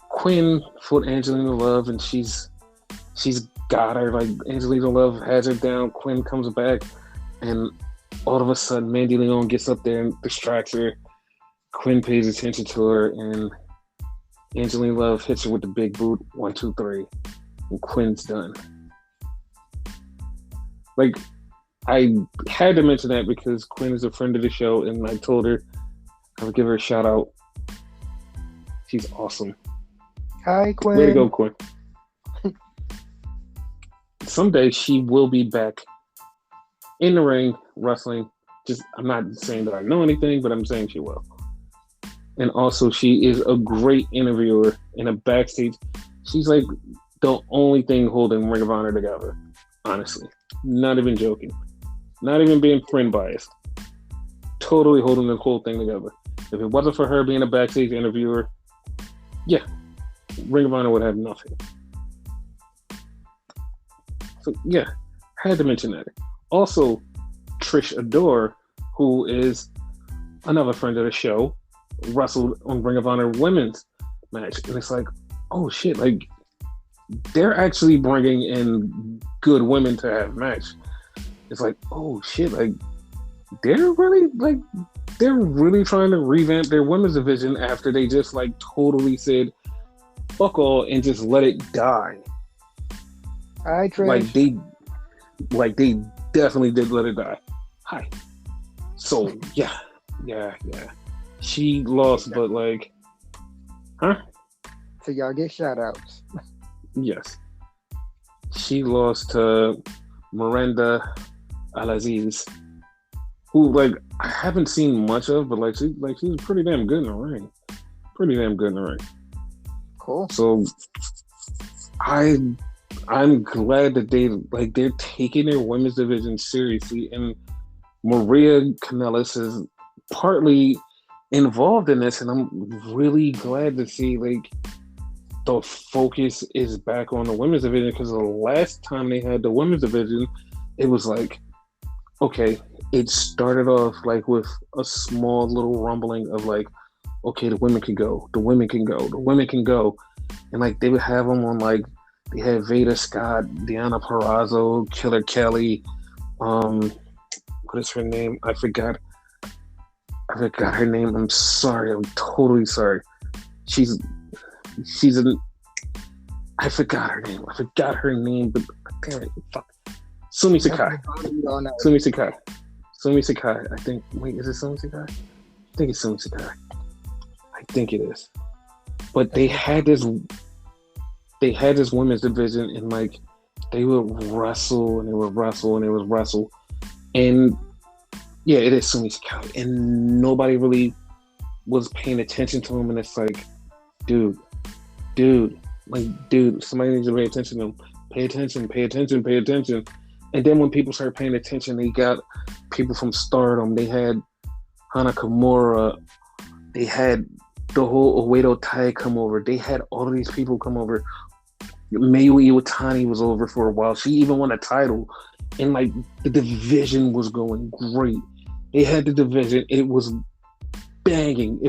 Quinn fought Angelina Love, and she's got her. Like, Angelina Love has her down. Quinn comes back, and all of a sudden, Mandy Leon gets up there and distracts her. Quinn pays attention to her, and Angelina Love hits her with the big boot. 1, 2, 3, and Quinn's done. Like, I had to mention that because Quinn is a friend of the show, and I told her I would give her a shout out. She's awesome. Hi, Quinn. Way to go, Quinn. Someday she will be back in the ring wrestling. I'm not saying that I know anything, but I'm saying she will. And also, she is a great interviewer in a backstage. She's like the only thing holding Ring of Honor together. Honestly, not even joking, not even being friend biased. Totally holding the whole thing together. If it wasn't for her being a backstage interviewer, yeah, Ring of Honor would have nothing. So yeah, had to mention that. Also, Trish Adore, who is another friend of the show, wrestled on Ring of Honor women's match, and it's like, oh shit, like they're actually bringing in good women to have match. It's like, oh shit, like they're really trying to revamp their women's division after they just like totally said fuck all and just let it die. Hi, Trish. Like they definitely did let it die. Hi. So yeah. She lost, but like, huh? So y'all get shout outs. Yes. She lost to Miranda Alaziz, who like I haven't seen much of, but like she's pretty damn good in the ring. Cool. So I'm glad that they're taking their women's division seriously, and Maria Kanellis is partly involved in this, and I'm really glad to see like the focus is back on the women's division, because the last time they had the women's division, it was like, okay, it started off like with a small little rumbling of like, okay, the women can go, and like they would have them on like, they had Veda Scott, Deanna Purrazzo, Killer Kelly, what is her name? I forgot her name. I'm sorry. I'm totally sorry. I forgot her name, but damn it, fuck. Sumi Sakai. I think, wait, is it Sumi Sakai? I think it's Sumi Sakai. I think it is. But they had this women's division, and like they would wrestle. And yeah, it is Sumi Sakai, and nobody really was paying attention to him. And it's like, dude, somebody needs to pay attention to him. Pay attention. And then when people started paying attention, they got people from Stardom. They had Hana Kimura. They had the whole Oedo Tai come over. They had all of these people come over. Mayu Iwatani was over for a while. She even won a title. And like the division was going great. They had the division. It was banging.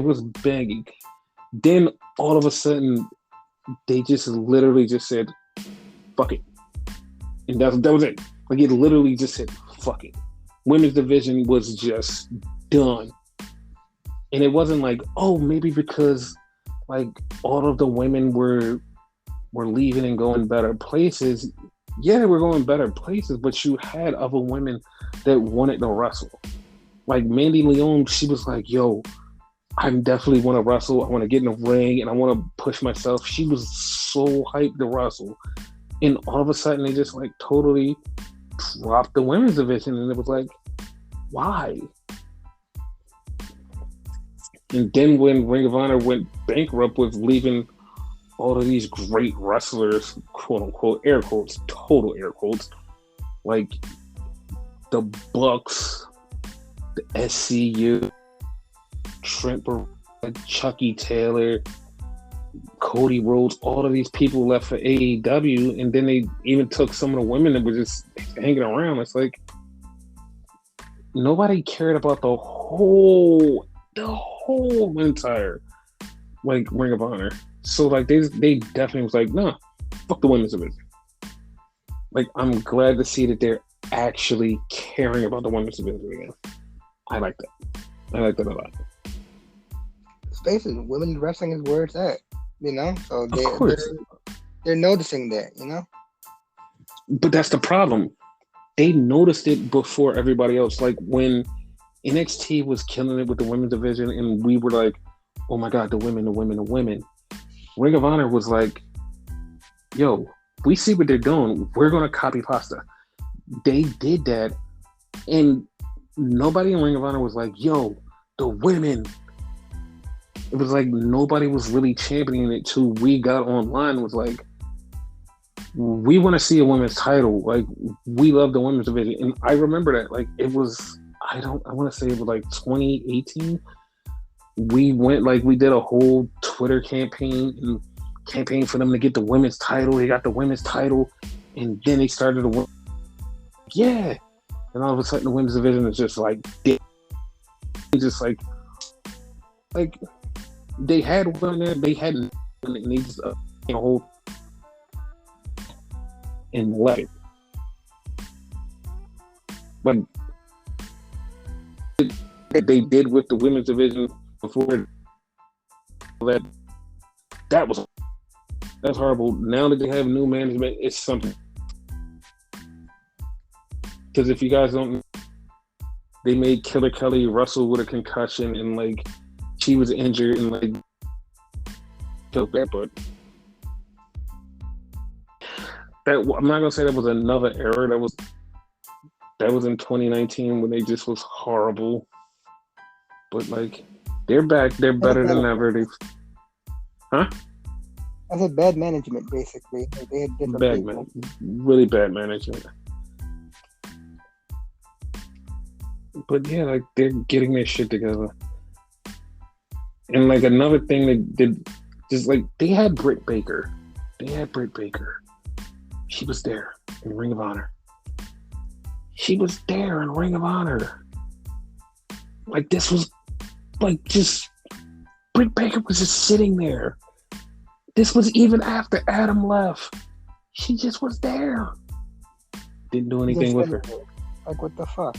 Then all of a sudden, they just literally just said, fuck it. And that was it. Like, it literally just said, fuck it. Women's division was just done. And it wasn't like, oh, maybe because like all of the women were leaving and going better places. Yeah, they were going better places, but you had other women that wanted to wrestle. Like Mandy Leon, she was like, "Yo, I definitely want to wrestle. I want to get in the ring and I want to push myself." She was so hyped to wrestle, and all of a sudden they just like totally dropped the women's division, and it was like, why? And then when Ring of Honor went bankrupt with leaving all of these great wrestlers, quote unquote, air quotes, total air quotes, like the Bucks, the SCU, Trent Barrera, Chucky Taylor, Cody Rhodes, all of these people left for AEW, and then they even took some of the women that were just hanging around. It's like nobody cared about the whole entire like Ring of Honor. So like they definitely was like, nah, fuck the women's division. Like I'm glad to see that they're actually caring about the women's division again. I like that. I like that a lot. Basically, women's wrestling is where it's at, you know. So they're noticing that, you know. But that's the problem. They noticed it before everybody else. Like when NXT was killing it with the women's division, and we were like, "Oh my god, the women!" Ring of Honor was like, "Yo, we see what they're doing. We're gonna copy pasta." They did that, and nobody in Ring of Honor was like, "Yo, the women." It was like nobody was really championing it till we got online. It was like, we want to see a women's title. Like, we love the women's division. And I remember that. Like, it was, I want to say it was like 2018. We went, like, we did a whole Twitter campaign for them to get the women's title. They got the women's title. And then they started to yeah. And all of a sudden, the women's division is just like, just like, they had one there, they hadn't, and they just whole and let it. But they did with the women's division before that's horrible. Now that they have new management, it's something. Because if you guys don't, they made Killer Kelly wrestle with a concussion, and like she was injured and like took that, but that I'm not gonna say that was another error. That was in 2019 when they just was horrible. But like they're back, they're better than ever. I said bad management, basically. They had different people. Really bad management. But yeah, like they're getting their shit together. And like another thing they did, just like they had Britt Baker. She was there in Ring of Honor. Like this was like just Britt Baker was just sitting there. This was even after Adam left. She just was there. Didn't do anything with her. Like what the fuck?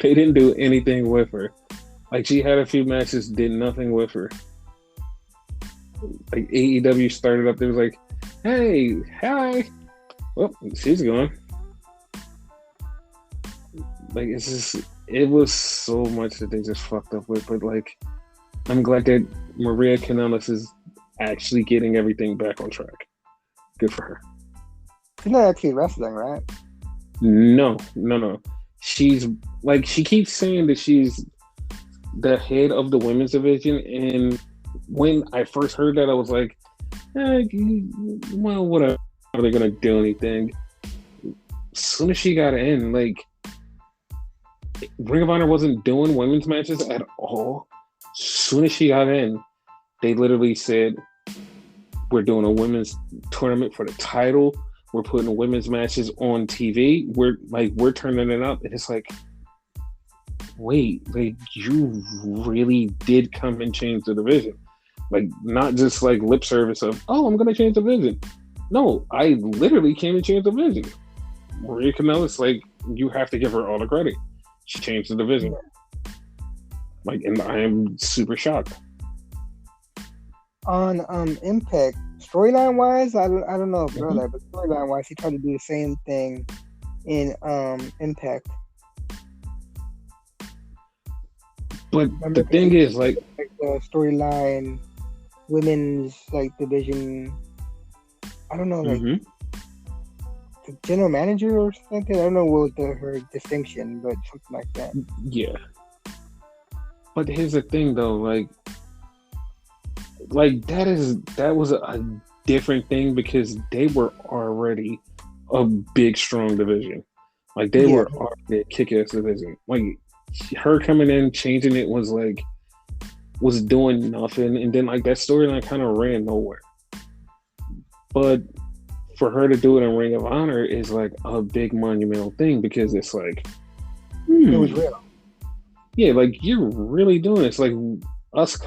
They didn't do anything with her. Like she had a few matches, did nothing with her. Like AEW started up, they was like, "Hey, hi." Well, she's gone. Like it was so much that they just fucked up with. But like, I'm glad that Maria Kanellis is actually getting everything back on track. Good for her. She's not actually wrestling, right? No. She's like, she keeps saying that she's the head of the women's division, and when I first heard that, I was like, well, whatever. Are they gonna do anything? As soon as she got in, like, Ring of Honor wasn't doing women's matches at all. As soon as she got in, they literally said, we're doing a women's tournament for the title. We're putting women's matches on TV. We're turning it up. And it's like, wait, like you really did come and change the division. Like not just like lip service of, oh, I'm gonna change the division. No, I literally came and changed the division. Maria Kanellis, like, you have to give her all the credit. She changed the division. Like, and I am super shocked. On Impact, storyline wise, I don't know if you know that, but storyline wise, he tried to do the same thing in Impact. But Remember the thing is, like the storyline, women's like division. I don't know, like mhm. the general manager or something. I don't know what was her distinction, but something like that. Yeah. But here's the thing, though, like that was a different thing because they were already a big, strong division. Like they Yeah, were already a kick-ass division. Like her coming in, changing it was doing nothing, and then like that storyline kind of ran nowhere. But for her to do it in Ring of Honor is like a big monumental thing because it's like, it was real. yeah, like you're really doing this. Like us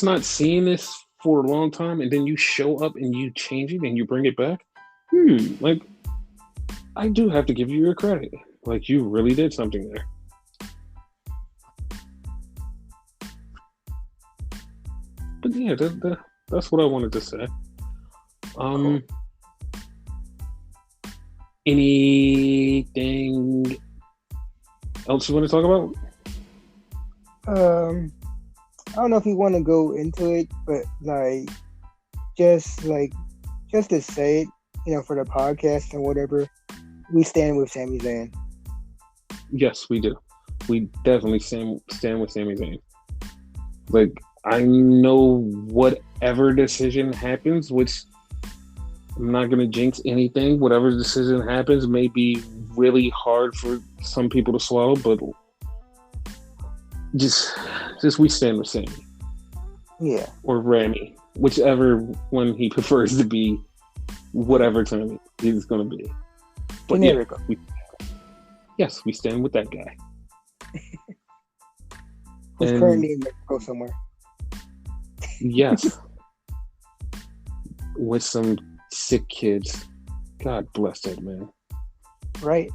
not seeing this for a long time, and then you show up and you change it and you bring it back. Like I do have to give you your credit. Like you really did something there. But yeah, that's what I wanted to say. Anything else you want to talk about? I don't know if you want to go into it, but just to say it, for the podcast and whatever, we stand with Sami Zayn. Yes, we do. We definitely stand with Sami Zayn. Like I know whatever decision happens, which I'm not going to jinx anything. Whatever decision happens may be really hard for some people to swallow, but just we stand with Sammy. Yeah. Or Rami, whichever one he prefers to be, whatever time he's going to be. But yeah, we stand with that guy. Who's currently in Mexico somewhere. Yes. With some sick kids. God bless that man. Right.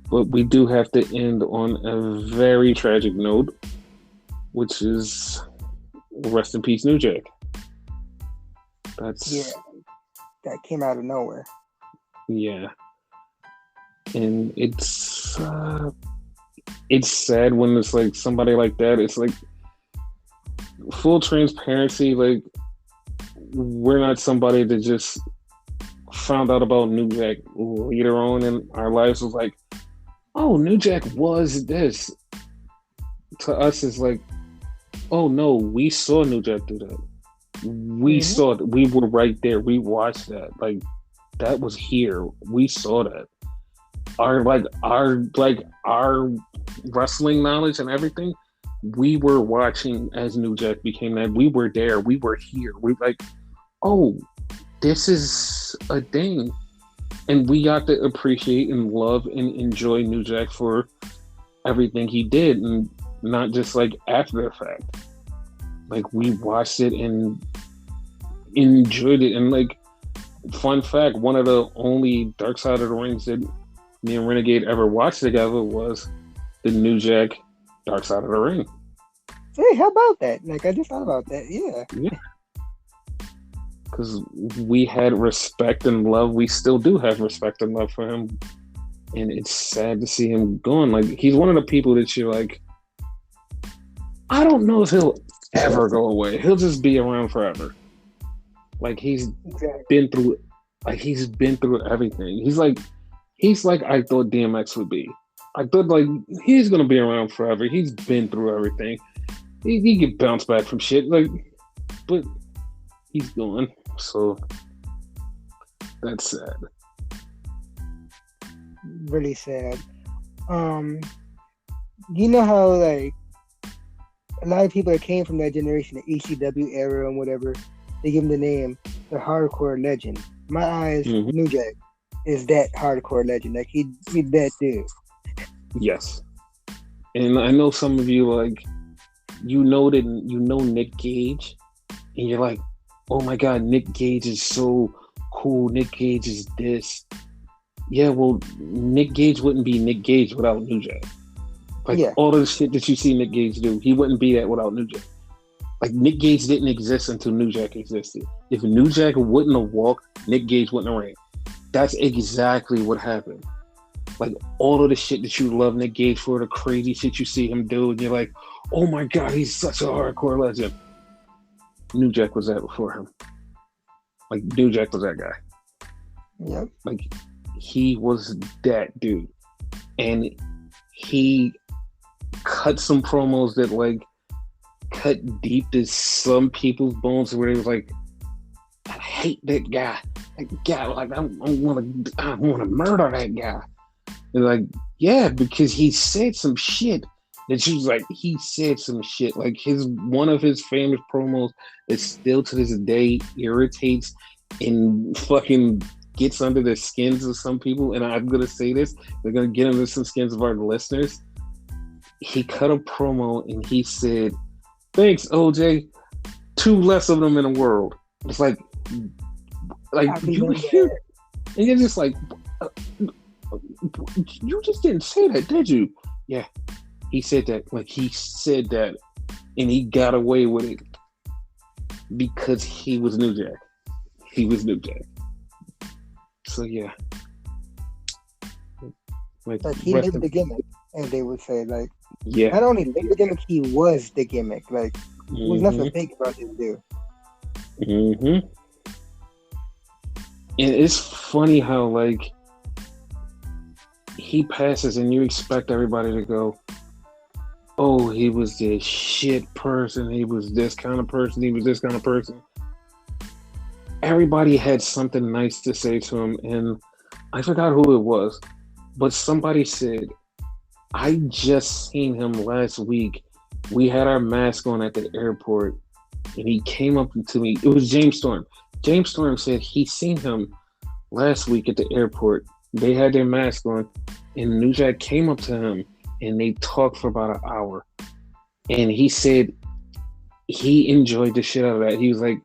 But we do have to end on a very tragic note, which is rest in peace, New Jack. That came out of nowhere. Yeah. And it's sad when it's like somebody like that. It's like full transparency, like we're not somebody that just found out about New Jack later on in our lives was like, oh, New Jack was this. To us, it's like, oh no, we saw New Jack do that. We saw it. We were right there. We watched that. Like that was here. We saw that. Our wrestling knowledge and everything, we were watching as New Jack became that. We were there. We were here. We like, oh, this is a thing. And we got to appreciate and love and enjoy New Jack for everything he did, and not just like after the fact. Like we watched it and enjoyed it. And like, fun fact, one of the only Dark Side of the Rings that me and Renegade ever watched together was the New Jack Dark Side of the Ring. Hey, how about that? Like I just thought about that. Yeah. Because we had respect and love. We still do have respect and love for him. And it's sad to see him going. Like, he's one of the people that you're like, I don't know if he'll ever go away. He'll just be around forever. Like, he's been through everything. He's like I thought DMX would be. I thought, like, he's going to be around forever. He's been through everything. He can bounce back from shit. Like, but he's gone. So that's sad. Really sad. You know how like a lot of people that came from that generation, the ECW era and whatever, they give him the name the hardcore legend. My eyes, New Jack is that hardcore legend. Like he's that dude. Yes. And I know some of you like you know Nick Gage and you're like, oh my God, Nick Gage is so cool. Nick Gage is this. Yeah, well, Nick Gage wouldn't be Nick Gage without New Jack. Like all of the shit that you see Nick Gage do, he wouldn't be that without New Jack. Like Nick Gage didn't exist until New Jack existed. If New Jack wouldn't have walked, Nick Gage wouldn't have ran. That's exactly what happened. like all of the shit that you love Nick Gage for, the crazy shit you see him do, and you're like, oh my god, he's such a hardcore legend. New Jack was that before him. Like New Jack was that guy. Yep. Like he was that dude, and he cut some promos that like cut deep to some people's bones, where it was like, I hate that guy. That guy, like I want to murder that guy. And like, yeah, because he said some shit that she was like, he said some shit. Like one of his famous promos that still to this day irritates and fucking gets under the skins of some people. And I'm gonna say this, they're gonna get under some skins of our listeners. He cut a promo and he said, "Thanks, OJ. 2 less of them in the world." It's like you hear, and you're just like, you just didn't say that, did you? Yeah, he said that. Like he said that, and he got away with it because he was New Jack. He was New Jack. So yeah, like he lived the gimmick, and they would say like, yeah, not only lived the gimmick, he was the gimmick. Like there was nothing fake about this dude. Mm-hmm. And it's funny how like he passes and you expect everybody to go, oh, he was this shit person, he was this kind of person, he was this kind of person. Everybody had something nice to say to him, and I forgot who it was, but somebody said, I just seen him last week. We had our mask on at the airport, and he came up to me. It was James Storm. James Storm said he seen him last week at the airport. They had their mask on, and New Jack came up to him, and they talked for about an hour. And he said he enjoyed the shit out of that. He was like,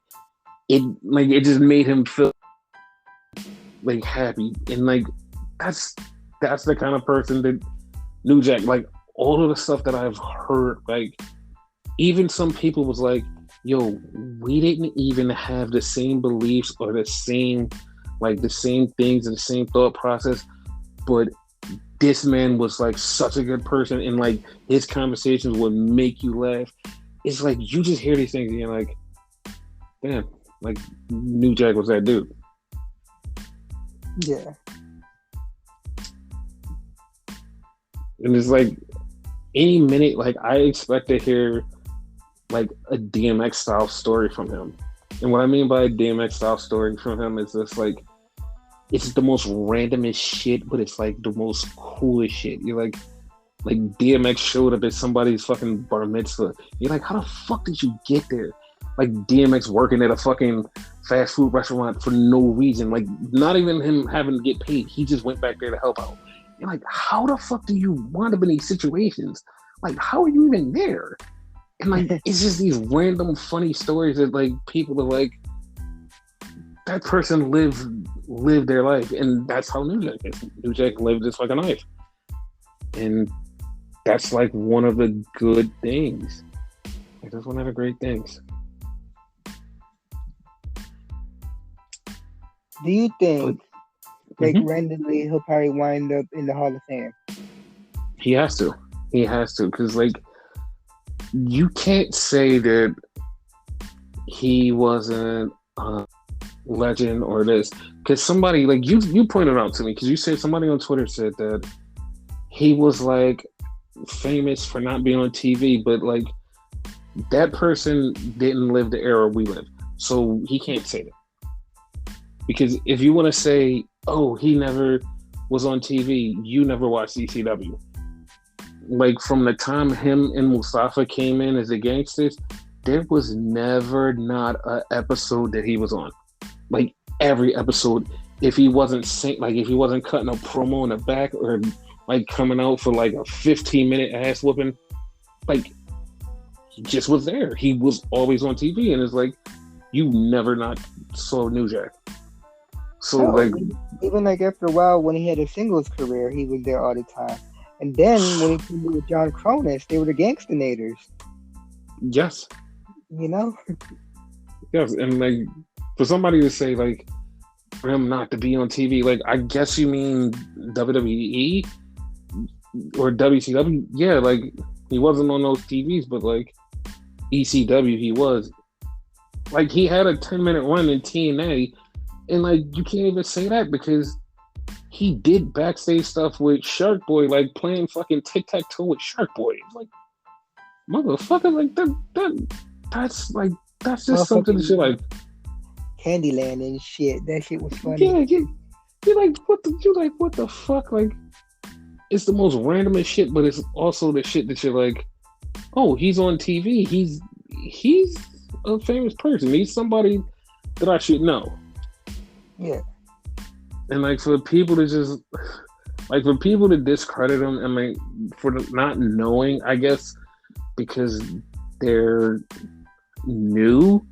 it just made him feel like happy, and like that's the kind of person that New Jack. Like all of the stuff that I've heard, like even some people was like, yo, we didn't even have the same beliefs or the same things and the same thought process, but this man was like such a good person, and like his conversations would make you laugh. It's like you just hear these things and you're like, damn, like New Jack was that dude. Yeah. And it's like any minute, like I expect to hear like a DMX style story from him. And what I mean by a DMX style story from him is just like, it's the most randomest shit, but it's like the most coolest shit. You're like DMX showed up at somebody's fucking bar mitzvah. You're like, how the fuck did you get there? Like DMX working at a fucking fast food restaurant for no reason. Like not even him having to get paid. He just went back there to help out. You're like, how the fuck do you wind up in these situations? Like, how are you even there? And like, it's just these random funny stories that like people are like, that person lived their life, and that's how New Jack is. New Jack lived his fucking life, and that's like one of the good things. Like that's one of the great things. Do you think, like randomly, he'll probably wind up in the Hall of Fame? He has to, because like you can't say that he wasn't a legend or this, because somebody like you pointed out to me, because you said somebody on Twitter said that he was like famous for not being on TV, but like that person didn't live the era we live, so he can't say that. Because if you want to say, oh, he never was on TV, you never watched ECW. Like from the time him and Mustafa came in as the gangsters, there was never not an episode that he was on. Like every episode, if he wasn't if he wasn't cutting a promo in the back or like coming out for like a 15-minute ass whooping, like he just was there. He was always on TV, and it's like you never not saw New Jack. So like even like after a while when he had a singles career, he was there all the time. And then when he came with John Cronus, they were the Gangstanators. Yes. You know? Yes, and like for somebody to say like for him not to be on TV. Like, I guess you mean WWE or WCW? Yeah, like he wasn't on those TVs, but like ECW, he was. Like, he had a 10-minute run in TNA, and like you can't even say that because he did backstage stuff with Shark Boy, like playing fucking tic tac toe with Shark Boy. Like, motherfucker, like that's just something that you're like Candyland and shit. That shit was funny. Yeah, you're like, what the fuck? Like, it's the most randomest shit, but it's also the shit that you're like, oh, he's on TV. He's a famous person. He's somebody that I should know. Yeah. And like for people to just like for people to discredit him, I mean, for not knowing, I guess, because they're new.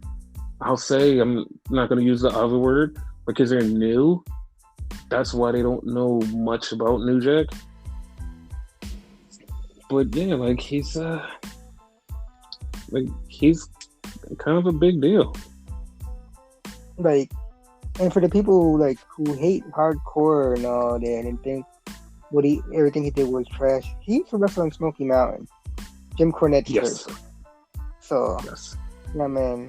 I'll say, I'm not going to use the other word, because they're new. That's why they don't know much about New Jack. But yeah, like he's kind of a big deal. Like, and for the people like who hate hardcore and all that and think everything he did was trash, he used to wrestle in Smoky Mountain, Jim Cornette's church. So, yes. Yeah, man,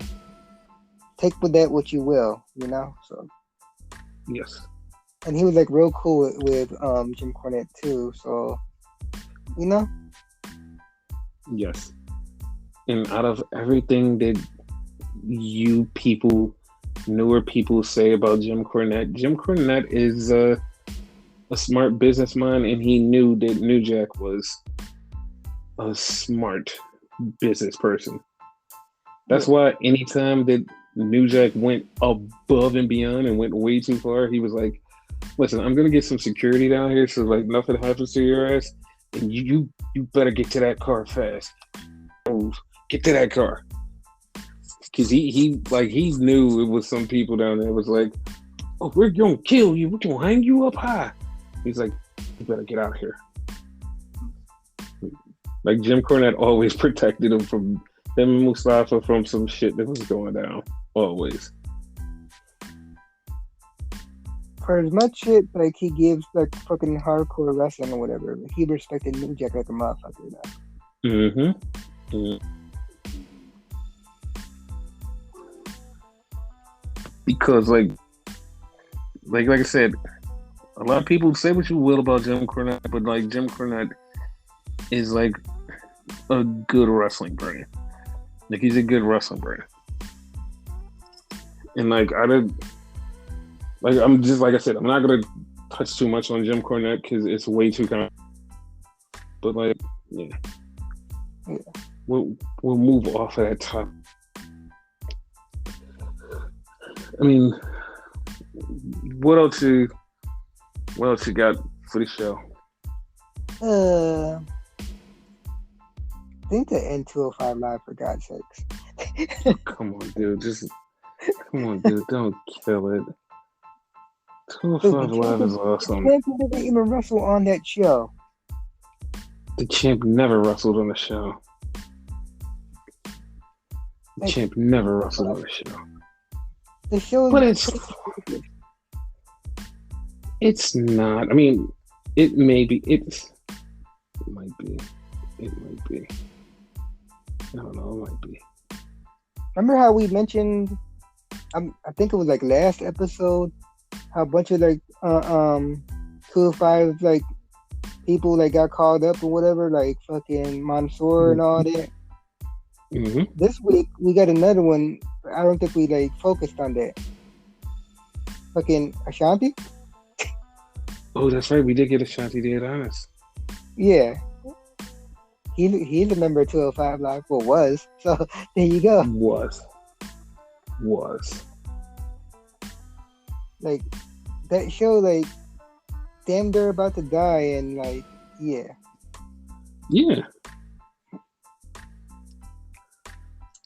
take with that what you will, you know. So, yes. And he was like real cool with Jim Cornette too. So, you know. Yes. And out of everything that you people, newer people say about Jim Cornette is a smart businessman, and he knew that New Jack was a smart business person. That's why anytime that New Jack went above and beyond and went way too far, he was like, listen, I'm gonna get some security down here so like nothing happens to your ass, and you better get to that car fast. Get to that car. Cause he knew it was some people down there was like, oh, we're gonna kill you, we're gonna hang you up high. He's like, you better get out of here. Like Jim Cornette always protected him from them and Mustafa from some shit that was going down. Always. For as much shit like he gives like fucking hardcore wrestling or whatever, he respected New Jack like a motherfucker now. Mm-hmm. Mm-hmm. Because like I said, a lot of people say what you will about Jim Cornette, but like Jim Cornette is like a good wrestling brand. Like he's a good wrestling brand. And like I'm just like I said, I'm not gonna touch too much on Jim Cornette because it's way too kind. But like, yeah. We'll move off of that topic. I mean, what else you got for the show? I think the N205 Live, for God's sakes. Come on, dude. Don't kill it. 205 Live is awesome. The champ didn't even wrestle on that show. The champ never wrestled on the show. The champ never wrestled on the show. The show, but it's not. I mean, it may be. It might be. I don't know. It might be. Remember how we mentioned? I think it was like last episode. How a bunch of like 205 like people like got called up or whatever, like fucking Mansoor and all that. Mm-hmm. This week we got another one. I don't think we like focused on that. Fucking Ashanti. Oh, that's right. We did get Ashanti Dead Honest. Yeah. He's a member of 205 Live. Well, was. So there you go. Was. Like that show, like damn, they're about to die, and like yeah.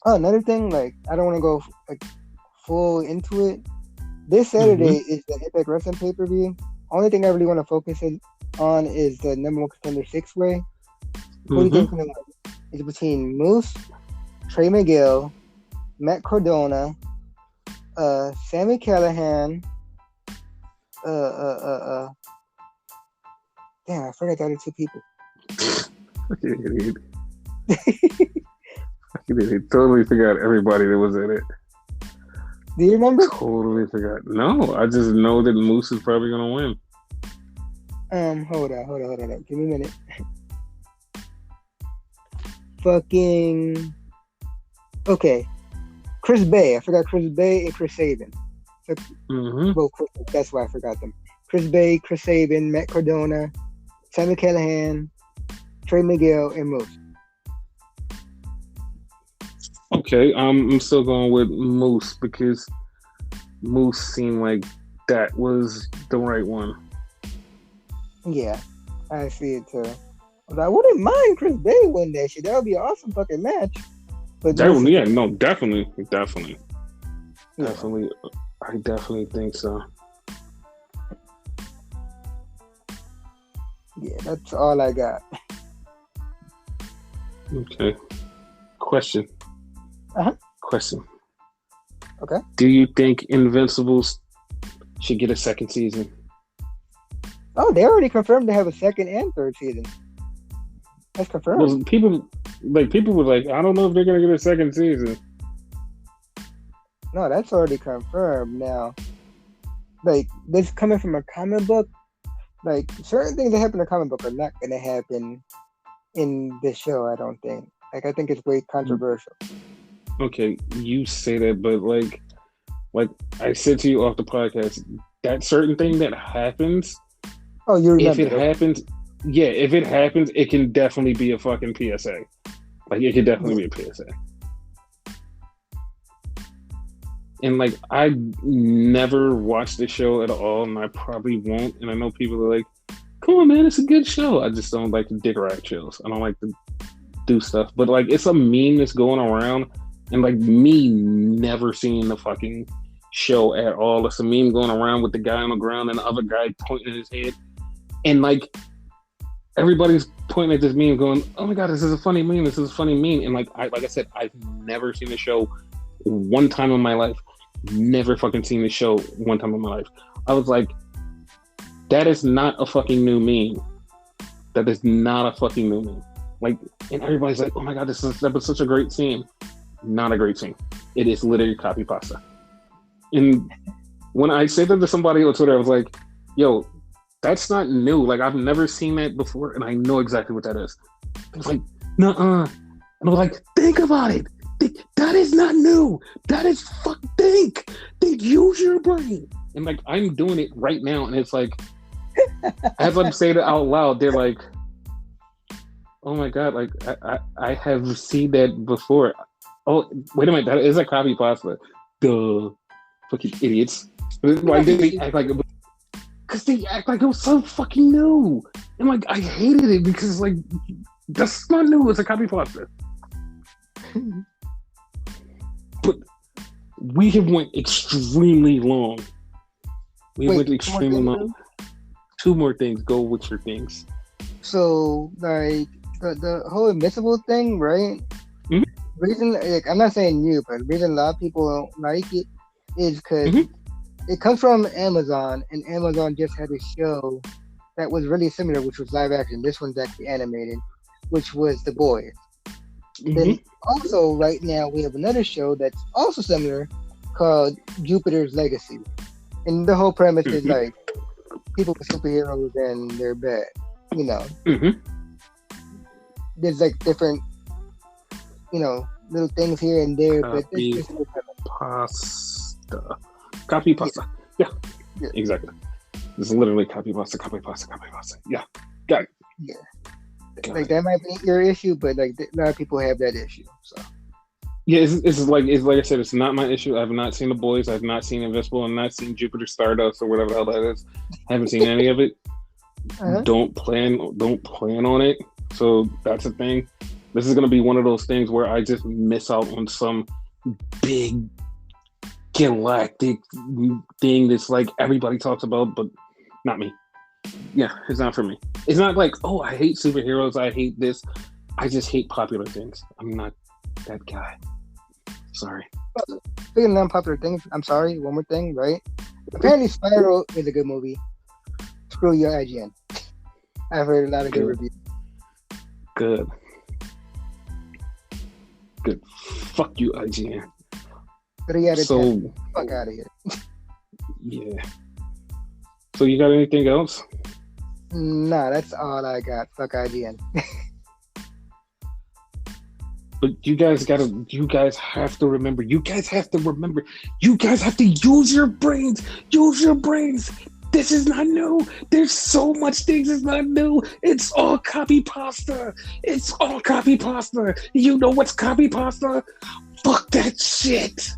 Oh, another thing, like I don't want to go like full into it. This Saturday is the Impact Wrestling pay-per-view. Only thing I really want to focus on is the number one contender 6-way. Who do you think is between Moose, Trey Miguel, Matt Cardona, Sammy Callahan, Damn, I forgot the other two people. He totally forgot everybody that was in it. Do you remember? Totally forgot. No, I just know that Moose is probably gonna win. Hold on. Give me a minute. Fucking. Okay. Chris Bay. I forgot Chris Bay and Chris Sabin. Both Chris, that's why I forgot them. Chris Bay, Chris Sabin, Matt Cardona, Sammy Callahan, Trey Miguel, and Moose. Okay, I'm still going with Moose because Moose seemed like that was the right one. Yeah, I see it too. But I wouldn't mind Chris Bay winning that shit. That would be an awesome fucking match. But definitely. I definitely think so. Yeah, that's all I got. Okay. Question. Question. Okay. Do you think Invincibles should get a second season? Oh, they already confirmed they have a second and third season. That's confirmed. Well, people were like, I don't know if they're gonna get a second season. No, that's already confirmed now. Like, this coming from a comic book, like, certain things that happen in a comic book are not gonna happen in this show, I don't think. Like, I think it's way controversial. Okay, you say that, but like I said to you off the podcast, that certain thing that happens. Oh, you remember? If it happens, it can definitely be a fucking PSA. Like, it could definitely be a PSA. And like, I never watched the show at all, and I probably won't. And I know people are like, "Come on, man, it's a good show." I just don't like to dick ride shows. I don't like to do stuff. But like, it's a meme that's going around. And like, me never seeing the fucking show at all. It's a meme going around with the guy on the ground and the other guy pointing at his head. And like, everybody's pointing at this meme going, "Oh my God, this is a funny meme. This is a funny meme." And like I said, I've never seen the show one time in my life. Never fucking seen the show one time in my life. I was like, that is not a fucking new meme. That is not a fucking new meme. Like, and everybody's like, "Oh my God, that was such a great scene." Not a great scene. It is literally copy pasta. And when I said that to somebody on Twitter, I was like, "Yo, that's not new. Like, I've never seen that before, and I know exactly what that is." I was like, "Nuh-uh." And I was like, "Think about it. That is not new. That is think. Use your brain." And like, I'm doing it right now, and it's like, as I'm saying it out loud, they're like, "Oh my God, like I have seen that before." Oh, wait a minute, that is a copy pasta. Duh. Fucking idiots. Why did they act like it was? Because they act like it was so fucking new. And like, I hated it because like, that's not new, it's a copy pasta. But we have went extremely long. Two more things. Go with your things. So, like, the whole Invincible thing, right? Mm-hmm. Reason, like, I'm not saying you, but the reason a lot of people don't like it is because it comes from Amazon, and Amazon just had a show that was really similar, which was live action. This one's actually animated, which was The Boys. Then also, right now, we have another show that's also similar called Jupiter's Legacy. And the whole premise is like people with superheroes and they're bad, you know. There's like different, you know, little things here and there, but this is the premise. Copy pasta. Yeah, exactly. It's literally copy pasta. Yeah, got it. Yeah. Like, that might be your issue, but like, a lot of people have that issue. So yeah, it's like I said, it's not my issue. I've not seen The Boys. I've not seen Invincible. I've not seen Jupiter Stardust or whatever the hell that is. Haven't seen any of it. Don't plan on it. So that's the thing. This is gonna be one of those things where I just miss out on some big galactic thing that's like everybody talks about, but not me. Yeah, it's not for me. It's not like, oh, I hate superheroes, I hate this. I just hate popular things. I'm not that guy. Sorry. Speaking of non-popular things, I'm sorry, one more thing, right? Apparently, Spiral is a good movie. Screw your IGN. I've heard a lot of good reviews. Good. Fuck you, IGN. 3 out of So, 10. Fuck out of here. Yeah. So you got anything else? Nah, that's all I got. Fuck IGN. But you guys have to remember. You guys have to use your brains. Use your brains. This is not new. There's so much things that's not new. It's all copy pasta. You know what's copy pasta? Fuck that shit.